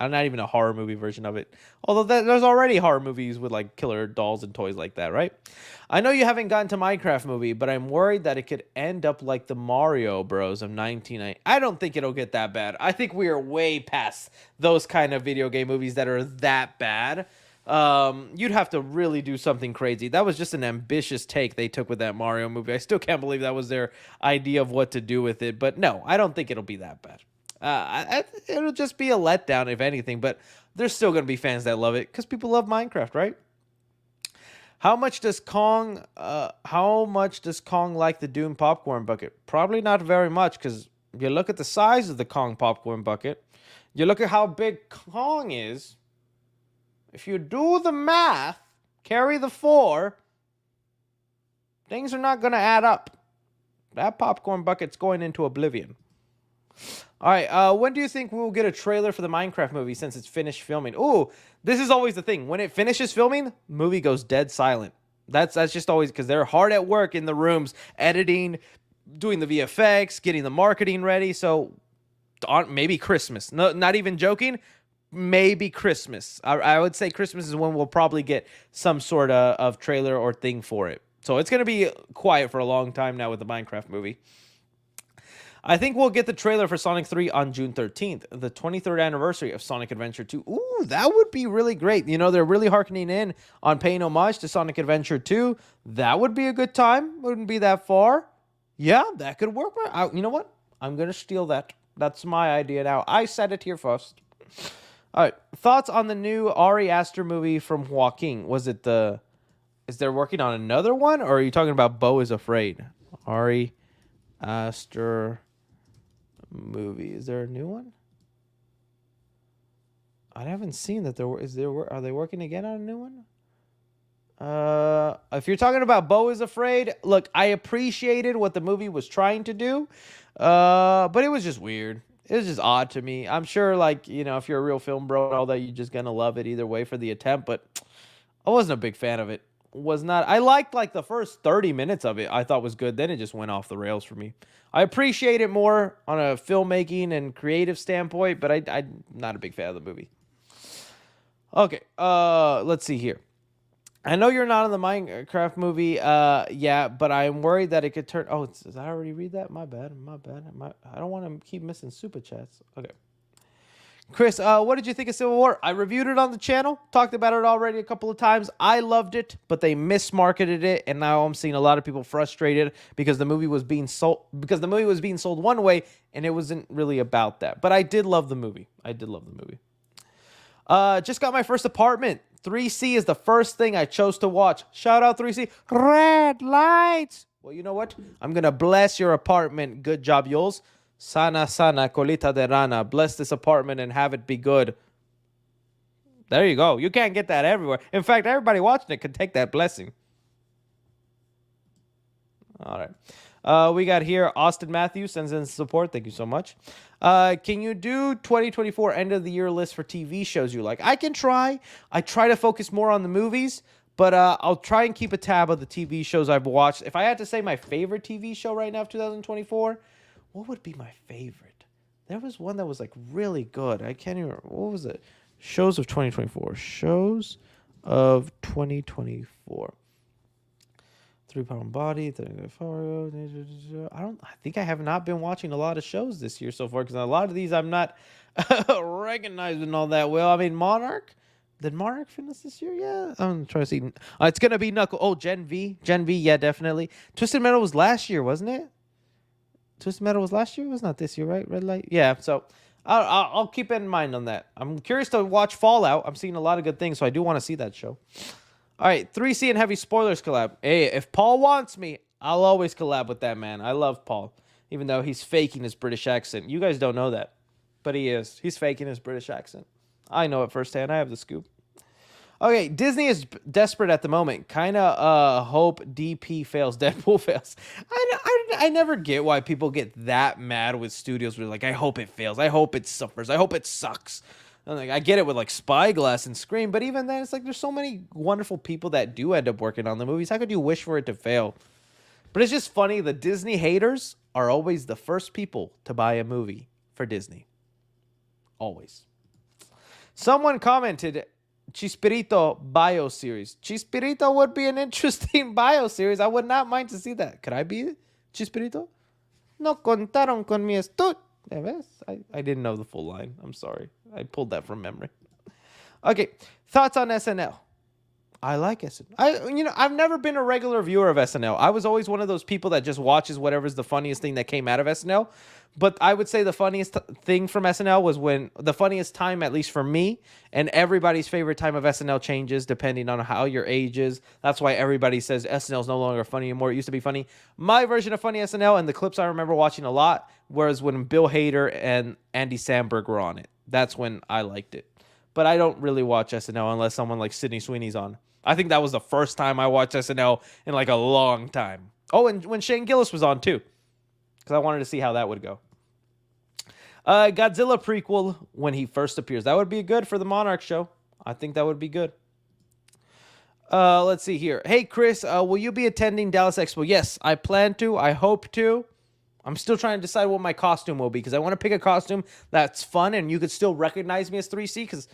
Not even a horror movie version of it. Although there's already horror movies with like killer dolls and toys like that, right? I know you haven't gotten to Minecraft movie, but I'm worried that it could end up like the Mario Bros. Of 1990. I don't think it'll get that bad. I think we are way past those kind of video game movies that are that bad. You'd have to really do something crazy. That was just an ambitious take they took with that Mario movie. I still can't believe that was their idea of what to do with it. But no, I don't think it'll be that bad. It'll just be a letdown, if anything, but there's still going to be fans that love it because people love Minecraft, right? How much does Kong like the Doom popcorn bucket? Probably not very much because you look at the size of the Kong popcorn bucket. You look at how big Kong is. If you do the math, carry the 4, things are not going to add up. That popcorn bucket's going into oblivion. All right, when do you think we'll get a trailer for the Minecraft movie since it's finished filming? Ooh, this is always the thing. When it finishes filming, movie goes dead silent. That's just always because they're hard at work in the rooms, editing, doing the VFX, getting the marketing ready. So maybe Christmas. No, not even joking. Maybe Christmas. I would say Christmas is when we'll probably get some sort of trailer or thing for it. So it's going to be quiet for a long time now with the Minecraft movie. I think we'll get the trailer for Sonic 3 on June 13th, the 23rd anniversary of Sonic Adventure 2. Ooh, that would be really great. You know, they're really harkening in on paying homage to Sonic Adventure 2. That would be a good time. Wouldn't be that far. Yeah, that could work. You know what? I'm going to steal that. That's my idea now. I said it here first. All right. Thoughts on the new Ari Aster movie from Joaquin? Is there working on another one? Or are you talking about Beau is Afraid? Ari Aster movie. Is there a new one? I haven't seen that are they working again on a new one? If you're talking about Beau is Afraid, look, I appreciated what the movie was trying to do. But it was just weird. It was just odd to me. I'm sure, like, you know, if you're a real film bro and all that, you're just gonna love it either way for the attempt, but I wasn't a big fan of it. Was not. I liked like the first 30 minutes of it. I thought was good. Then it just went off the rails for me. I appreciate it more on a filmmaking and creative standpoint, but I'm not a big fan of the movie. Okay, let's see here. I know you're not in the Minecraft movie, yeah, but I'm worried that it could turn. Oh, did I already read that? My bad. I don't want to keep missing super chats. Okay. Chris, what did you think of Civil War? I reviewed it on the channel, talked about it already a couple of times. I loved it, but they mismarketed it, and now I'm seeing a lot of people frustrated because the movie was being sold one way, and it wasn't really about that. But I did love the movie. Just got my first apartment. 3C is the first thing I chose to watch. Shout out 3C. Red lights. Well, you know what? I'm gonna bless your apartment. Good job, Yols. Sana sana colita de rana. Bless this apartment and have it be good. There you go. You can't get that everywhere. In fact, everybody watching it can take that blessing. All right. We got here Austin Matthews sends in support. Thank you so much. Can you do 2024 end of the year list for TV shows you like? I can try. I try to focus more on the movies, but I'll try and keep a tab of the TV shows I've watched. If I had to say my favorite TV show right now of 2024, what would be my favorite? There was one that was like really good. I can't even remember. What was it? Shows of 2024. Shows of 2024. 3-Pound Body. I think I have not been watching a lot of shows this year so far because a lot of these I'm not recognizing all that well. I mean, Monarch. Did Monarch finish this year? Yeah. I'm trying to see. It's going to be Knuckle. Oh, Gen V. Yeah, definitely. Twisted Metal was last year, wasn't it? Twisted Metal was last year? It was not this year, right? Red Light? Yeah, so I'll keep it in mind on that. I'm curious to watch Fallout. I'm seeing a lot of good things, so I do want to see that show. All right, 3C and Heavy Spoilers collab. Hey, if Paul wants me, I'll always collab with that man. I love Paul, even though he's faking his British accent. You guys don't know that, but he is. He's faking his British accent. I know it firsthand. I have the scoop. Okay, Disney is desperate at the moment. Kind of hope DP fails, Deadpool fails. I never get why people get that mad with studios. Where like, I hope it fails. I hope it suffers. I hope it sucks. And like, I get it with like Spyglass and Scream, but even then, it's like there's so many wonderful people that do end up working on the movies. How could you wish for it to fail? But it's just funny. The Disney haters are always the first people to buy a movie for Disney. Always. Someone commented, Chispirito bio series. Chispirito would be an interesting bio series. I would not mind to see that. Could I be Chispirito? No contaron con mi estud. I didn't know the full line. I'm sorry. I pulled that from memory. Okay. Thoughts on SNL? I like SNL. I've never been a regular viewer of SNL. I was always one of those people that just watches whatever's the funniest thing that came out of SNL. But I would say the funniest thing from SNL was when the funniest time, at least for me, and everybody's favorite time of SNL changes depending on how your age is. That's why everybody says SNL is no longer funny anymore. It used to be funny. My version of funny SNL and the clips I remember watching a lot was when Bill Hader and Andy Samberg were on it. That's when I liked it. But I don't really watch SNL unless someone like Sydney Sweeney's on. I think that was the first time I watched SNL in like a long time. Oh, and when Shane Gillis was on too. Because I wanted to see how that would go. Godzilla prequel when he first appears. That would be good for the Monarch show. I think that would be good. Let's see here. Hey, Chris, will you be attending Dallas Expo? Yes, I plan to. I hope to. I'm still trying to decide what my costume will be because I want to pick a costume that's fun and you could still recognize me as 3C because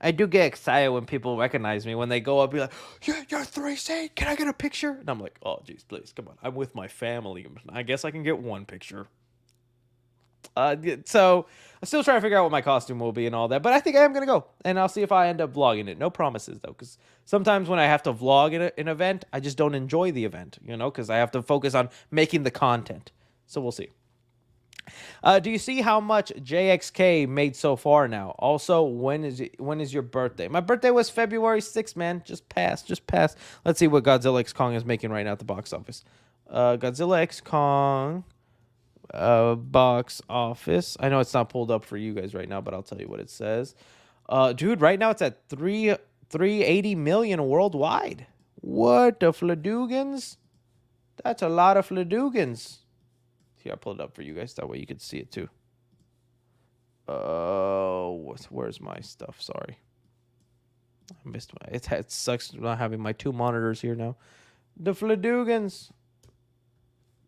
I do get excited when people recognize me. When they go up, be like, you're 3C, can I get a picture? And I'm like, oh, geez, please, come on. I'm with my family. I guess I can get one picture. So I'm still trying to figure out what my costume will be and all that, but I think I am gonna go, and I'll see if I end up vlogging it. No promises though, because sometimes when I have to vlog an event, I just don't enjoy the event, because I have to focus on making the content. So we'll see. Do you see how much JXK made so far now? Also, when is your birthday? My birthday was February 6th, man. Just passed. Let's see what Godzilla X Kong is making right now at the box office. Godzilla X Kong box office. I know it's not pulled up for you guys right now, but I'll tell you what it says. Dude, right now it's at 380 million worldwide. What the Fladugans? That's a lot of Fladugans. Here, I'll pull it up for you guys. That way you can see it too. Where's my stuff? Sorry. I missed my... It sucks not having my two monitors here now. The Fladugans.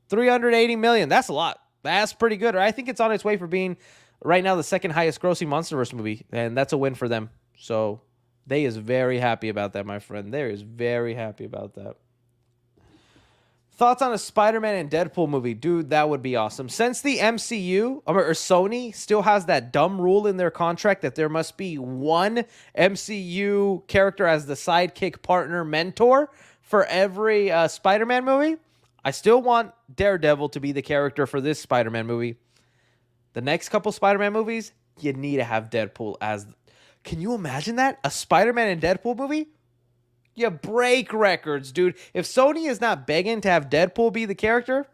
380 million. That's a lot. That's pretty good. I think it's on its way for being right now the second highest grossing Monsterverse movie. And that's a win for them. So they is very happy about that, my friend. They is very happy about that. Thoughts on a Spider-Man and Deadpool movie? Dude, that would be awesome. Since the MCU, or Sony, still has that dumb rule in their contract that there must be one MCU character as the sidekick, partner, mentor for every Spider-Man movie, I still want Daredevil to be the character for this Spider-Man movie. The next couple Spider-Man movies, you need to have Deadpool as... Can you imagine that? A Spider-Man and Deadpool movie? You break records, dude. If Sony is not begging to have Deadpool be the character,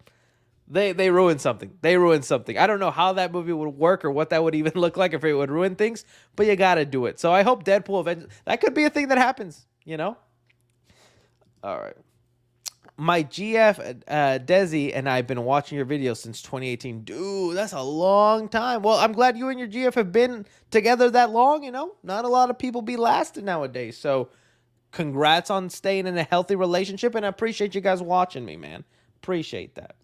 they ruin something. They ruin something. I don't know how that movie would work or what that would even look like if it would ruin things, but you got to do it. So I hope Deadpool eventually... That could be a thing that happens, All right. My GF, Desi, and I have been watching your videos since 2018. Dude, that's a long time. Well, I'm glad you and your GF have been together that long, Not a lot of people be lasting nowadays, so... Congrats on staying in a healthy relationship, and I appreciate you guys watching me, man. Appreciate that.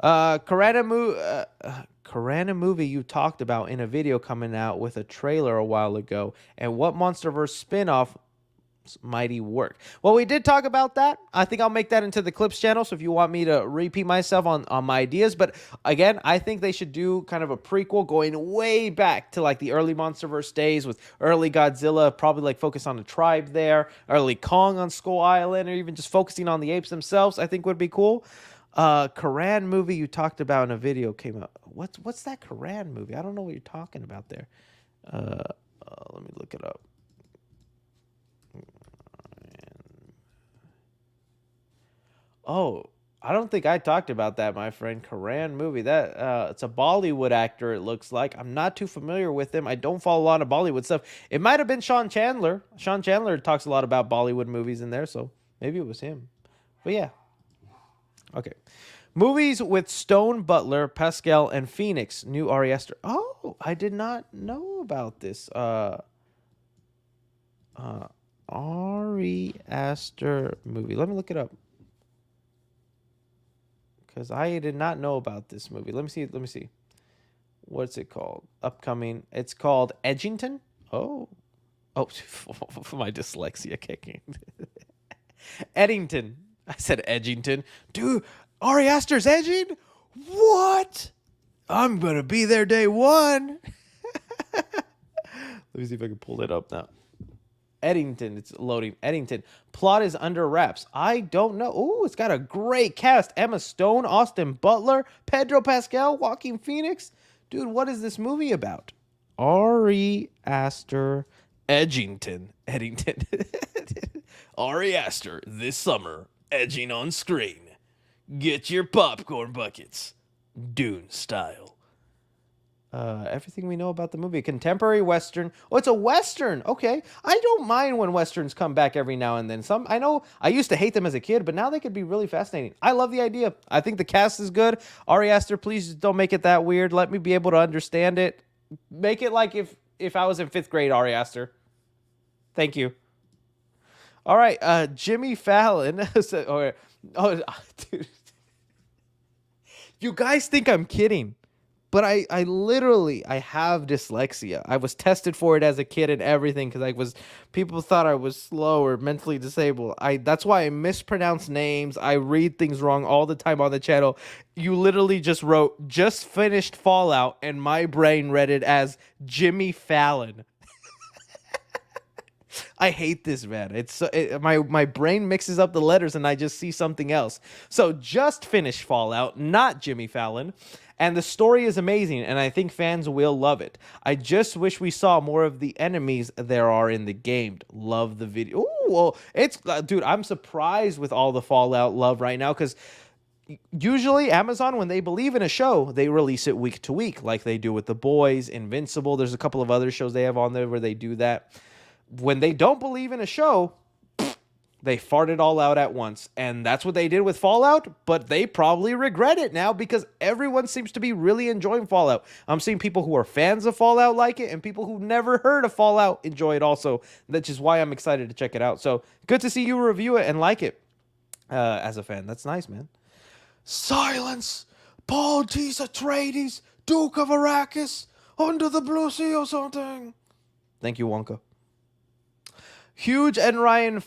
Karana movie you talked about in a video coming out with a trailer a while ago, and what Monsterverse spinoff mighty work. Well, we did talk about that. I think I'll make that into the clips channel, so if you want me to repeat myself on my ideas, but again, I think they should do kind of a prequel going way back to like the early Monsterverse days with early Godzilla, probably like focus on the tribe there, early Kong on Skull Island, or even just focusing on the apes themselves, I think would be cool. Koran movie you talked about in a video came out. What's that Koran movie? I don't know what you're talking about there. Let me look it up. Oh, I don't think I talked about that, my friend. Koran movie. That it's a Bollywood actor, it looks like. I'm not too familiar with him. I don't follow a lot of Bollywood stuff. It might have been Sean Chandler. Sean Chandler talks a lot about Bollywood movies in there, so maybe it was him. But yeah. Okay. Movies with Stone, Butler, Pascal, and Phoenix. New Ari Aster. Oh, I did not know about this. Ari Aster movie. Let me look it up. Because I did not know about this movie. Let me see. What's it called? Upcoming. It's called Edgington. Oh, my dyslexia kicking. Eddington. I said Edgington. Dude, Ari Aster's edging? What? I'm going to be there day one. Let me see if I can pull it up now. Eddington, it's loading. Eddington. Plot is under wraps. I don't know. Oh, it's got a great cast. Emma Stone, Austin Butler, Pedro Pascal, Joaquin Phoenix. Dude, what is this movie about? Ari Aster, Edgington. Eddington. Ari Aster, this summer, edging on screen. Get your popcorn buckets. Dune style. Everything we know about the movie. Contemporary Western. Oh, it's a Western. Okay. I don't mind when Westerns come back every now and then. I know I used to hate them as a kid, but now they could be really fascinating. I love the idea. I think the cast is good. Ari Aster, please don't make it that weird. Let me be able to understand it. Make it like if I was in 5th grade, Ari Aster. Thank you. All right. Jimmy Fallon. Dude. You guys think I'm kidding. but I literally I have dyslexia. I was tested for it as a kid and everything because people thought I was slow or mentally disabled. I That's why I mispronounce names. I read things wrong all the time on the channel. You literally just wrote just finished Fallout and my brain read it as Jimmy Fallon. I hate this, man. My brain mixes up the letters and I just see something else. So just finished Fallout, not Jimmy Fallon. And the story is amazing, and I think fans will love it. I just wish we saw more of the enemies there are in the game. Love the video. Ooh, well, dude, I'm surprised with all the Fallout love right now because usually Amazon, when they believe in a show, they release it week to week, like they do with The Boys, Invincible. There's a couple of other shows they have on there where they do that. When they don't believe in a show, they fart it all out at once. And that's what they did with Fallout, but they probably regret it now because everyone seems to be really enjoying Fallout. I'm seeing people who are fans of Fallout like it, and people who never heard of Fallout enjoy it also. That's just why I'm excited to check it out. So good to see you review it and like it as a fan. That's nice, man. Silence! Paul T. Atreides, Duke of Arrakis, under the blue sea or something. Thank you, Wonka. Hugh and Ryan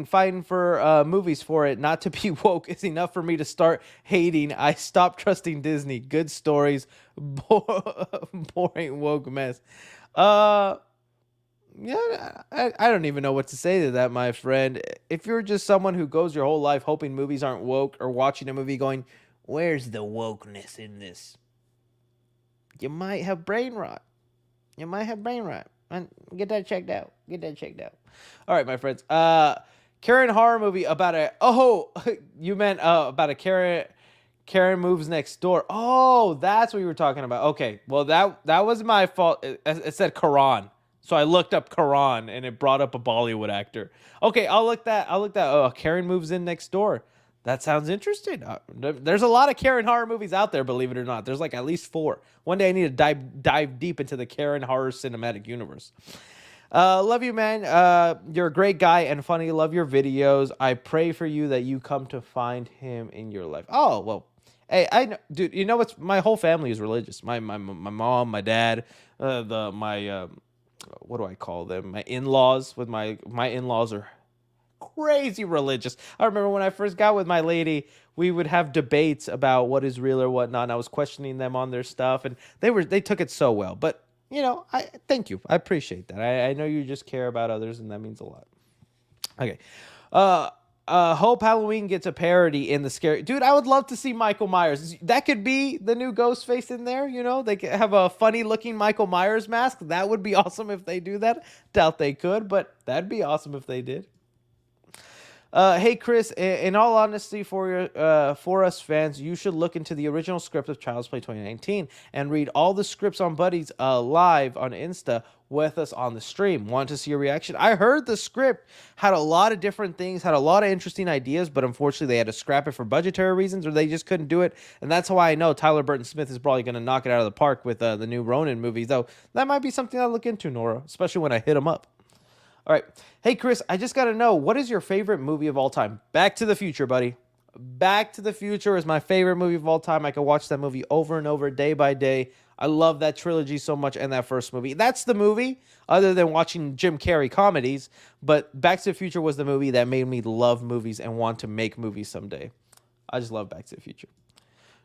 fighting for movies for it not to be woke is enough for me to start hating. I stopped trusting Disney. Good stories, boring woke mess. Yeah, I don't even know what to say to that, my friend. If you're just someone who goes your whole life hoping movies aren't woke or watching a movie going, "Where's the wokeness in this?" You might have brain rot. And get that checked out. All right, my friends. Karen horror movie about you meant about a Karen moves next door. Oh, that's what you were talking about. Okay, well that was my fault. It said Quran, so I looked up Quran and it brought up a Bollywood actor. Okay, I'll look that. Oh, Karen moves in next door. That sounds interesting. There's a lot of Karen horror movies out there, believe it or not. There's like at least 4. One day I need to dive deep into the Karen horror cinematic universe. Love you, man. You're a great guy and funny. Love your videos. I pray for you that you come to find him in your life. Oh, well. Hey, I know, dude, you know what's, my whole family is religious. My mom, my dad, what do I call them? My in-laws my in-laws are crazy religious. I remember when I first got with my lady, we would have debates about what is real or whatnot, and I was questioning them on their stuff, and they took it so well. But I thank you. I appreciate that. I know you just care about others, and that means a lot. Okay. Hope Halloween gets a parody in the scary. Dude, I would love to see Michael Myers. That could be the new Ghostface in there, They could have a funny looking Michael Myers mask. That would be awesome if they do that. Doubt they could, but that'd be awesome if they did. Hey Chris, in all honesty, for us fans, you should look into the original script of Child's Play 2019 and read all the scripts on Buddies live on Insta with us on the stream. Want to see your reaction? I heard the script had a lot of different things, had a lot of interesting ideas, but unfortunately they had to scrap it for budgetary reasons, or they just couldn't do it. And that's why I know Tyler Burton Smith is probably going to knock it out of the park with the new Ronin movie. Though that might be something I'll look into, Nora, especially when I hit him up. All right. Hey, Chris, I just got to know, what is your favorite movie of all time? Back to the Future, buddy. Back to the Future is my favorite movie of all time. I can watch that movie over and over, day by day. I love that trilogy so much and that first movie. That's the movie, other than watching Jim Carrey comedies. But Back to the Future was the movie that made me love movies and want to make movies someday. I just love Back to the Future.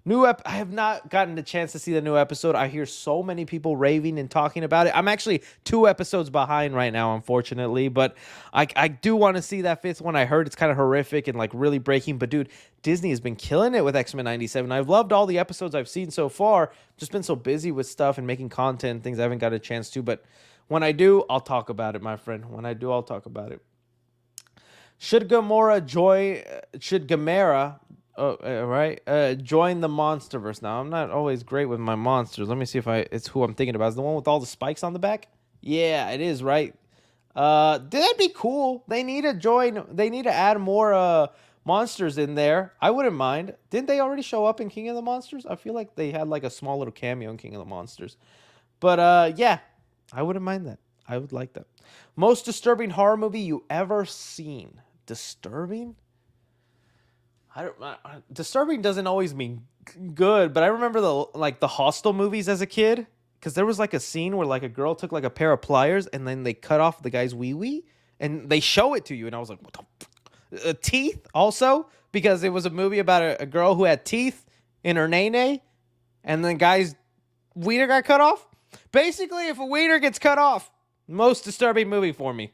I have not gotten the chance to see the new episode. I hear so many people raving and talking about it. I'm actually 2 episodes behind right now, unfortunately, but I do want to see that 5th one. I heard it's kind of horrific and like really breaking, but dude, Disney has been killing it with X-Men 97. I've loved all the episodes I've seen so far. Just been so busy with stuff and making content, things I haven't got a chance to, but when I do, I'll talk about it, my friend. When I do, I'll talk about it. Should Gamera join the Monsterverse? Now, I'm not always great with my monsters. Let me see if it's who I'm thinking about. Is the one with all the spikes on the back? Yeah, it is, right? That'd be cool. They need to join. They need to add more monsters in there. I wouldn't mind. Didn't they already show up in King of the Monsters? I feel like they had like a small little cameo in King of the Monsters. But yeah, I wouldn't mind that. I would like that. Most disturbing horror movie you ever seen? Disturbing? Disturbing doesn't always mean good, but I remember the Hostel movies as a kid, because there was like a scene where like a girl took like a pair of pliers and then they cut off the guy's wee wee and they show it to you, and I was like, what the teeth also, because it was a movie about a girl who had teeth in her nene, and then guy's wiener got cut off. Basically, if a wiener gets cut off, most disturbing movie for me.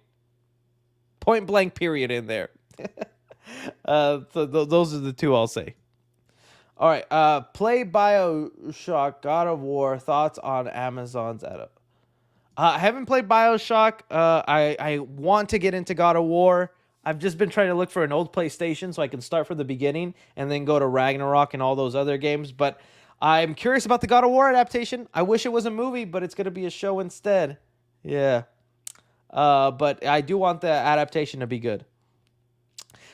Point blank period in there. Those are the two I'll say. All right. Play BioShock, God of War. Thoughts on Amazon's edit? I haven't played BioShock. I want to get into God of War. I've just been trying to look for an old PlayStation so I can start from the beginning and then go to Ragnarok and all those other games. But I'm curious about the God of War adaptation. I wish it was a movie, but it's going to be a show instead. Yeah. But I do want the adaptation to be good.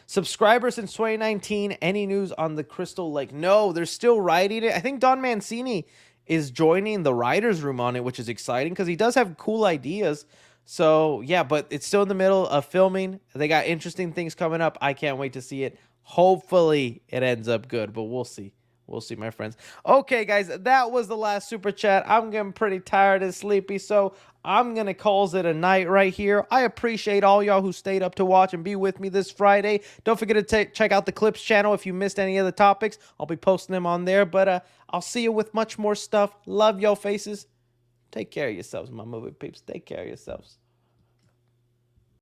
Subscribers since 2019. Any news on the Crystal Lake? No, they're still writing it. I think Don Mancini is joining the writer's room on it, which is exciting because he does have cool ideas. So, yeah, but it's still in the middle of filming. They got interesting things coming up. I can't wait to see it. Hopefully, it ends up good, but we'll see. We'll see, my friends. Okay, guys, that was the last super chat. I'm getting pretty tired and sleepy, so I'm going to call it a night right here. I appreciate all y'all who stayed up to watch and be with me this Friday. Don't forget to check out the Clips channel if you missed any of the topics. I'll be posting them on there, but I'll see you with much more stuff. Love y'all faces. Take care of yourselves, my movie peeps. Take care of yourselves.